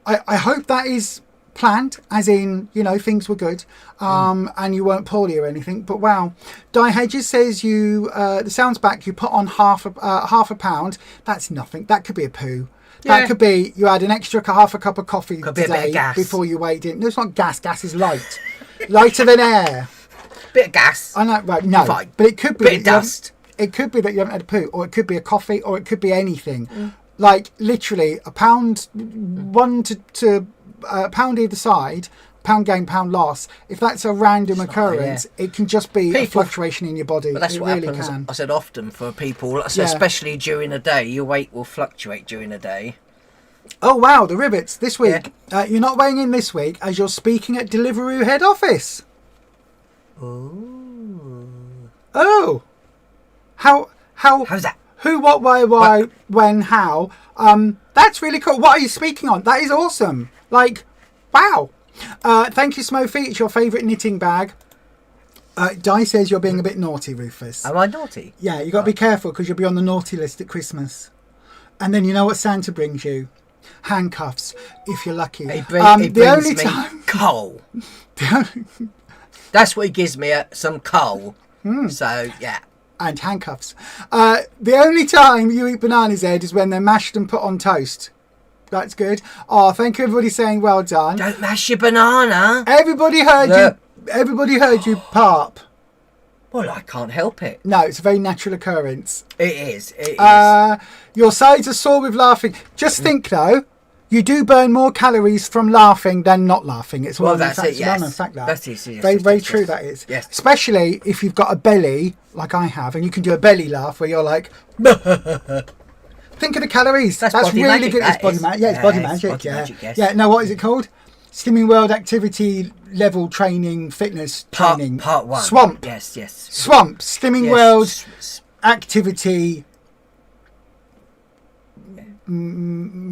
Speaker 1: I hope that is planned, as in, you know, things were good, and you weren't poorly or anything. But wow, Di Hedges says you. The sounds back. You put on £0.5. That's nothing. That could be a poo. That could be you had an extra half a cup of coffee today before you weighed in. No, it's not gas. Gas is light, lighter than air.
Speaker 2: Bit of gas.
Speaker 1: I know, right? No,
Speaker 2: fine.
Speaker 1: But it could be
Speaker 2: bit of dust.
Speaker 1: It could be that you haven't had a poo, or it could be a coffee, or it could be anything. Like literally £1 to a pound either side. Pound gain, pound loss. If that's a random occurrence, it can just be a fluctuation in your body.
Speaker 2: But that's
Speaker 1: it
Speaker 2: what
Speaker 1: really
Speaker 2: happens.
Speaker 1: can.
Speaker 2: I said often for people, especially during the day, your weight will fluctuate during the day.
Speaker 1: Oh wow, the Rivets this week. You're not weighing in this week as you're speaking at Deliveroo head office. Oh. How's
Speaker 2: that?
Speaker 1: Who, what, why, when, how? That's really cool. What are you speaking on? That is awesome. Like, wow. Thank you, Smofy. It's your favourite knitting bag. Di says you're being a bit naughty, Rufus.
Speaker 2: Am I naughty?
Speaker 1: Yeah, you got to be careful because you'll be on the naughty list at Christmas. And then you know what Santa brings you? Handcuffs, if you're lucky.
Speaker 2: He brings me coal. That's what he gives me, some coal. So, yeah.
Speaker 1: And handcuffs. The only time you eat bananas, Ed, is when they're mashed and put on toast. That's good. Oh, thank you, everybody, saying well done.
Speaker 2: Don't mash your banana.
Speaker 1: Everybody heard you. Everybody heard you, Parp.
Speaker 2: Well, I can't help it.
Speaker 1: No, it's a very natural occurrence.
Speaker 2: It is. It is.
Speaker 1: Your sides are sore with laughing. Just think, though, you do burn more calories from laughing than not laughing. It's
Speaker 2: Well,
Speaker 1: one
Speaker 2: that's it, yes.
Speaker 1: fact that.
Speaker 2: That is, yes,
Speaker 1: very,
Speaker 2: yes,
Speaker 1: very
Speaker 2: yes,
Speaker 1: true,
Speaker 2: yes.
Speaker 1: that is.
Speaker 2: Yes.
Speaker 1: Especially if you've got a belly, like I have, and you can do a belly laugh where you're like... Think of the calories.
Speaker 2: That's
Speaker 1: That's
Speaker 2: body
Speaker 1: really
Speaker 2: magic,
Speaker 1: good.
Speaker 2: that
Speaker 1: It's body
Speaker 2: is.
Speaker 1: magic. Yeah, it's
Speaker 2: Yeah,
Speaker 1: body
Speaker 2: it's
Speaker 1: magic.
Speaker 2: body
Speaker 1: Yeah.
Speaker 2: magic, yes.
Speaker 1: Yeah. No, what is it called? Stimming World Activity Level Training Fitness Training.
Speaker 2: Part 1.
Speaker 1: Swamp.
Speaker 2: Yes, yes.
Speaker 1: Swamp. Stimming
Speaker 2: Yes.
Speaker 1: World Activity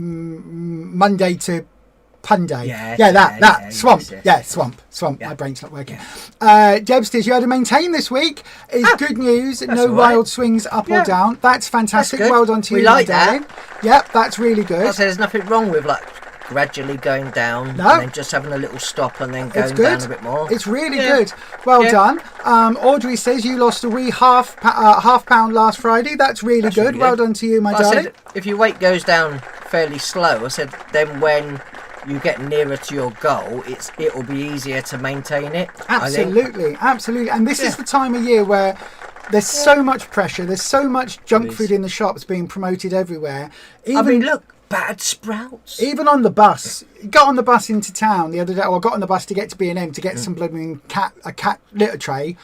Speaker 1: Monday to Punday.
Speaker 2: Yes,
Speaker 1: that
Speaker 2: yeah,
Speaker 1: swamp.
Speaker 2: yes, yes.
Speaker 1: Yeah, swamp.
Speaker 2: Yeah.
Speaker 1: My brain's not working.
Speaker 2: Yeah.
Speaker 1: Debsters, you had to maintain this week. Is good news. No
Speaker 2: all right.
Speaker 1: wild swings up or
Speaker 2: Yeah.
Speaker 1: down. That's fantastic.
Speaker 2: That's good.
Speaker 1: Well done to
Speaker 2: We
Speaker 1: you,
Speaker 2: like
Speaker 1: my
Speaker 2: that.
Speaker 1: darling. Yep, that's really good.
Speaker 2: I say there's nothing wrong with like gradually going down
Speaker 1: No.
Speaker 2: and then just having a little stop and then
Speaker 1: It's
Speaker 2: going
Speaker 1: good.
Speaker 2: down a bit more.
Speaker 1: It's really
Speaker 2: Yeah.
Speaker 1: good. Well
Speaker 2: Yeah.
Speaker 1: done. Audrey says you lost a wee half pound last Friday. That's really
Speaker 2: That's
Speaker 1: good.
Speaker 2: really
Speaker 1: Well
Speaker 2: good.
Speaker 1: done to you, my
Speaker 2: I
Speaker 1: darling.
Speaker 2: said if your weight goes down fairly slow, I said then when you get nearer to your goal, it'll be easier to maintain it. I think.
Speaker 1: Absolutely. And this is
Speaker 2: Yeah.
Speaker 1: the time of year where there's so much pressure. There's so much junk
Speaker 2: There is.
Speaker 1: food in the shops being promoted everywhere.
Speaker 2: I mean, look, bad sprouts.
Speaker 1: Even on the bus, got on the bus into town the other day. Or I got on the bus to get to B&M to get some blooming a cat litter tray,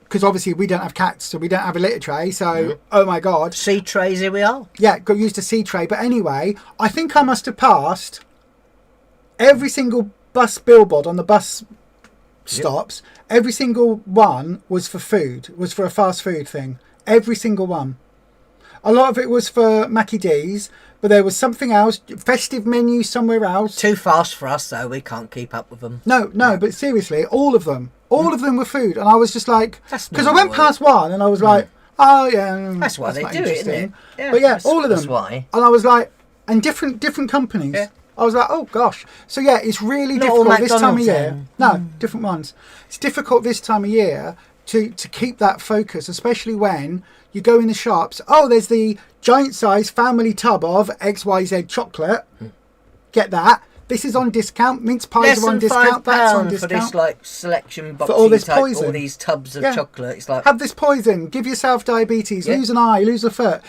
Speaker 1: because obviously we don't have cats, so we don't have a litter tray. So, oh my god,
Speaker 2: Sea trays, here we are.
Speaker 1: yeah, got used to sea tray. But anyway, I think I must have passed every single bus billboard on the bus stops. Every single one was for food, was for a fast food thing. Every single one. A lot of it was for Mackie D's, but there was something else, festive menu somewhere else.
Speaker 2: Too fast for us, though. We can't keep up with them.
Speaker 1: No, but seriously, all of them were food, and I was just like,
Speaker 2: That's
Speaker 1: because I went
Speaker 2: normal.
Speaker 1: past one, and I was like, oh yeah,
Speaker 2: That's why they
Speaker 1: not
Speaker 2: do it, isn't
Speaker 1: interesting.
Speaker 2: it? Yeah,
Speaker 1: But yeah,
Speaker 2: that's-
Speaker 1: all of them.
Speaker 2: that's why.
Speaker 1: And I was like, and different companies.
Speaker 2: Yeah.
Speaker 1: I was like, oh gosh. So yeah, it's really
Speaker 2: Not all
Speaker 1: difficult this time of
Speaker 2: McDonald's
Speaker 1: year.
Speaker 2: then.
Speaker 1: No, different ones. It's difficult this time of year to keep that focus, especially when you go in the shops. Oh, there's the giant size family tub of XYZ chocolate. Get that. This is on discount. Mince pies
Speaker 2: Less
Speaker 1: are on
Speaker 2: than
Speaker 1: discount. That's on
Speaker 2: £5 for
Speaker 1: discount.
Speaker 2: this like selection box.
Speaker 1: all this poison.
Speaker 2: all these tubs of
Speaker 1: Yeah.
Speaker 2: chocolate. It's like
Speaker 1: Have this poison. Give yourself diabetes.
Speaker 2: Yeah.
Speaker 1: Lose an eye. Lose a foot.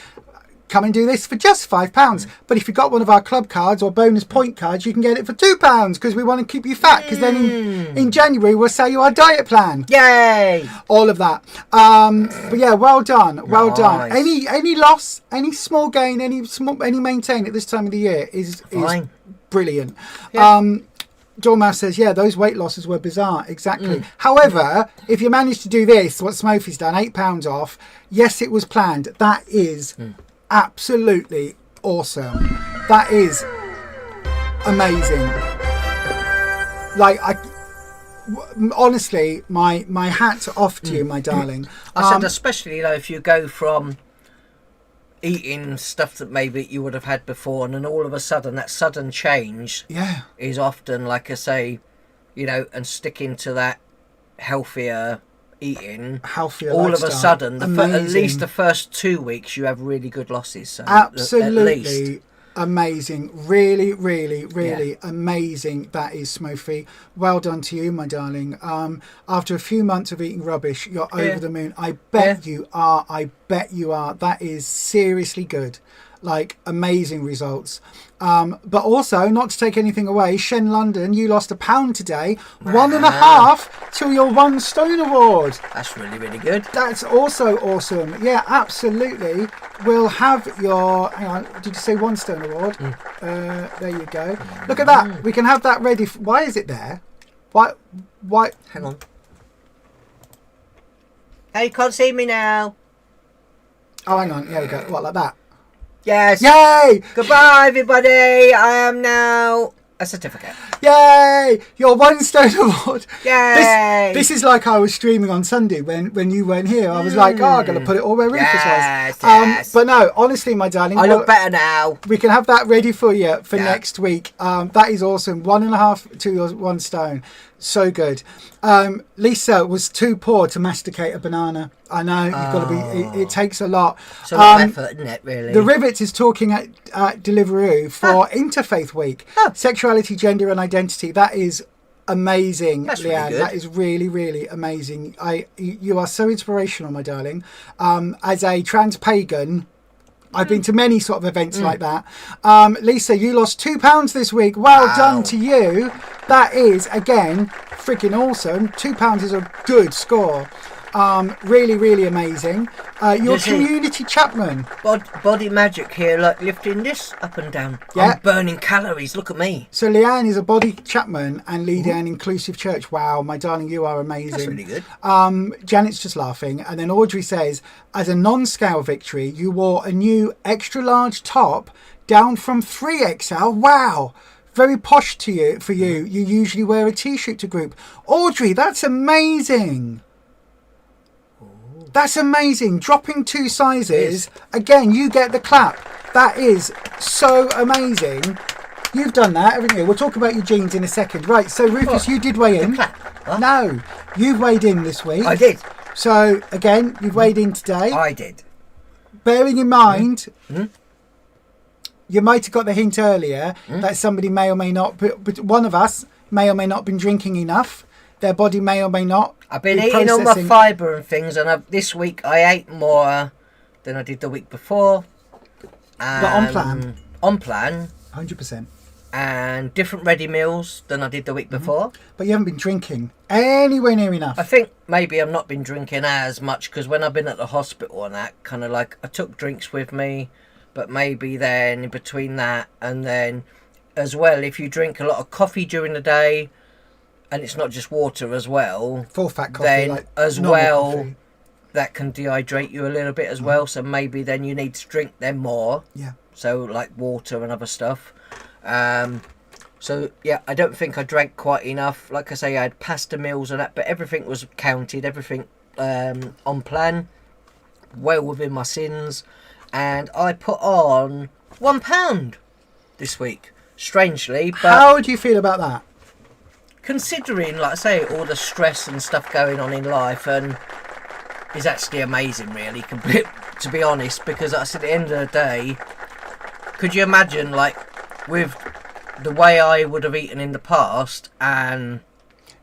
Speaker 1: Come and do this for just £5. But if you've got one of our club cards or bonus point cards, you can get it for £2 because we want to keep you fat. Because then in January we'll sell you our diet plan.
Speaker 2: yay!
Speaker 1: All of that. But yeah, well done. Well done.
Speaker 2: Nice.
Speaker 1: Any loss, any small gain, any maintain at this time of the year is
Speaker 2: Fine.
Speaker 1: brilliant.
Speaker 2: Yeah.
Speaker 1: Dormouse says, yeah, those weight losses were bizarre. Exactly. However, if you manage to do this, what Smokey's done, £8 off, yes, it was planned. That is absolutely awesome. That is amazing. Like, honestly, my hat's off to you, my darling.
Speaker 2: I said, especially if you go from eating stuff that maybe you would have had before, and then all of a sudden that sudden change
Speaker 1: Yeah.
Speaker 2: is often, like I say, and sticking to that healthier eating.
Speaker 1: Healthier
Speaker 2: All of a
Speaker 1: lifestyle.
Speaker 2: sudden, at
Speaker 1: Amazing.
Speaker 2: least the first 2 weeks, you have really good losses. So
Speaker 1: Absolutely
Speaker 2: at least.
Speaker 1: amazing. Really, really, really amazing. That is, Smokey. Well done to you, my darling. After a few months of eating rubbish, you're over the moon. I bet you are. I bet you are. That is seriously good. Like, amazing results. But also, not to take anything away, Shen London, you lost £1 today. 1.5 to your 1 stone award.
Speaker 2: That's really, really good.
Speaker 1: That's also awesome. Yeah, absolutely. We'll have your... Hang on, did you say 1 stone award? There you go. Look at that. We can have that ready. Why is it there? Why?
Speaker 2: Hang on. Hey, you can't see me now.
Speaker 1: Oh, hang on. There we go. What, like that?
Speaker 2: Yes.
Speaker 1: Yay!
Speaker 2: Goodbye, everybody. I am now a certificate.
Speaker 1: Yay! Your 1 stone award.
Speaker 2: Yay!
Speaker 1: This is like I was streaming on Sunday when you weren't here. I was like, I'm going to put it all where Rufus
Speaker 2: Yes,
Speaker 1: was.
Speaker 2: yes.
Speaker 1: But no, honestly, my darling.
Speaker 2: I look better now.
Speaker 1: We can have that ready for you for
Speaker 2: Yeah.
Speaker 1: next week. That is awesome. 1.5 to your 1 stone. So good. Lisa was too poor to masticate a banana. I know, you've got to be. It takes a lot.
Speaker 2: It's a lot of effort, isn't it, really?
Speaker 1: The Rivets is talking at Deliveroo for Interfaith Week. Sexuality, gender and identity. That is amazing,
Speaker 2: That's
Speaker 1: Leanne.
Speaker 2: really good.
Speaker 1: That is really, really amazing. You are so inspirational, my darling. As a trans pagan, I've been to many sort of events like that. Lisa, you lost £2 this week. Well done to you. That is, again, freaking awesome. £2 is a good score. Really, really amazing. Your community Chapman.
Speaker 2: Body magic here, like lifting this up and down.
Speaker 1: Yeah.
Speaker 2: I'm burning calories. Look at me.
Speaker 1: So Leanne is a body Chapman and leading an inclusive church. Wow, my darling, you are amazing.
Speaker 2: That's really good.
Speaker 1: Janet's just laughing. And then Audrey says, as a non-scale victory, you wore a new extra large top down from 3XL. Wow. Very posh for you. You usually wear a t-shirt to group. Audrey, that's amazing. That's amazing. Dropping 2 sizes. Again, you get the clap. That is so amazing. You've done that, haven't you? We'll talk about your jeans in a second. Right, so Rufus, you did weigh in.
Speaker 2: What?
Speaker 1: No, you've weighed in this week.
Speaker 2: I did.
Speaker 1: So, again, you've weighed in today.
Speaker 2: I did.
Speaker 1: Bearing in mind, you might have got the hint earlier that somebody may or may not, but one of us may or may not have been drinking enough. Their body may or may not.
Speaker 2: I've been eating all my fibre and things, and this week I ate more than I did the week before.
Speaker 1: But on plan.
Speaker 2: On plan.
Speaker 1: 100%.
Speaker 2: And different ready meals than I did the week before.
Speaker 1: But you haven't been drinking anywhere near enough.
Speaker 2: I think maybe I've not been drinking as much because when I've been at the hospital and that, kind of like I took drinks with me, but maybe then in between that and then as well, if you drink a lot of coffee during the day, and it's not just water as well,
Speaker 1: full fat coffee,
Speaker 2: then
Speaker 1: like
Speaker 2: as well
Speaker 1: coffee.
Speaker 2: That can dehydrate you a little bit as well, so maybe then you need to drink them more, so like water and other stuff. So yeah, I don't think I drank quite enough. Like I say, I had pasta meals and that, but everything was counted, everything on plan, well within my sins, and I put on £1 this week, strangely. But
Speaker 1: how do you feel about that?
Speaker 2: Considering, like I say, all the stress and stuff going on in life, and is actually amazing, really, to be honest, because at the end of the day, could you imagine, like, with the way I would have eaten in the past, and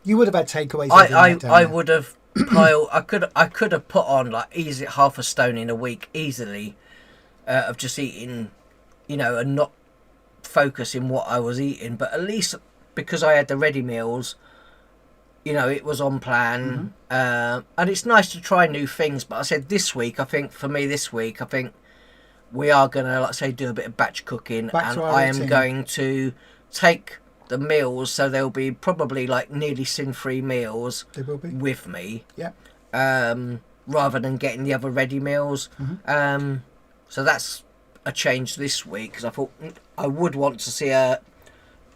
Speaker 1: you would have had takeaways.
Speaker 2: I would have piled. I could have put on like easy half a stone in a week easily, of just eating, and not focusing what I was eating, but at least. Because I had the ready meals, it was on plan. And it's nice to try new things. But I said this week, I think we are going to, like I say, do a bit of batch cooking. And I am going to take the meals, so there'll be probably like nearly sin-free meals with me. Yeah. Rather than getting the other ready meals. So that's a change this week, because I thought I would want to see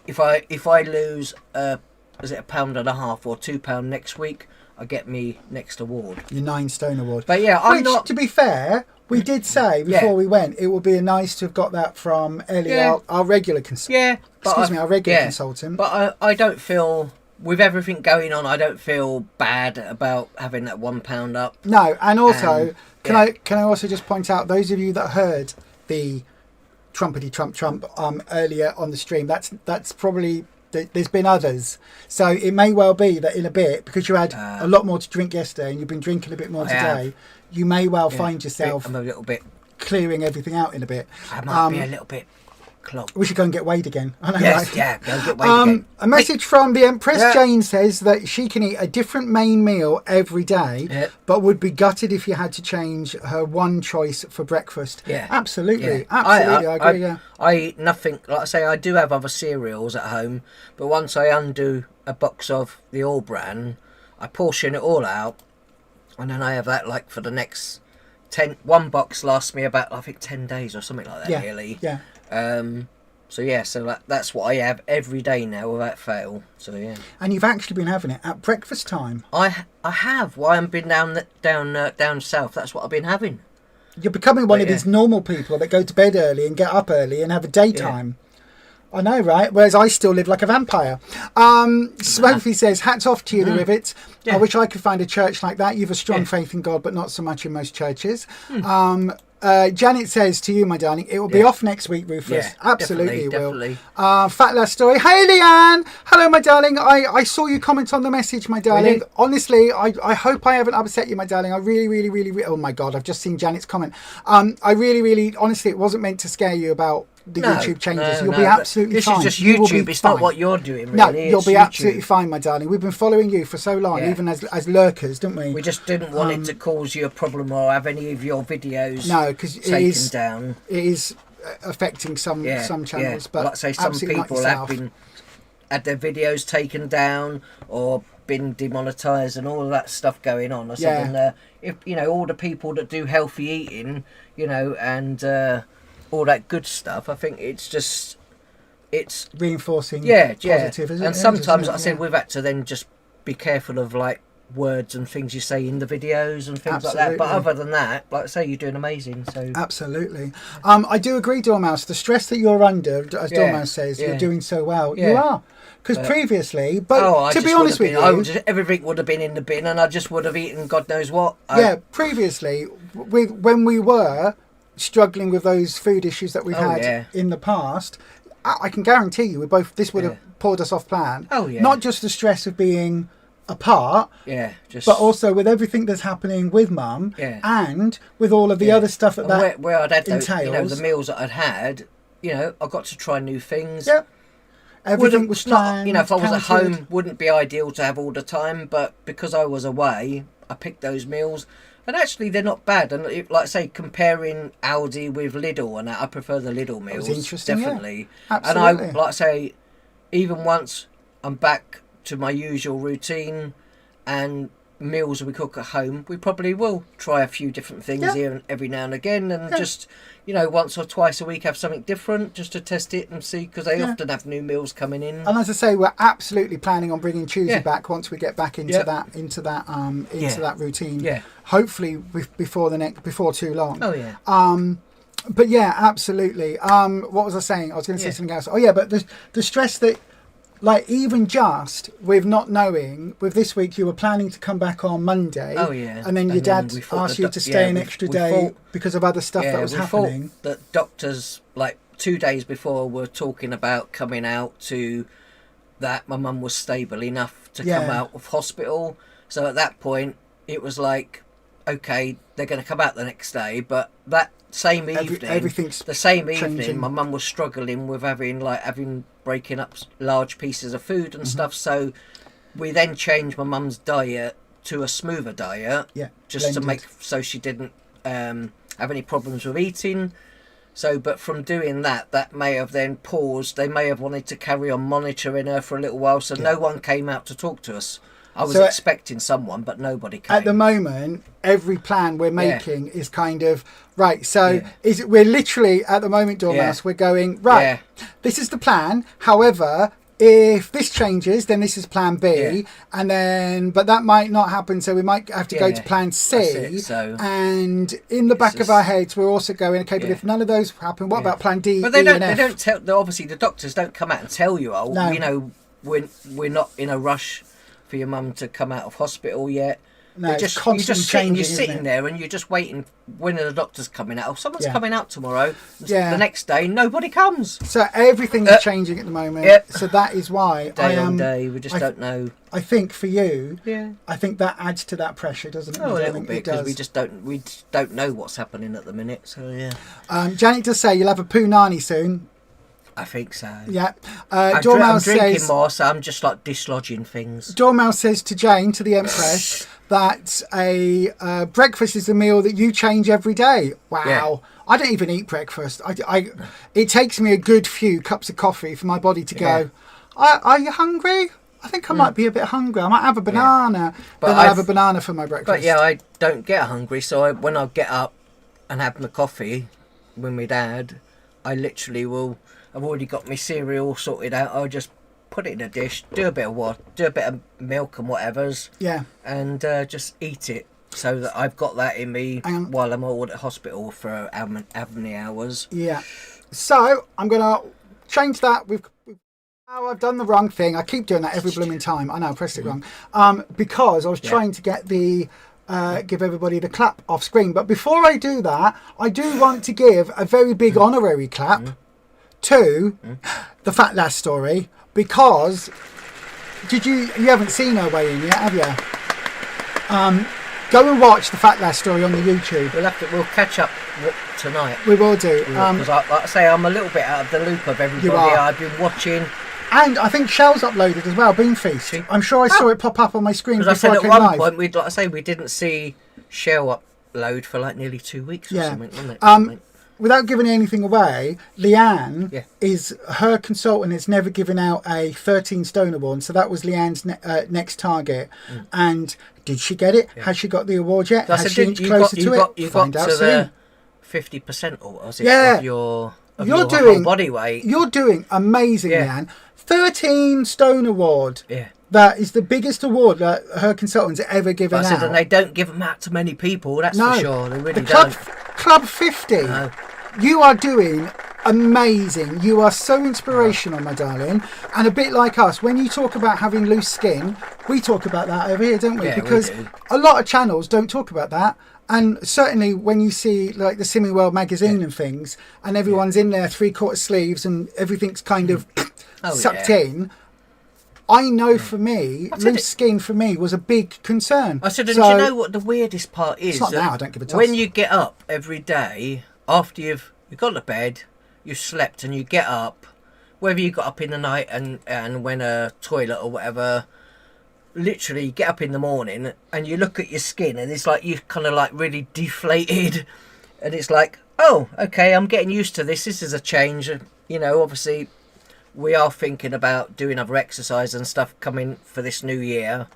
Speaker 2: if I lose is it £1.50 or £2 next week, I get me next award.
Speaker 1: Your 9 stone award.
Speaker 2: But yeah,
Speaker 1: to be fair, we did say before we went, it would be nice to have got that from Ellie, our regular consultant. Our regular consultant. But
Speaker 2: I don't feel, with everything going on, I don't feel bad about having that £1 up.
Speaker 1: No, and also can I also just point out, those of you that heard the Trumpety Trump earlier on the stream, that's probably, there's been others, so it may well be that in a bit, because you had a lot more to drink yesterday and you've been drinking a bit more today, you may well find yourself
Speaker 2: I'm a little bit
Speaker 1: clearing everything out in a bit.
Speaker 2: I might be a little bit clogged.
Speaker 1: We should go and get weighed again. I know,
Speaker 2: yes,
Speaker 1: right?
Speaker 2: Yeah, go get weighed again.
Speaker 1: A message from the Empress Jane says that she can eat a different main meal every day, but would be gutted if you had to change her one choice for breakfast.
Speaker 2: Yeah,
Speaker 1: absolutely. I agree.
Speaker 2: I eat nothing. Like I say, I do have other cereals at home, but once I undo a box of the All Bran, I portion it all out, and then I have that like for the next one box lasts me about, I think, 10 days or something like that. Really.
Speaker 1: Yeah.
Speaker 2: So that's what I have every day now without fail. So yeah.
Speaker 1: And you've actually been having it at breakfast time.
Speaker 2: I have. Why I've been down south. That's what I've been having.
Speaker 1: You're becoming one of these normal people that go to bed early and get up early and have a daytime. I know, right? Whereas I still live like a vampire. Sophie says, hats off to you, the Rivets. I wish I could find a church like that. You've a strong faith in God, but not so much in most churches. Janet says to you, my darling, it will be off next week, Rufus.
Speaker 2: Yeah,
Speaker 1: Absolutely, it will.
Speaker 2: definitely.
Speaker 1: Fat Last Story. Hey, Leanne. Hello, my darling. I saw you comment on the message, my darling.
Speaker 2: Really?
Speaker 1: Honestly, I hope I haven't upset you, my darling. I really, oh my God, I've just seen Janet's comment. I really, honestly, it wasn't meant to scare you about the YouTube changes. You'll be absolutely fine.
Speaker 2: This is just YouTube. It's not what you're doing, really.
Speaker 1: No, you'll be absolutely fine, my darling. We've been following you for so long, even as lurkers, didn't we?
Speaker 2: We just didn't want it to cause you a problem or have any of your videos
Speaker 1: taken
Speaker 2: down.
Speaker 1: It is affecting some channels, but
Speaker 2: like I say, some people have had their videos taken down or been demonetized and all of that stuff going on. I said, if all the people that do healthy eating, and all that good stuff, I think it's
Speaker 1: reinforcing positive, isn't it?
Speaker 2: And sometimes, like I said, we've had to then just be careful of like words and things you say in the videos and things like that. But other than that, like I say, you're doing amazing. So
Speaker 1: absolutely, I do agree, Dormouse. The stress that you're under, as Dormouse says, you're doing so well. You are. Because previously, but to be honest with you,
Speaker 2: everything would have been in the bin, and I just would have eaten God knows what.
Speaker 1: Previously, when we were struggling with those food issues that we've had in the past, I can guarantee you this would have pulled us off plan. Not just the stress of being apart, but also with everything that's happening with Mum, and with all of the other stuff that
Speaker 2: where I'd had
Speaker 1: entails.
Speaker 2: the meals that I'd had, I got to try new things.
Speaker 1: Everything was planned,
Speaker 2: if I was at home, wouldn't be ideal to have all the time, but because I was away, I picked those meals. And actually, they're not bad. And like I say, comparing Aldi with Lidl and that, I prefer the Lidl meals.
Speaker 1: That was interesting,
Speaker 2: definitely.
Speaker 1: Absolutely.
Speaker 2: And like I say, even once I'm back to my usual routine and meals we cook at home, we probably will try a few different things here and every now and again, and just once or twice a week have something different just to test it and see, because they often have new meals coming in.
Speaker 1: And as I say, we're absolutely planning on bringing Tuesday back once we get back into that routine. Hopefully before too long. But yeah, absolutely. What was I saying? I was going to say something else. But the stress that, like, even just with not knowing, with this week you were planning to come back on Monday, and then your dad asked you to stay an extra day because of other stuff that was happening.
Speaker 2: That doctors, like 2 days before, were talking about coming out to that my mum was stable enough to come out of hospital. So at that point, it was like, okay, they're going to come out the next day, but that same evening, my mum was struggling with having breaking up large pieces of food and stuff. So we then changed my mum's diet to a smoother diet, just to make so she didn't have any problems with eating. So, but from doing that may have then paused. They may have wanted to carry on monitoring her for a little while, so no one came out to talk to us. I was expecting someone, but nobody came.
Speaker 1: At the moment, every plan we're making is kind of right. So we're literally at the moment, Dormouse, we're going right. This is the plan. However, if this changes, then this is plan B, and then but that might not happen. So we might have to go to plan C. And in the back of our heads, we're also going, okay, but if none of those happen, what about plan D?
Speaker 2: But they don't tell. Obviously, the doctors don't come out and tell you. We're not in a rush for your mum to come out of hospital yet.
Speaker 1: No,
Speaker 2: you're sitting there and you're just waiting when are the doctors coming out. Someone's coming out tomorrow. The next day, nobody comes.
Speaker 1: So everything's changing at the moment. So that is why
Speaker 2: day on day, we just don't know.
Speaker 1: I think for you, I think that adds to that pressure, doesn't it?
Speaker 2: A little bit, because we just don't know what's happening at the minute. So
Speaker 1: Janet does say you'll have a punani soon.
Speaker 2: I think so.
Speaker 1: Yeah.
Speaker 2: I'm drinking more, so I'm just like dislodging things.
Speaker 1: Dormouse says to Jane, to the Empress, that a breakfast is a meal that you change every day. Wow. Yeah. I don't even eat breakfast. It takes me a good few cups of coffee for my body to go, are you hungry? I think I might be a bit hungry. I might have a banana. But I have a banana for my breakfast.
Speaker 2: But I don't get hungry. So when I get up and have my coffee with my dad, I literally will... I've already got my cereal sorted out. I'll just put it in a dish, do a bit of milk and whatever's, and just eat it, so that I've got that in me while I'm all at hospital for how many hours. Yeah.
Speaker 1: So I'm gonna change that. I've done the wrong thing. I keep doing that every blooming time. I know I pressed it wrong. Because I was trying to get the give everybody the clap off screen. But before I do that, I do want to give a very big honorary clap to the Fat Lass story, because you haven't seen her weigh in yet, have you? Go and watch the Fat Lass story on the YouTube.
Speaker 2: We'll catch up tonight.
Speaker 1: We will do.
Speaker 2: Because like I say, I'm a little bit out of the loop of everybody I've been watching.
Speaker 1: And I think Shell's uploaded as well, Bean Feast. I'm sure I saw it pop up on my screen before I came live.
Speaker 2: Because I said at one point, we didn't see Shell upload for like nearly 2 weeks or something, wasn't it?
Speaker 1: Without giving anything away, Leanne is her consultant. Has never given out a 13 Stone award, so that was Leanne's next target. And did she get it? Yeah. Has she got the award yet? Has she inched closer to it?
Speaker 2: You got to the 50%, or was it of your whole body weight?
Speaker 1: You're doing amazing, Leanne. 13 Stone award.
Speaker 2: Yeah.
Speaker 1: That is the biggest award that her consultants ever given out.
Speaker 2: And they don't give them out to many people, that's for sure. They really
Speaker 1: don't. Club 50. No. You are doing amazing. You are so inspirational, my darling. And a bit like us, when you talk about having loose skin, we talk about that over here, don't we?
Speaker 2: Yeah,
Speaker 1: because
Speaker 2: we do.
Speaker 1: A lot of channels don't talk about that. And certainly when you see like the Swimming World magazine and things, and everyone's in their 3/4 sleeves and everything's kind of sucked in, I know for me, loose skin for me was a big concern.
Speaker 2: I said, and do you know what the weirdest part is?
Speaker 1: It's not now, I don't give a toss.
Speaker 2: When you get up every day, after you've gone to bed, you've slept and you get up, whether you got up in the night and went a toilet or whatever, literally you get up in the morning and you look at your skin and it's like you've kind of like really deflated, and it's like, oh, okay, I'm getting used to this. This is a change. You know, obviously we are thinking about doing other exercise and stuff coming for this new year,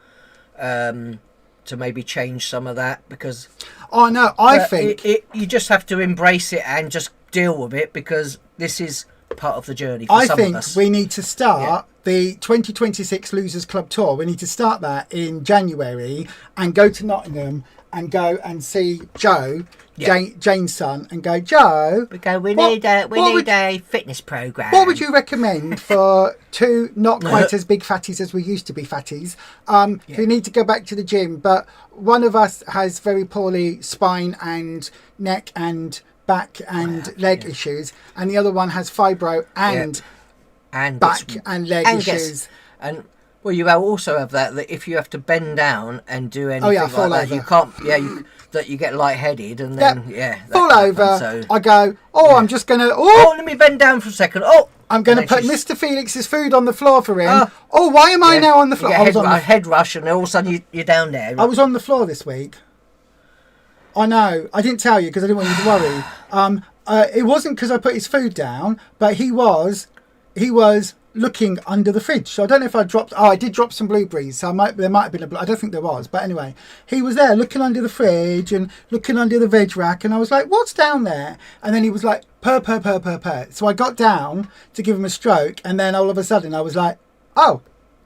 Speaker 2: to maybe change some of that, because
Speaker 1: I think
Speaker 2: you just have to embrace it and just deal with it, because this is part of the journey for some of us.
Speaker 1: I think we need to start the 2026 Losers Club Tour. We need to start that in January and go to Nottingham and go and see Joe, Jane's son, and go, Joe,
Speaker 2: we need a fitness program.
Speaker 1: What would you recommend for two not quite as big fatties as we used to be fatties, who need to go back to the gym, but one of us has very poorly spine and neck and back and leg issues, and the other one has fibro and back and leg issues.
Speaker 2: Well, you also have that if you have to bend down and do anything like that, you can't. That you get lightheaded and then
Speaker 1: fall over. So, I go. I'm just gonna.
Speaker 2: Let me bend down for a second.
Speaker 1: I'm going to put Mr. Felix's food on the floor for him. Why am I now on the floor?
Speaker 2: I was on the head rush, and all of a sudden you're down there.
Speaker 1: I was on the floor this week. I know. I didn't tell you because I didn't want you to worry. It wasn't because I put his food down, but he was looking under the fridge. So I don't know if I dropped. I did drop some blueberries. So there might have been I don't think there was. But anyway, he was there looking under the fridge and looking under the veg rack, and I was like, "What's down there?" And then he was like, "Purr." So I got down to give him a stroke, and then all of a sudden I was like, "Oh,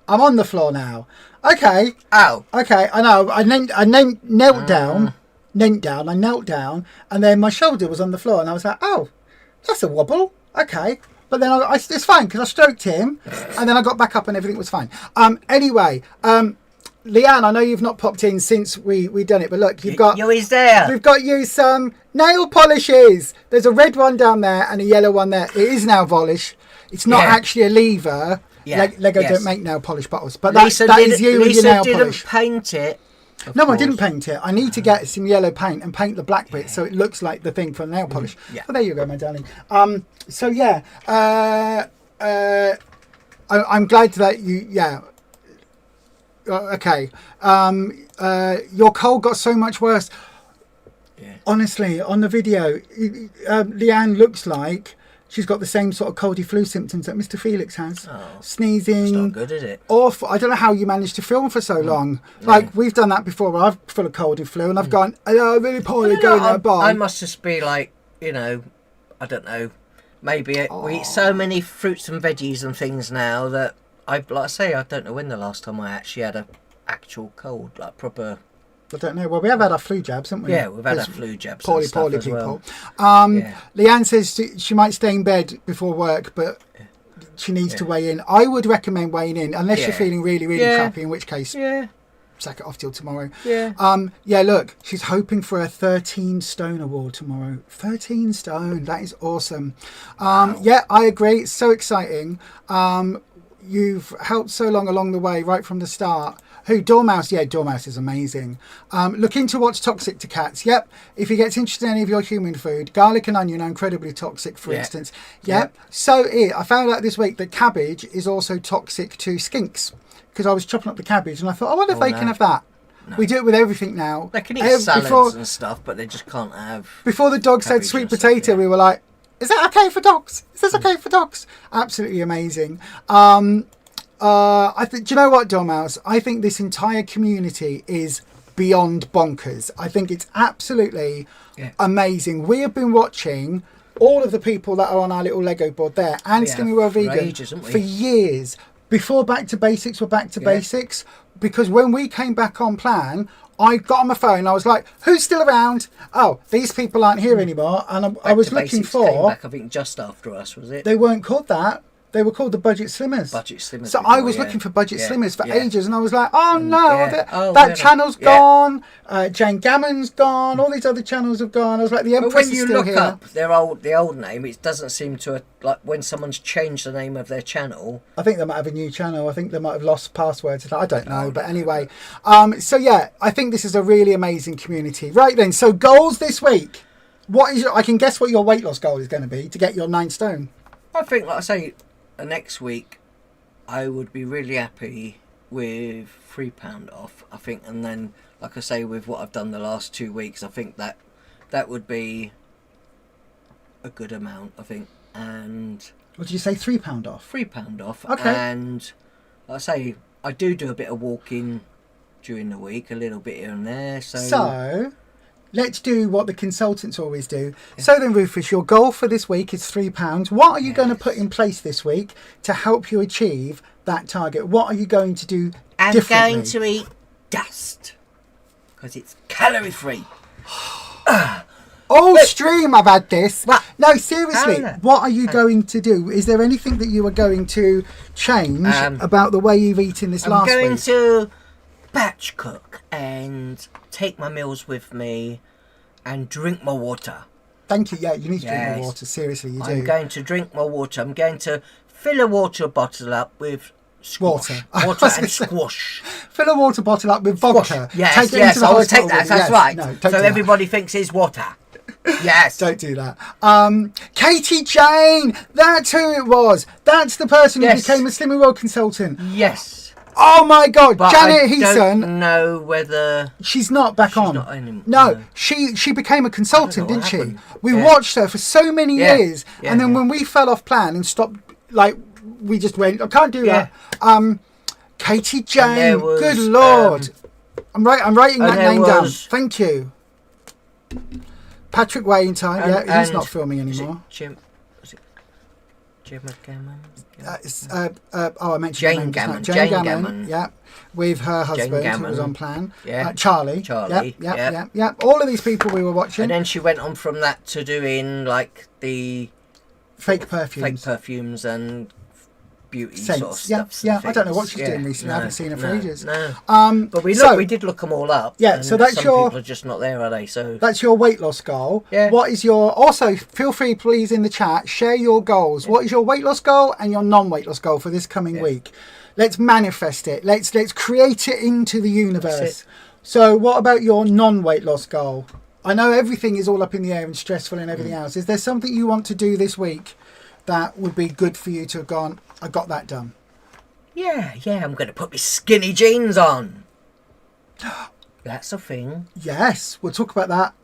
Speaker 1: I'm on the floor now." Okay.
Speaker 2: Ow.
Speaker 1: Okay. I know. I knelt down. I knelt down, and then my shoulder was on the floor, and I was like, "Oh, that's a wobble." Okay. But then it's fine because I stroked him, and then I got back up and everything was fine. Anyway, Leanne, I know you've not popped in since we done it, but look, you're
Speaker 2: always there.
Speaker 1: We've got you some nail polishes. There's a red one down there and a yellow one there. It is nail polish. It's not actually a lever. Yeah. Lego don't make nail polish bottles, but that is you with your nail polish.
Speaker 2: Lisa didn't paint it.
Speaker 1: No, I didn't paint it. I need to get some yellow paint and paint the black bit so it looks like the thing for nail polish.
Speaker 2: Yeah.
Speaker 1: Well, there you go, my darling. So yeah, I'm glad that you. Yeah. Okay. Your cold got so much worse. Yeah. Honestly, on the video, Leanne looks like she's got the same sort of coldy flu symptoms that Mr. Felix has. Sneezing.
Speaker 2: It's not good, is it?
Speaker 1: Awful. I don't know how you managed to film for so long. Like, we've done that before where I've full of cold and flu and I've gone, really poorly going there, bye.
Speaker 2: I must just be like, I don't know, maybe we eat so many fruits and veggies and things now that, I don't know when the last time I actually had a actual cold, like proper...
Speaker 1: I don't know. Well, we have had our flu jabs, haven't we?
Speaker 2: Yeah, we've had our flu jabs.
Speaker 1: Poorly people. Leanne says she might stay in bed before work, but she needs to weigh in. I would recommend weighing in, unless you're feeling really, really crappy, in which case...
Speaker 2: Yeah.
Speaker 1: sack it off till tomorrow.
Speaker 2: Yeah.
Speaker 1: Look, she's hoping for a 13 stone award tomorrow. 13 stone, that is awesome.
Speaker 2: Wow.
Speaker 1: Yeah, I agree. It's so exciting. You've helped so long along the way, right from the start. Who? Dormouse? Yeah, Dormouse is amazing. Look into what's toxic to cats. Yep. If he gets interested in any of your human food, garlic and onion are incredibly toxic, for instance. Yep. So I found out this week that cabbage is also toxic to skinks, because I was chopping up the cabbage and I thought, I wonder if they can have that. No. We do it with everything now.
Speaker 2: They can eat salads and stuff, but they just can't have...
Speaker 1: Before the dog said sweet potato, we were like, is that okay for dogs? Is this okay for dogs? Absolutely amazing. I think, do you know what, Dormouse? I think this entire community is beyond bonkers. I think it's absolutely amazing. We have been watching all of the people that are on our little Lego board there and Skinny Well Vegan for years. Before Back to Basics were Back to Basics, because when we came back on plan, I got on my phone. I was like, "Who's still around?" Oh, these people aren't here anymore. And I was looking for.
Speaker 2: Came back, I think, just after us, was it?
Speaker 1: They weren't called that. They were called the Budget Slimmers.
Speaker 2: Budget Slimmers.
Speaker 1: So I was looking for Budget Slimmers for ages, and I was like, "Oh no, that channel's gone. Jane Gammon's gone. All these other channels have gone." I was like, "The Empress is still here."
Speaker 2: But when you look up the old name, it doesn't seem to like when someone's changed the name of their channel.
Speaker 1: I think they might have a new channel. I think they might have lost passwords. I don't know, but anyway. So I think this is a really amazing community. Right then, so goals this week. What is? I can guess what your weight loss goal is going to be to get your 9 stone.
Speaker 2: I think, like I say, next week I would be really happy with £3 off, I think, and then, like I say, with what I've done the last 2 weeks, I think that would be a good amount, I think. And
Speaker 1: what did you say? £3 off?
Speaker 2: £3 off.
Speaker 1: Okay.
Speaker 2: And like I say, I do a bit of walking during the week, a little bit here and there. So
Speaker 1: let's do what the consultants always do. So then, Rufus, your goal for this week is £3. What are you going to put in place this week to help you achieve that target? What are you going to do differently?
Speaker 2: I'm going to eat dust because it's calorie free.
Speaker 1: All stream I've had this.
Speaker 2: What?
Speaker 1: No, seriously, what are you going to do? Is there anything that you are going to change about the way you've eaten this last week?
Speaker 2: I'm going to batch cook and take my meals with me and drink my water.
Speaker 1: Thank you. Yeah, you need to drink more water. Seriously, you do.
Speaker 2: I'm going to drink my water. I'm going to fill a water bottle up with squash. Water and squash.
Speaker 1: Fill a water bottle up with vodka.
Speaker 2: Yes, I will take that. That's right. No, so everybody thinks it's water. Yes.
Speaker 1: Don't do that. Katie Jane, that's who it was. That's the person who became a Slimming World consultant.
Speaker 2: Yes.
Speaker 1: Oh my God,
Speaker 2: but
Speaker 1: Janet Heason.
Speaker 2: I don't know whether
Speaker 1: she's not back on.
Speaker 2: Not anymore.
Speaker 1: No, she became a consultant, didn't she? We watched her for so many years, and then when we fell off plan and stopped, like we just went, I can't do that. Katie Jane, good Lord. I'm writing that name down. Thank you. Patrick Wayne-Time, he's not filming anymore.
Speaker 2: Jim Gammon?
Speaker 1: I mentioned
Speaker 2: Jane Gammon.
Speaker 1: Jane Gammon, yeah, with her husband who was on plan. Charlie. Yeah. All of these people we were watching.
Speaker 2: And then she went on from that to doing like the
Speaker 1: fake perfumes
Speaker 2: and beauty
Speaker 1: scents.
Speaker 2: Sort of stuff.
Speaker 1: Yeah. I don't know what she's doing recently. I haven't seen her for ages.
Speaker 2: No. But we did look them all up.
Speaker 1: Yeah. So that's
Speaker 2: some people are just not there, are they? So
Speaker 1: that's your weight loss goal.
Speaker 2: Yeah.
Speaker 1: What is your? Also, feel free, please, in the chat, share your goals. What is your weight loss goal and your non-weight loss goal for this coming week? Let's manifest it. Let's create it into the universe. So, what about your non-weight loss goal? I know everything is all up in the air and stressful and everything else. Is there something you want to do this week that would be good for you to have gone, I got that done?
Speaker 2: Yeah, I'm going to put my skinny jeans on. That's a thing.
Speaker 1: Yes, we'll talk about that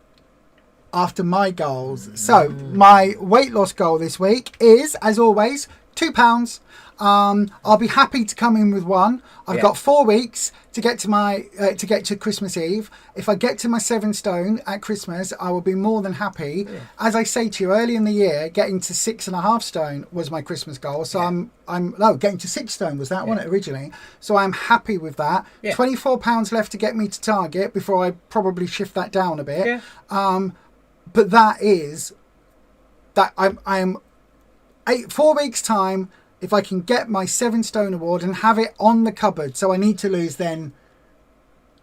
Speaker 1: after my goals. So, my weight loss goal this week is, as always, £2. I'll be happy to come in with one. I've got 4 weeks to get to my to get to Christmas Eve. If I get to my 7 stone at Christmas, I will be more than happy. As I say to you, early in the year, getting to 6.5 stone was my Christmas goal. So getting to 6 stone was that one originally. So I'm happy with that. £24 left to get me to target before I probably shift that down a bit. But that is that I'm 4 weeks time. If I can get my 7 stone award and have it on the cupboard, so I need to lose then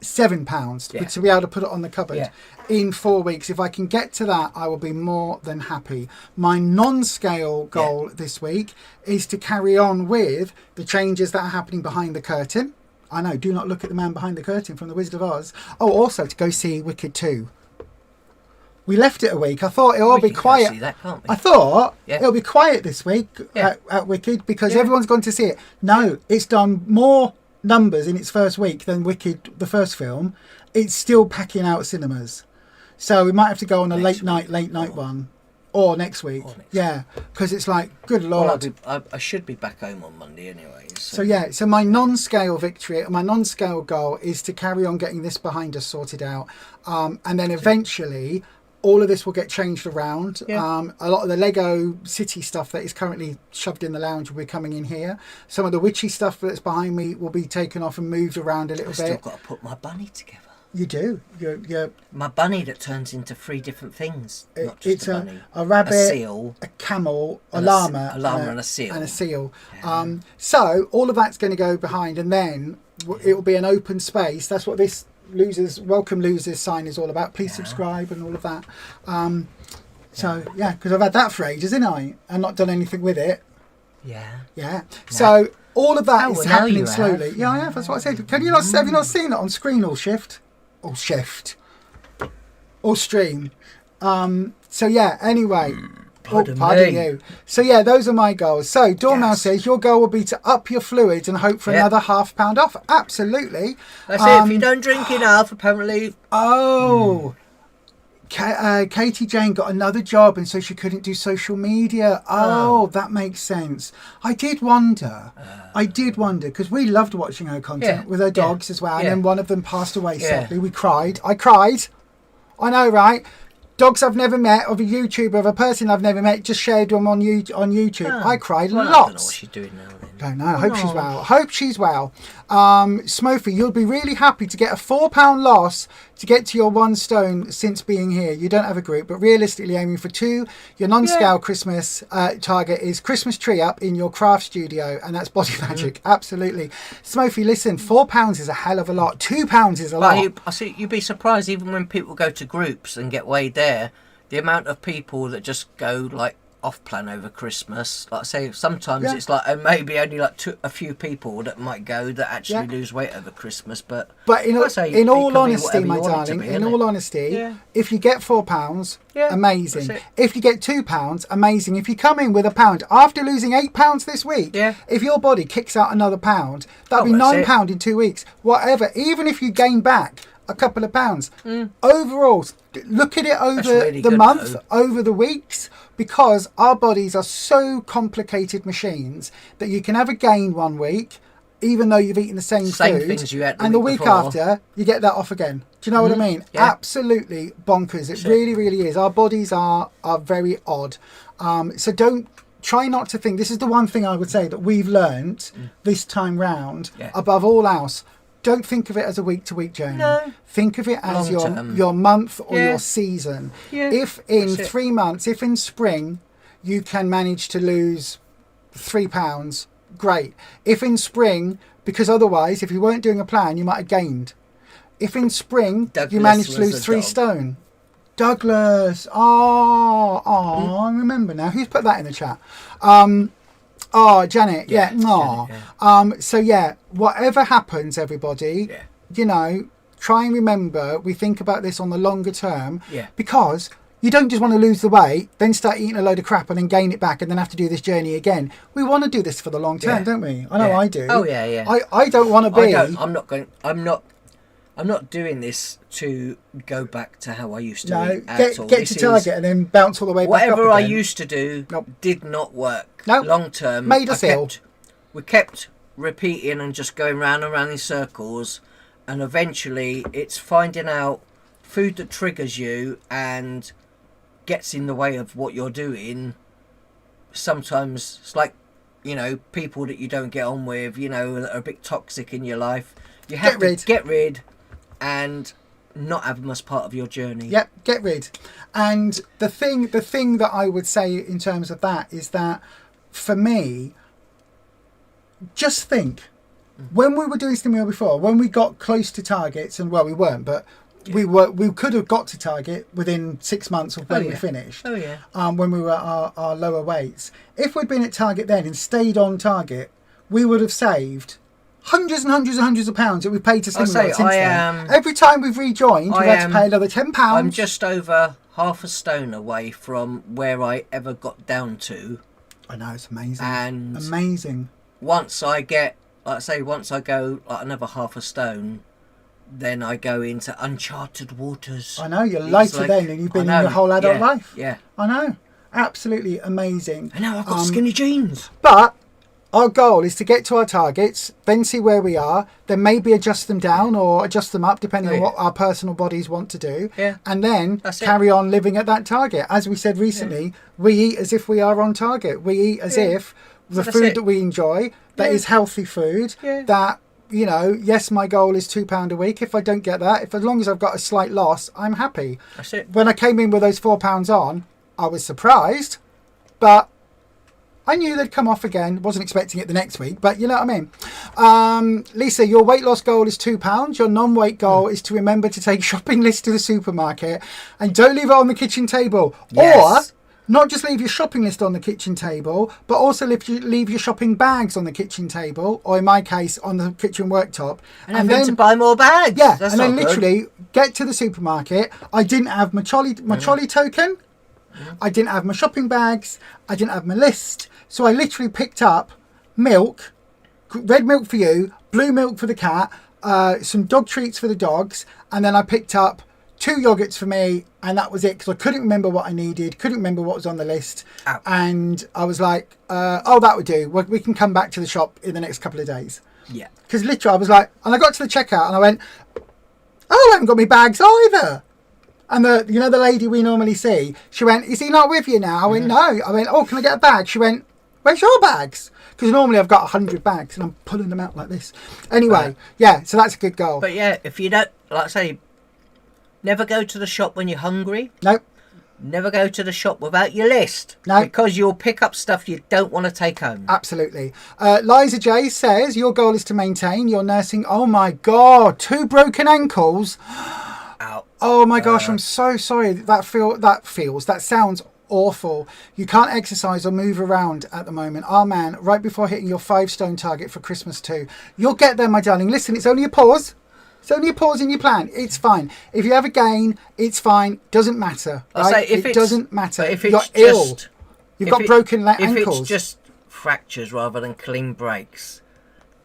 Speaker 1: £7
Speaker 2: Yeah.
Speaker 1: to be able to put it on the cupboard
Speaker 2: Yeah.
Speaker 1: in 4 weeks. If I can get to that, I will be more than happy. My non-scale goal this week is to carry on with the changes that are happening behind the curtain. I know, do not look at the man behind the curtain from The Wizard of Oz. Oh, also to go see Wicked 2. We left it a week. I thought it'll be quiet.
Speaker 2: See that, can't we?
Speaker 1: I thought it'll be quiet this week at Wicked because everyone's gone to see it. No, it's done more numbers in its first week than Wicked, the first film. It's still packing out cinemas. So we might have to go on a late night one. Or next week. Yeah, because it's like, good Lord.
Speaker 2: Well, I should be back home on Monday anyway.
Speaker 1: So my non-scale victory, my non-scale goal is to carry on getting this behind us sorted out. And then eventually all of this will get changed around.
Speaker 2: Yeah.
Speaker 1: A lot of the Lego City stuff that is currently shoved in the lounge will be coming in here. Some of the witchy stuff that's behind me will be taken off and moved around a little bit.
Speaker 2: I've still got to put my bunny together.
Speaker 1: You do. You're
Speaker 2: my bunny that turns into 3 different things. Not just
Speaker 1: it's
Speaker 2: a bunny.
Speaker 1: a rabbit,
Speaker 2: a seal,
Speaker 1: a camel, a llama,
Speaker 2: and a seal.
Speaker 1: And a seal.
Speaker 2: Yeah.
Speaker 1: So all of that's going to go behind, and then it will be an open space. That's what this welcome losers sign is all about. Please subscribe and all of that. So because I've had that for ages, haven't I? And not done anything with it.
Speaker 2: Yeah.
Speaker 1: So all of that is happening slowly.
Speaker 2: Have.
Speaker 1: Yeah, I have. That's what I said. Have you not seen it on screen or stream? So anyway. Pardon you. So those are my goals. So Dormouse says your goal will be to up your fluids and hope for another £50 off. Absolutely.
Speaker 2: That's it. If you don't drink enough, apparently.
Speaker 1: Oh. Katie Jane got another job and so she couldn't do social media. Oh, that makes sense. I did wonder because we loved watching her content with her dogs as well. And then one of them passed away sadly. We cried. I cried. I know, right? Dogs I've never met, of a YouTuber, of a person I've never met, just shared them on YouTube. I cried lots.
Speaker 2: I don't know what she's doing now then.
Speaker 1: Don't know. Hope she's well. Smurfy, you'll be really happy to get a £4 loss to get to your 1 stone since being here. You don't have a group, but realistically aiming for 2. Your non-scale Christmas target is Christmas tree up in your craft studio, and that's body magic. Absolutely. Smurfy, listen, £4 is a hell of a lot. £2 is a lot.
Speaker 2: I see. You'd be surprised even when people go to groups and get weighed there, the amount of people that just go like off plan over Christmas. Like I say, sometimes it's like maybe only like a few people that might go that actually lose weight over Christmas. But
Speaker 1: in all honesty, my darling, if you get £4, amazing. If you get £2, amazing. If you come in with £1 after losing £8 this week, if your body kicks out another £1, that'll be £9 in 2 weeks. Whatever. Even if you gain back a couple of pounds, overall, look at it over the month, over the weeks. Because our bodies are so complicated machines that you can have a gain 1 week, even though you've eaten the same food,
Speaker 2: things you had
Speaker 1: and the week after you get that off again. Do you know what I mean? Yeah. Absolutely bonkers. It really, really is. Our bodies are very odd. So try not to think. This is the one thing I would say that we've learnt this time round, above all else. Don't think of it as a week-to-week journey. No. Think of it as your month or your season. Yeah. If in 3 months, if in spring, you can manage to lose £3, great. If in because otherwise, if you weren't doing a plan, you might have gained. If in spring, you managed to lose 3 stone. Douglas. I remember now. Who's put that in the chat? Janet. So whatever happens, everybody, try and remember we think about this on the longer term, because you don't just want to lose the weight, then start eating a load of crap and then gain it back and then have to do this journey again. We want to do this for the long term, don't we? I know I do.
Speaker 2: Oh yeah.
Speaker 1: I don't want to be.
Speaker 2: I'm not doing this to go back to how I used to eat
Speaker 1: at all. Get to target and then bounce all the way back up again.
Speaker 2: Whatever I used to do did not work. Long term.
Speaker 1: Made us ill.
Speaker 2: We kept repeating and just going round and round in circles, and eventually it's finding out food that triggers you and gets in the way of what you're doing. Sometimes it's like, people that you don't get on with, that are a bit toxic in your life. You have to get rid and not have them as part of your journey.
Speaker 1: Yep, get rid. And the thing that I would say in terms of that is that for me, just think when we were doing Stimeo before, when we got close to targets, and well, we weren't, but we could have got to target within 6 months of when we finished.
Speaker 2: Oh yeah.
Speaker 1: When we were at our lower weights. If we'd been at target then and stayed on target, we would have saved hundreds and hundreds and hundreds of pounds that we've paid to Stimeo since then. Every time we've rejoined, we've had to pay another £10.
Speaker 2: I'm just over half a stone away from where I ever got down to.
Speaker 1: I know, it's amazing.
Speaker 2: And
Speaker 1: amazing.
Speaker 2: Once I get, once I go like another half a stone, then I go into uncharted waters.
Speaker 1: I know, you're lighter then than you've been in your whole adult life.
Speaker 2: Yeah.
Speaker 1: I know. Absolutely amazing.
Speaker 2: And now I've got skinny jeans.
Speaker 1: But our goal is to get to our targets, then see where we are, then maybe adjust them down or adjust them up depending on what our personal bodies want to do.
Speaker 2: Yeah.
Speaker 1: And then carry on living at that target. As we said recently, we eat as if we are on target. We eat as if the food that we enjoy, that is healthy food, that, you know, yes, my goal is £2 a week. If I don't get that, as long as I've got a slight loss, I'm happy.
Speaker 2: That's it.
Speaker 1: When I came in with those £4 on, I was surprised, but I knew they'd come off again. Wasn't expecting it the next week, but you know what I mean. Lisa, your weight loss goal is £2. Your non-weight goal is to remember to take shopping list to the supermarket and don't leave it on the kitchen table.
Speaker 2: Yes.
Speaker 1: Or not just leave your shopping list on the kitchen table, but also leave your shopping bags on the kitchen table, or in my case, on the kitchen worktop.
Speaker 2: And then to buy more bags.
Speaker 1: Yeah,
Speaker 2: that's
Speaker 1: and then literally get to the supermarket. I didn't have my trolley token. I didn't have my shopping bags. I didn't have my list. So I literally picked up milk, red milk for you, blue milk for the cat, some dog treats for the dogs, and then I picked up 2 yogurts for me, and that was it, because I couldn't remember what I needed, couldn't remember what was on the list.
Speaker 2: Ow.
Speaker 1: And I was like, oh, that would do. We can come back to the shop in the next couple of days.
Speaker 2: Yeah.
Speaker 1: Because literally I was like, and I got to the checkout and I went, oh, I haven't got my bags either. And the lady we normally see, she went, is he not with you now? I went, no. I went, oh, can I get a bag? She went, where's your bags? Because normally I've got 100 bags and I'm pulling them out like this. Anyway, so that's a good goal.
Speaker 2: But yeah, if you don't, like I say, never go to the shop when you're hungry.
Speaker 1: Nope.
Speaker 2: Never go to the shop without your list.
Speaker 1: No.
Speaker 2: Because you'll pick up stuff you don't want to take home.
Speaker 1: Absolutely. Liza J says, your goal is to maintain your nursing. Oh my God, 2 broken ankles.
Speaker 2: Ow.
Speaker 1: Oh my gosh, I'm so sorry. That sounds awful. You can't exercise or move around at the moment. Oh man, right before hitting your 5 stone target for Christmas too. You'll get there, my darling. Listen, it's only a pause. It's only a pause in your plan. It's fine. If you have a gain, it's fine. Doesn't matter. Right? It doesn't matter.
Speaker 2: If
Speaker 1: you're ill. You've got broken ankles.
Speaker 2: If it's just fractures rather than clean breaks,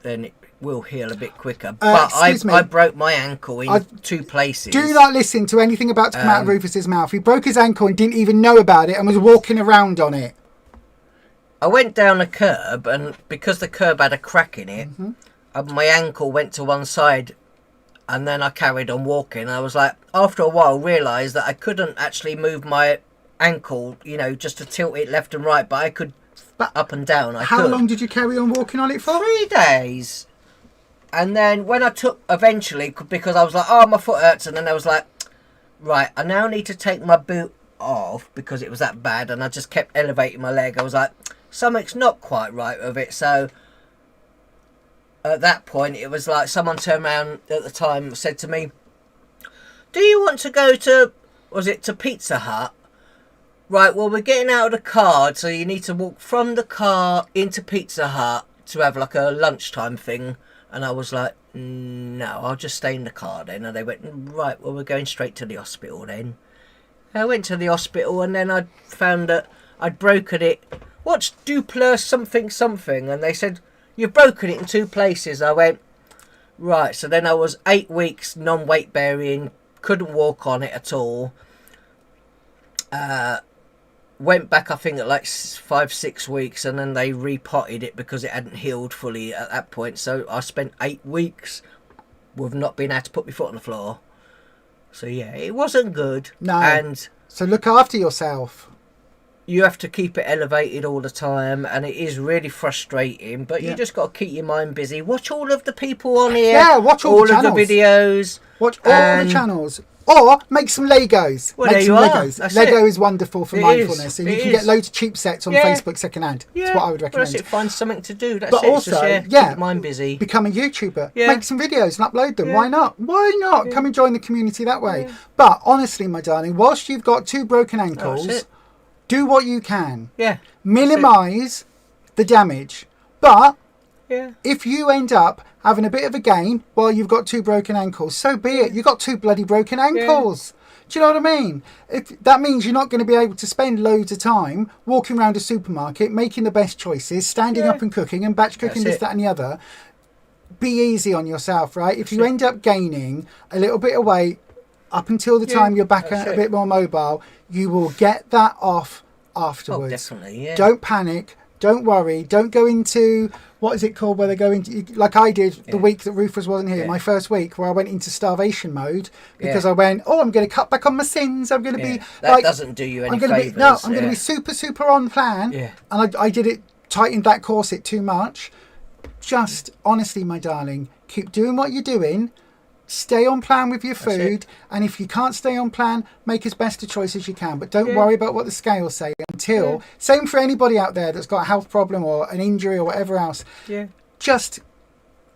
Speaker 2: then it will heal a bit quicker. But I broke my ankle in 2 places.
Speaker 1: Do not listen to anything about to come out of Rufus's mouth. He broke his ankle and didn't even know about it and was walking around on it.
Speaker 2: I went down a curb, and because the curb had a crack in it, my ankle went to one side. And then I carried on walking. I was like, after a while, realised that I couldn't actually move my ankle, just to tilt it left and right, but I could up and down.
Speaker 1: How long did you carry on walking on it for?
Speaker 2: 3 days. And then when I took, eventually, because I was like, oh, my foot hurts. And then I was like, right, I now need to take my boot off because it was that bad. And I just kept elevating my leg. I was like, something's not quite right with it. So at that point, it was like someone turned around at the time and said to me, do you want to go to Pizza Hut? Right, well, we're getting out of the car, so you need to walk from the car into Pizza Hut to have like a lunchtime thing. And I was like, no, I'll just stay in the car then. And they went, right, well, we're going straight to the hospital then. I went to the hospital, and then I found that I'd broken it. What's L.O.S.E.R.S something? And they said, you've broken it in 2 places. I went, right. So then I was 8 weeks non-weight bearing, couldn't walk on it at all. Went back, I think, at like 5-6 weeks, and then they repotted it because it hadn't healed fully at that point. So I spent 8 weeks with not being able to put my foot on the floor. So yeah, it wasn't good.
Speaker 1: No.
Speaker 2: And
Speaker 1: so look after yourself.
Speaker 2: You have to keep it elevated all the time, and it is really frustrating, but you just got to keep your mind busy. Watch all of the people on here.
Speaker 1: Yeah, watch all the channels.
Speaker 2: Of the videos.
Speaker 1: Watch all the channels. Or make some Legos.
Speaker 2: Well,
Speaker 1: make
Speaker 2: there
Speaker 1: some
Speaker 2: you are.
Speaker 1: Legos.
Speaker 2: That's
Speaker 1: Lego
Speaker 2: it.
Speaker 1: is wonderful for
Speaker 2: It
Speaker 1: mindfulness,
Speaker 2: is.
Speaker 1: and you
Speaker 2: It
Speaker 1: can
Speaker 2: is.
Speaker 1: get loads of cheap sets on Facebook secondhand.
Speaker 2: Yeah.
Speaker 1: That's what I would
Speaker 2: Well,
Speaker 1: recommend.
Speaker 2: that's it. Find something to do. That's
Speaker 1: But
Speaker 2: it.
Speaker 1: also,
Speaker 2: Just,
Speaker 1: yeah,
Speaker 2: keep mine busy.
Speaker 1: become a YouTuber.
Speaker 2: Yeah.
Speaker 1: Make some videos and upload them.
Speaker 2: Yeah.
Speaker 1: Why not? Why not?
Speaker 2: Yeah.
Speaker 1: Come and join the community that way.
Speaker 2: Yeah.
Speaker 1: But honestly, my darling, whilst you've got 2 broken ankles,
Speaker 2: That's it.
Speaker 1: do what you can.
Speaker 2: Yeah.
Speaker 1: Minimise the damage. But
Speaker 2: Yeah.
Speaker 1: if you end up having a bit of a gain while you've got 2 broken ankles, so be it. You've got 2 bloody broken ankles. Do you know what I mean? If that means you're not going to be able to spend loads of time walking around a supermarket, making the best choices, standing up and cooking and batch cooking this, that and the other. Be easy on yourself, right? If you end up gaining a little bit of weight up until the time you're back a bit more mobile, you will get that off afterwards.
Speaker 2: Oh, definitely, yeah.
Speaker 1: Don't panic. Don't worry. Don't go into, what is it called, where they go into, like I did the week that Ruffus wasn't here, my first week, where I went into starvation mode because I went, I'm going to cut back on my sins. I'm going to be
Speaker 2: that
Speaker 1: like,
Speaker 2: doesn't do you any
Speaker 1: I'm gonna
Speaker 2: favours.
Speaker 1: I'm going to be super on plan.
Speaker 2: Yeah.
Speaker 1: And I did it, tightened that corset too much. Just honestly, my darling, keep doing what you're doing. Stay on plan with your food, and if you can't stay on plan, make as best a choice as you can. But don't worry about what the scales say until. Same for anybody out there that's got a health problem or an injury or whatever else.
Speaker 2: Yeah.
Speaker 1: Just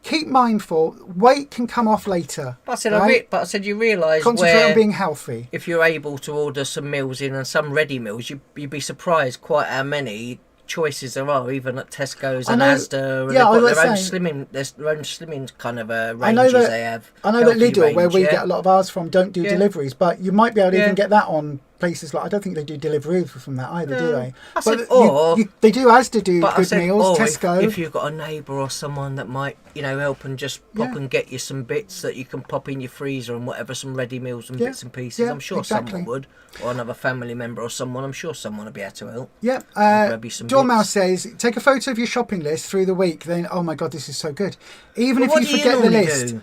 Speaker 1: keep mindful. Weight can come off later.
Speaker 2: But I said,
Speaker 1: right?
Speaker 2: but I said, you realise
Speaker 1: concentrate on being healthy.
Speaker 2: If you're able to order some meals in and some ready meals, you'd be surprised quite how many choices there are, even at Tesco's and Asda, and they've got their own slimming kind of ranges they have.
Speaker 1: I know that Lidl, where we get a lot of ours from, don't do deliveries, but you might be able to even get that on places like, I don't think they do deliveries from that either, do they?
Speaker 2: I said,
Speaker 1: they do Asda do good meals, Tesco.
Speaker 2: If you've got a neighbour or someone that might, help and just pop and get you some bits that you can pop in your freezer and whatever, some ready meals and bits and pieces, I'm sure someone would. Or another family member or someone, I'm sure someone would be able to help. Yeah.
Speaker 1: Dormouse says, take a photo of your shopping list through the week, then, oh my God, this is so good. Even if you forget the list.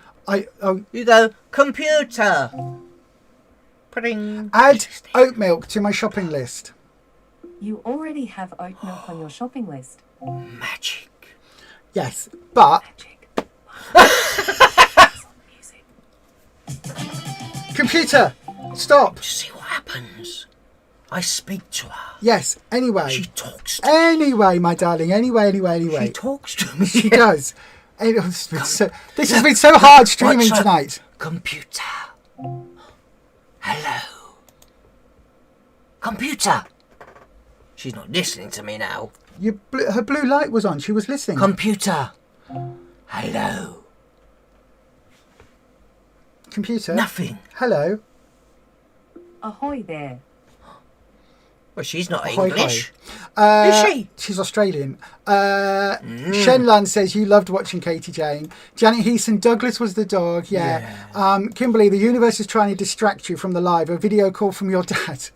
Speaker 2: You go, computer.
Speaker 1: Add oat milk to my shopping list.
Speaker 3: You already have oat milk on your shopping list.
Speaker 2: Magic.
Speaker 1: Yes, but... Computer, stop.
Speaker 2: Just see what happens. I speak to her.
Speaker 1: Yes, anyway.
Speaker 2: She talks to me.
Speaker 1: Anyway, my darling, anyway.
Speaker 2: She talks to me.
Speaker 1: She does. This has been so hard streaming tonight.
Speaker 2: Computer. Hello. Computer. She's not listening to me now.
Speaker 1: Her blue light was on. She was listening.
Speaker 2: Computer. Hello.
Speaker 1: Computer.
Speaker 2: Nothing.
Speaker 1: Hello.
Speaker 3: Ahoy there.
Speaker 2: Well, she's not English.
Speaker 1: Is she? She's Australian. Shenlan says you loved watching Katie Jane. Janet Heason, Douglas was the dog. Yeah. Kimberly, the universe is trying to distract you from the live. A video call from your dad.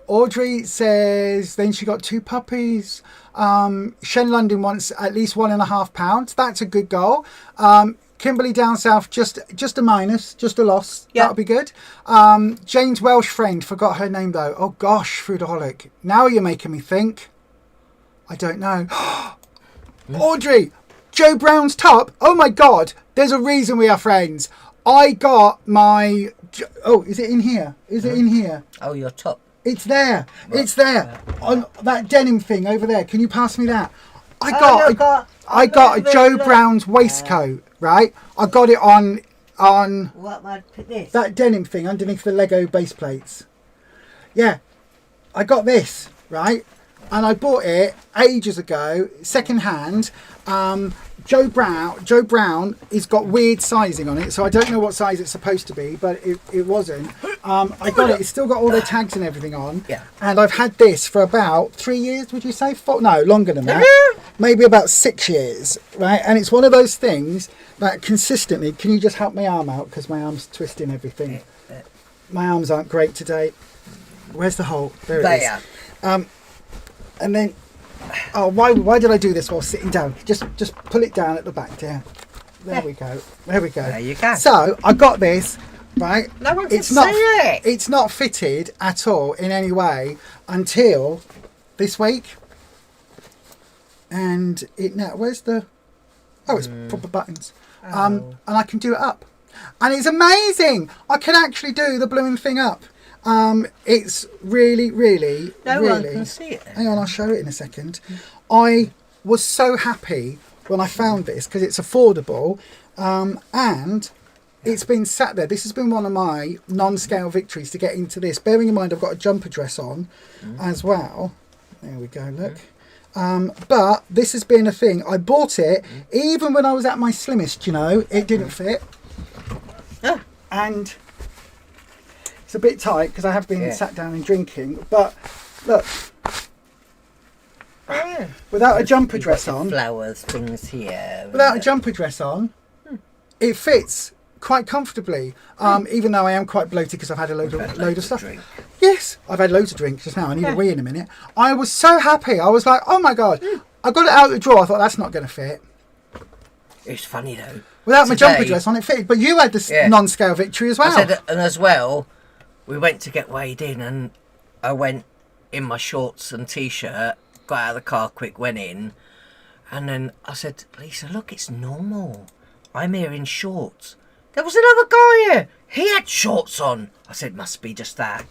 Speaker 1: Audrey says then she got 2 puppies. Shen London wants at least £1.5. That's a good goal. Kimberly down south, just a minus, just a loss. Yeah. That'll be good. Jane's Welsh friend, forgot her name though. Oh gosh, Foodaholic. Now you're making me think. I don't know. Audrey, Joe Brown's top. Oh my God, there's a reason we are friends. I got my... Oh, is it in here? Is it in here?
Speaker 2: Oh, your top.
Speaker 1: It's there. Right. It's there. On that denim thing over there. Can you pass me that? I got a Joe Brown's waistcoat, right? I got it on
Speaker 2: what might put this?
Speaker 1: That denim thing underneath the Lego base plates. Yeah. I got this, right? And I bought it ages ago, second hand. Joe Brown has got weird sizing on it, so I don't know what size it's supposed to be, but it wasn't. I got it. It's still got all the tags and everything on.
Speaker 2: Yeah.
Speaker 1: And I've had this for about 3 years, would you say? 4? No, longer than that. Maybe about 6 years, right? And it's one of those things that consistently... Can you just help my arm out? Because my arm's twisting everything. My arms aren't great today. Where's the hole? There it is. And then... Oh, why did I do this while sitting down? Just pull it down at the back, there. There we go. There we go.
Speaker 2: There you go.
Speaker 1: So I got this, right?
Speaker 2: No one can see it.
Speaker 1: It's not fitted at all in any way until this week. And it now, where's the... Oh, it's proper buttons. And I can do it up. And it's amazing. I can actually do the blooming thing up. It's really, really,
Speaker 2: No
Speaker 1: really...
Speaker 2: one can see it.
Speaker 1: Hang on, I'll show it in a second. I was so happy when I found this because it's affordable, and it's been sat there. This has been one of my non-scale victories to get into this. Bearing in mind I've got a jumper dress on as well. There we go, look. But this has been a thing. I bought it even when I was at my slimmest, you know. It didn't fit. And it's a bit tight because I have been sat down and drinking. But look, without a jumper dress on,
Speaker 2: flowers, things here.
Speaker 1: Without a jumper dress on, it fits quite comfortably. Even though I am quite bloated because I've had a load of stuff.
Speaker 2: Drink.
Speaker 1: Yes, I've had loads of drinks just now. I need a wee in a minute. I was so happy. I was like, oh my God. I got it out of the drawer. I thought, that's not going to fit.
Speaker 2: It's funny though.
Speaker 1: Without my jumper dress on, it fitted. But you had this non-scale victory as well.
Speaker 2: I said, and as well, we went to get weighed in, and I went in my shorts and t-shirt, got out of the car quick, went in, and then I said, Lisa, look, it's normal. I'm here in shorts. There was another guy here. He had shorts on. I said, must be just that.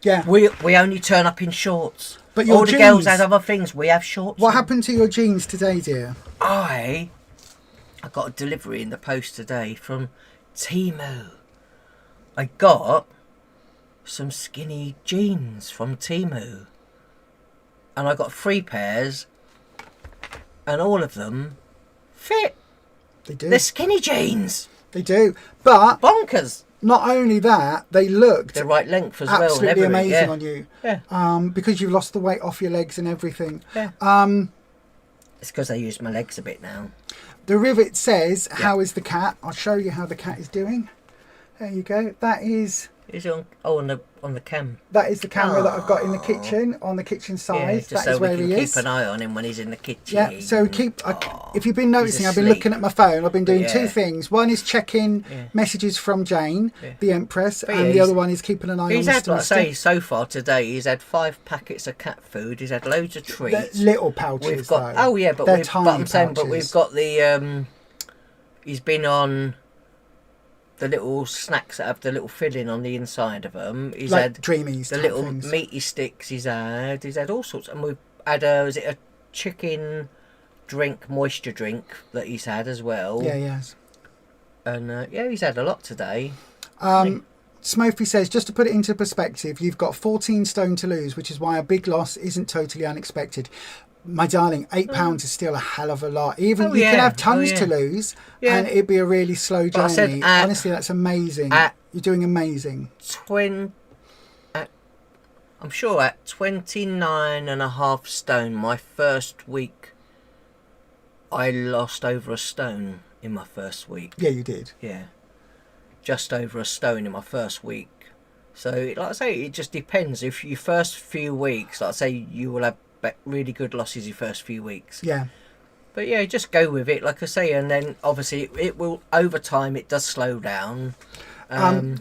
Speaker 1: Yeah.
Speaker 2: We only turn up in shorts.
Speaker 1: But your
Speaker 2: all the
Speaker 1: jeans,
Speaker 2: girls had other things. We have shorts.
Speaker 1: What
Speaker 2: on.
Speaker 1: happened to your jeans today, dear?
Speaker 2: I got a delivery in the post today from Temu. I got some skinny jeans from Temu. And I got 3 pairs. And all of them fit.
Speaker 1: They do.
Speaker 2: They're skinny jeans.
Speaker 1: They do. But
Speaker 2: Bonkers.
Speaker 1: not only that, they looked
Speaker 2: The right length as well.
Speaker 1: absolutely
Speaker 2: And
Speaker 1: amazing
Speaker 2: everything.
Speaker 1: on you.
Speaker 2: Yeah.
Speaker 1: Because you've lost the weight off your legs and everything.
Speaker 2: Yeah. It's because I use my legs a bit now.
Speaker 1: The Rivet says, how is the cat? I'll show you how the cat is doing. There you go. That is
Speaker 2: Is it on the cam?
Speaker 1: that is the camera that I've got in the kitchen, on the kitchen
Speaker 2: Yeah,
Speaker 1: side.
Speaker 2: just
Speaker 1: That
Speaker 2: so
Speaker 1: is
Speaker 2: we
Speaker 1: where
Speaker 2: can
Speaker 1: he
Speaker 2: keep
Speaker 1: is.
Speaker 2: an eye on him when he's in the kitchen.
Speaker 1: Yeah, so if you've been noticing, I've been
Speaker 2: asleep.
Speaker 1: looking at my phone. I've been doing
Speaker 2: Yeah.
Speaker 1: 2 things. One is checking
Speaker 2: Yeah.
Speaker 1: messages from Jane,
Speaker 2: Yeah.
Speaker 1: the Empress,
Speaker 2: But
Speaker 1: and
Speaker 2: yeah,
Speaker 1: the other one is keeping an eye on
Speaker 2: He's had,
Speaker 1: Mr.
Speaker 2: like I say,
Speaker 1: Mister.
Speaker 2: so far today, he's had 5 packets of cat food. He's had loads of
Speaker 1: The
Speaker 2: treats.
Speaker 1: little pouches,
Speaker 2: We've got
Speaker 1: though.
Speaker 2: but
Speaker 1: They're
Speaker 2: we've
Speaker 1: tiny
Speaker 2: but I'm saying, but
Speaker 1: pouches.
Speaker 2: we've got the he's been on the little snacks that have the little filling on the inside of them. He's
Speaker 1: like
Speaker 2: had
Speaker 1: dreamies,
Speaker 2: the
Speaker 1: type
Speaker 2: little
Speaker 1: things.
Speaker 2: meaty sticks. He's had all sorts, and we've had a chicken drink, moisture drink that he's had as well.
Speaker 1: Yeah, yes.
Speaker 2: And he's had a lot today.
Speaker 1: Smokey says, just to put it into perspective, you've got 14 stone to lose, which is why a big loss isn't totally unexpected. My darling, £8 is still a hell of a lot. Even you can have tons to lose, and it'd be a really slow
Speaker 2: But I said
Speaker 1: journey.
Speaker 2: at-
Speaker 1: Honestly, that's amazing. You're doing amazing.
Speaker 2: I'm sure at 29.5 stone, my first week, I lost over a stone in my first week.
Speaker 1: Yeah, you did.
Speaker 2: Yeah. Just over a stone in my first week. So, like I say, it just depends. If your first few weeks, like I say, you will have really good losses your first few weeks.
Speaker 1: Yeah.
Speaker 2: But yeah, just go with it, like I say, and then obviously it will, over time, it does slow down.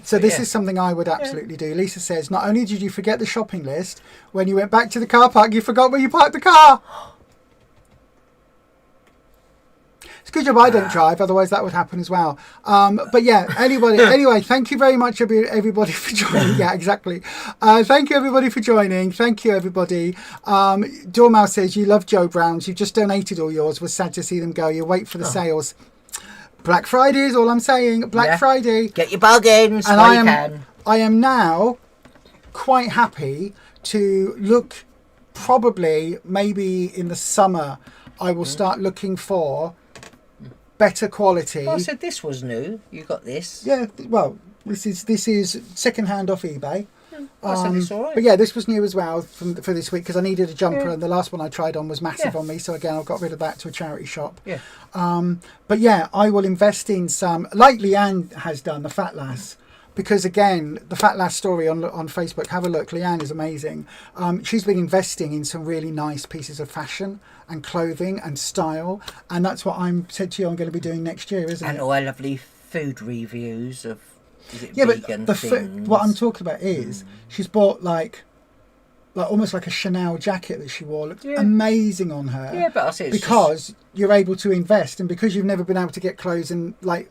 Speaker 1: So this is something I would absolutely do. Lisa says, not only did you forget the shopping list, when you went back to the car park, you forgot where you parked the car. It's a good job I don't drive, otherwise that would happen as well. But yeah, anyway, thank you very much, everybody, for joining. Yeah, exactly. Thank you, everybody, for joining. Thank you, everybody. Dormal says, you love Joe Brown's. You've just donated all yours. Was sad to see them go. You wait for the sales. Black Friday is all I'm saying. Black Friday.
Speaker 2: Get your bargains
Speaker 1: And
Speaker 2: while you can.
Speaker 1: I am now quite happy to look, probably, maybe in the summer, I will start looking for better quality.
Speaker 2: Well, I said this was new. You got this.
Speaker 1: Yeah, well, this is second hand off eBay.
Speaker 2: I said it's all right.
Speaker 1: But yeah, this was new as well for this week because I needed a jumper, and the last one I tried on was massive on me. So again, I got rid of that to a charity shop.
Speaker 2: Yeah.
Speaker 1: But yeah, I will invest in some, like Leanne has done, the Fat Lass. Because again, the Fat Lass story on Facebook, have a look. Leanne is amazing. She's been investing in some really nice pieces of fashion and clothing and style, and that's what I'm said to you I'm going to be doing next year, isn't
Speaker 2: And
Speaker 1: it?
Speaker 2: all our lovely food reviews of
Speaker 1: Yeah,
Speaker 2: vegan
Speaker 1: but
Speaker 2: things.
Speaker 1: what I'm talking about is she's bought like like almost like a Chanel jacket that she wore looked
Speaker 2: Yeah.
Speaker 1: amazing on her.
Speaker 2: Yeah, but I see it's
Speaker 1: because you're able to invest, and because you've never been able to get clothes in like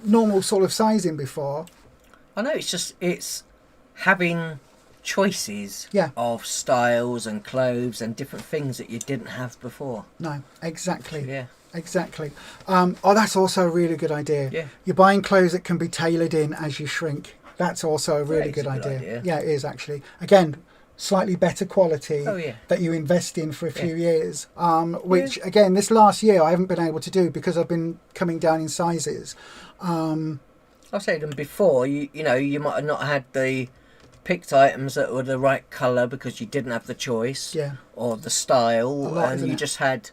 Speaker 1: normal sort of sizing before.
Speaker 2: I know it's having choices
Speaker 1: Yeah.
Speaker 2: of styles and clothes and different things that you didn't have before.
Speaker 1: No, exactly.
Speaker 2: Yeah.
Speaker 1: Exactly. That's also a really good idea.
Speaker 2: Yeah.
Speaker 1: You're buying clothes that can be tailored in as you shrink. That's also a really
Speaker 2: it's
Speaker 1: good
Speaker 2: a good
Speaker 1: idea.
Speaker 2: idea.
Speaker 1: Yeah, it is actually. Again, slightly better quality
Speaker 2: Oh, yeah.
Speaker 1: that you invest in for a few years. Which again, this last year I haven't been able to do because I've been coming down in sizes.
Speaker 2: I said them before. You know you might have not had the picked items that were the right colour because you didn't have the choice.
Speaker 1: Yeah.
Speaker 2: Or the style,
Speaker 1: lot,
Speaker 2: and
Speaker 1: isn't
Speaker 2: you
Speaker 1: it?
Speaker 2: just had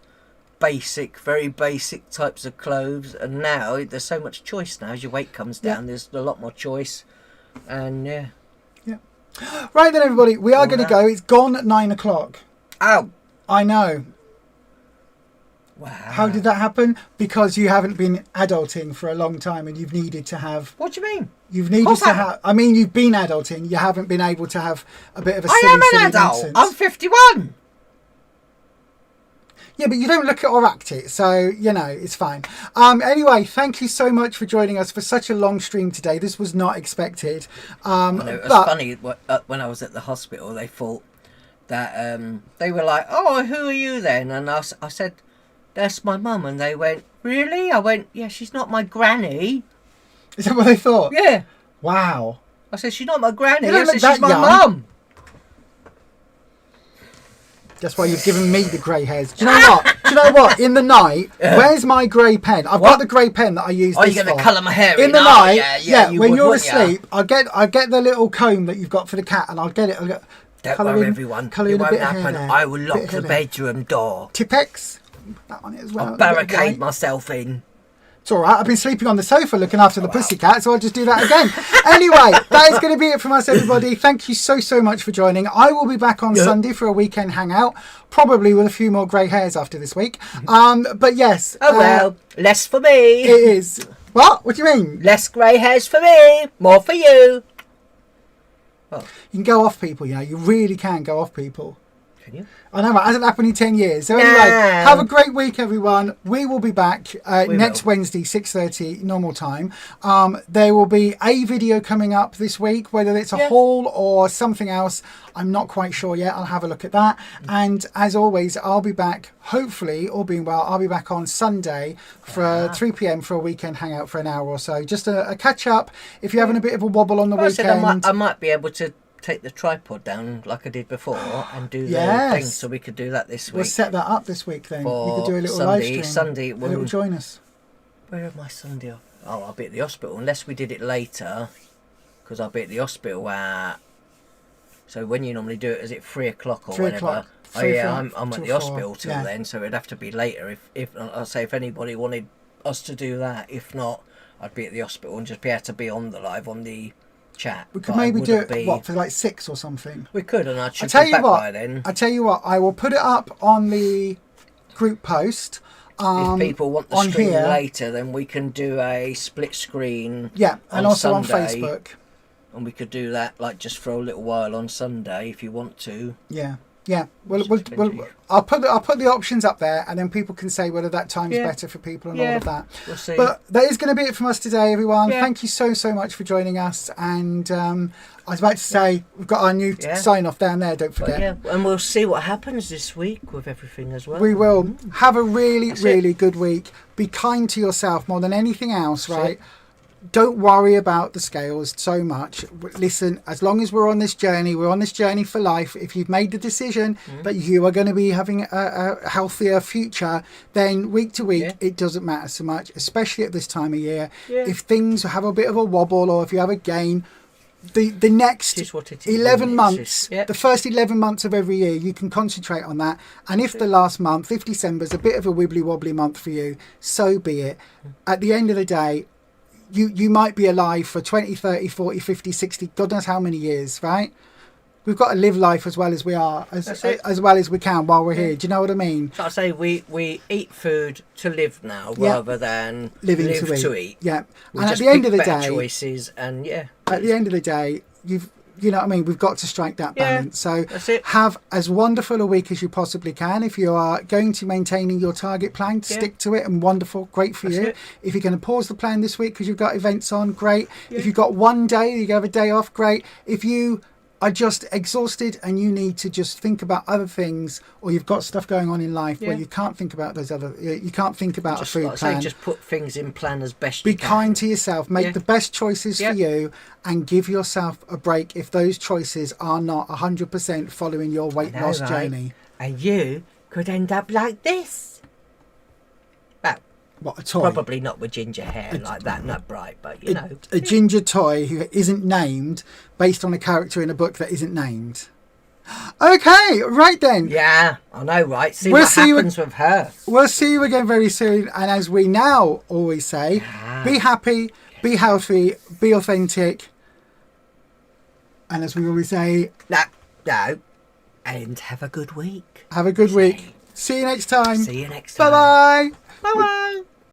Speaker 2: very basic types of clothes. And now there's so much choice. Now as your weight comes down, there's a lot more choice. And yeah.
Speaker 1: Right then, everybody, we are
Speaker 2: All
Speaker 1: going to
Speaker 2: that.
Speaker 1: go. It's gone at 9 o'clock.
Speaker 2: Ow!
Speaker 1: I know.
Speaker 2: Wow.
Speaker 1: How did that happen? Because you haven't been adulting for a long time, and you've needed to have.
Speaker 2: What do you mean?
Speaker 1: You've needed
Speaker 2: Course
Speaker 1: to
Speaker 2: I-
Speaker 1: have. I mean, you've been adulting. You haven't been able to have a bit of a silly,
Speaker 2: I am
Speaker 1: silly
Speaker 2: an adult.
Speaker 1: nonsense.
Speaker 2: I'm 51.
Speaker 1: Yeah, but you don't look it or act it, so it's fine. Anyway, thank you so much for joining us for such a long stream today. This was not expected.
Speaker 2: I know, it was
Speaker 1: but
Speaker 2: funny when I was at the hospital. They thought that they were like, "Oh, who are you then?" And I said, "That's my mum." And they went, "Really?" I went, "Yeah, she's not my granny."
Speaker 1: is that what they thought?
Speaker 2: Yeah.
Speaker 1: Wow.
Speaker 2: I said, "She's not my granny."
Speaker 1: You don't
Speaker 2: I
Speaker 1: look
Speaker 2: said,
Speaker 1: that
Speaker 2: "She's my
Speaker 1: young."
Speaker 2: mum."
Speaker 1: That's why you've given me the grey hairs. Do you know what? In the night, where's my grey pen? I've got the grey pen that I use.
Speaker 2: Are you going to colour my hair
Speaker 1: in the
Speaker 2: Oh,
Speaker 1: night?
Speaker 2: Yeah, you
Speaker 1: when
Speaker 2: would,
Speaker 1: you're
Speaker 2: wouldn't ya?
Speaker 1: asleep, I'll get the little comb that you've got for the cat, and I'll get it.
Speaker 2: Don't
Speaker 1: colour
Speaker 2: worry,
Speaker 1: in-
Speaker 2: everyone.
Speaker 1: colour
Speaker 2: It
Speaker 1: in a
Speaker 2: won't
Speaker 1: bit of hair
Speaker 2: happen.
Speaker 1: there,
Speaker 2: I will
Speaker 1: bit
Speaker 2: lock
Speaker 1: of
Speaker 2: the
Speaker 1: hair there.
Speaker 2: bedroom door.
Speaker 1: Tipex. That one as well.
Speaker 2: I'll
Speaker 1: a bit of
Speaker 2: barricade
Speaker 1: white.
Speaker 2: myself in.
Speaker 1: It's all right. I've been sleeping on the sofa looking after the
Speaker 2: wow.
Speaker 1: pussycat, so I'll just do that again. Anyway, that is going to be it from us, everybody. Thank you so much for joining. I will be back on Sunday for a weekend hangout, probably with a few more grey hairs after this week. But yes.
Speaker 2: Oh well, less for me.
Speaker 1: It is. What? What do you mean?
Speaker 2: Less grey hairs for me, more for you.
Speaker 1: You can go off people, you really can go off people.
Speaker 2: Can you?
Speaker 1: I know, it hasn't happened in 10 years. So anyway,
Speaker 2: No.
Speaker 1: have a great week, everyone. We will be back next
Speaker 2: will.
Speaker 1: Wednesday, 6:30 normal time. There will be a video coming up this week, whether it's a haul or something else. I'm not quite sure yet. I'll have a look at that. And as always, I'll be back, hopefully, all being well, I'll be back on Sunday for 3 p.m. for a weekend hangout for an hour or so. Just a catch up. If you're having a bit of a wobble on the
Speaker 2: Well, I
Speaker 1: weekend.
Speaker 2: said I might be able to take the tripod down like I did before and do the
Speaker 1: Yes.
Speaker 2: thing, so we could do that this
Speaker 1: We'll
Speaker 2: week.
Speaker 1: set that up this week then. You
Speaker 2: For
Speaker 1: could do a little
Speaker 2: Sunday-
Speaker 1: live stream.
Speaker 2: Sunday
Speaker 1: A little
Speaker 2: when-
Speaker 1: join us.
Speaker 2: Where am I Sunday? Oh, I'll be at the hospital unless we did it later, because I'll be at the hospital at. So when you normally do it, is it 3 o'clock or
Speaker 1: 3
Speaker 2: whenever?
Speaker 1: o'clock.
Speaker 2: Oh
Speaker 1: 3
Speaker 2: yeah,
Speaker 1: o'clock
Speaker 2: I'm at
Speaker 1: till
Speaker 2: the
Speaker 1: 4,
Speaker 2: hospital till
Speaker 1: yeah.
Speaker 2: then, so it'd have to be later. If I'll say if anybody wanted us to do that, if not, I'd be at the hospital and just be able to be on the live on the chat.
Speaker 1: We could
Speaker 2: but I
Speaker 1: maybe do
Speaker 2: wouldn't
Speaker 1: it,
Speaker 2: be-
Speaker 1: what, for like 6 or something?
Speaker 2: We could, and I should
Speaker 1: tell
Speaker 2: be
Speaker 1: you
Speaker 2: back
Speaker 1: what,
Speaker 2: by then.
Speaker 1: I tell you what, I will put it up on the group post.
Speaker 2: If people want the
Speaker 1: on
Speaker 2: stream
Speaker 1: here.
Speaker 2: later, then we can do a split screen.
Speaker 1: Yeah, and also on
Speaker 2: Sunday,
Speaker 1: Facebook.
Speaker 2: And we could do that like just for a little while on Sunday if you want to.
Speaker 1: Yeah. We'll,
Speaker 2: Just
Speaker 1: we'll,
Speaker 2: depends.
Speaker 1: I'll put the options up there, and then people can say whether that time's
Speaker 2: Yeah.
Speaker 1: better for people and all
Speaker 2: Yeah.
Speaker 1: of that.
Speaker 2: We'll see.
Speaker 1: But that is going to be it from us today, everyone.
Speaker 2: Yeah.
Speaker 1: Thank you so much for joining us. And I was about to say, we've got our new
Speaker 2: Yeah.
Speaker 1: sign off down there. Don't
Speaker 2: But
Speaker 1: forget.
Speaker 2: yeah, and we'll see what happens this week with everything as well.
Speaker 1: We will have a really,
Speaker 2: That's
Speaker 1: really good week. Be kind to yourself more than anything else,
Speaker 2: That's
Speaker 1: right?
Speaker 2: it.
Speaker 1: Don't worry about the scales so much. Listen, as long as we're on this journey, we're on this journey for life. If you've made the decision that you are going to be having a healthier future, then week to week, it doesn't matter so much, especially at this time of year.
Speaker 2: Yeah.
Speaker 1: If things have a bit of a wobble or if you have a gain, the next
Speaker 2: It is what it is,
Speaker 1: 11
Speaker 2: isn't it?
Speaker 1: months,
Speaker 2: Yeah.
Speaker 1: the first 11 months of every year, you can concentrate on that. And if the last month, if December's a bit of a wibbly wobbly month for you, so be it. At the end of the day, you might be alive for 20, 30, 40, 50, 60, God knows how many years, right? We've got to live life as well as we are,
Speaker 2: That's it.
Speaker 1: as well as we can while we're here. Do you know what I mean?
Speaker 2: So I say we eat food to live now
Speaker 1: Yeah.
Speaker 2: rather than
Speaker 1: Living
Speaker 2: live
Speaker 1: to eat. Yeah.
Speaker 2: We
Speaker 1: And at
Speaker 2: just
Speaker 1: the end
Speaker 2: pick
Speaker 1: of the
Speaker 2: better
Speaker 1: day,
Speaker 2: choices and
Speaker 1: at the end of the day, you know what I mean? We've got to strike that
Speaker 2: Yeah,
Speaker 1: balance. So
Speaker 2: that's it.
Speaker 1: have as wonderful a week as you possibly can. If you are going to maintaining your target plan, stick to it, and wonderful, great for you.
Speaker 2: it.
Speaker 1: If you're going to pause the plan this week because you've got events on, great. If you've got one day, you have a day off, great. If you are just exhausted and you need to just think about other things, or you've got stuff going on in life where you can't think about those other, you can't think about
Speaker 2: Just
Speaker 1: a food
Speaker 2: like I
Speaker 1: plan.
Speaker 2: say, just put things in plan as best
Speaker 1: Be
Speaker 2: you can.
Speaker 1: kind to yourself, make the best choices
Speaker 2: Yeah.
Speaker 1: for you, and give yourself a break if those choices are not 100% following your weight
Speaker 2: I know,
Speaker 1: loss
Speaker 2: right?
Speaker 1: journey.
Speaker 2: And you could end up like this. Well,
Speaker 1: What, a toy?
Speaker 2: probably not with ginger hair like that, not bright, but you know.
Speaker 1: A ginger toy who isn't named based on a character in a book that isn't named. Okay, right then.
Speaker 2: Yeah, I know, right? See
Speaker 1: We'll
Speaker 2: what
Speaker 1: see you
Speaker 2: happens with her.
Speaker 1: We'll see you again very soon. And as we now always say, be happy, be healthy, be authentic. And as we always say,
Speaker 2: No. And have a good week.
Speaker 1: have a good week. See you next time.
Speaker 2: See you next time.
Speaker 1: Bye-bye.
Speaker 2: Bye-bye.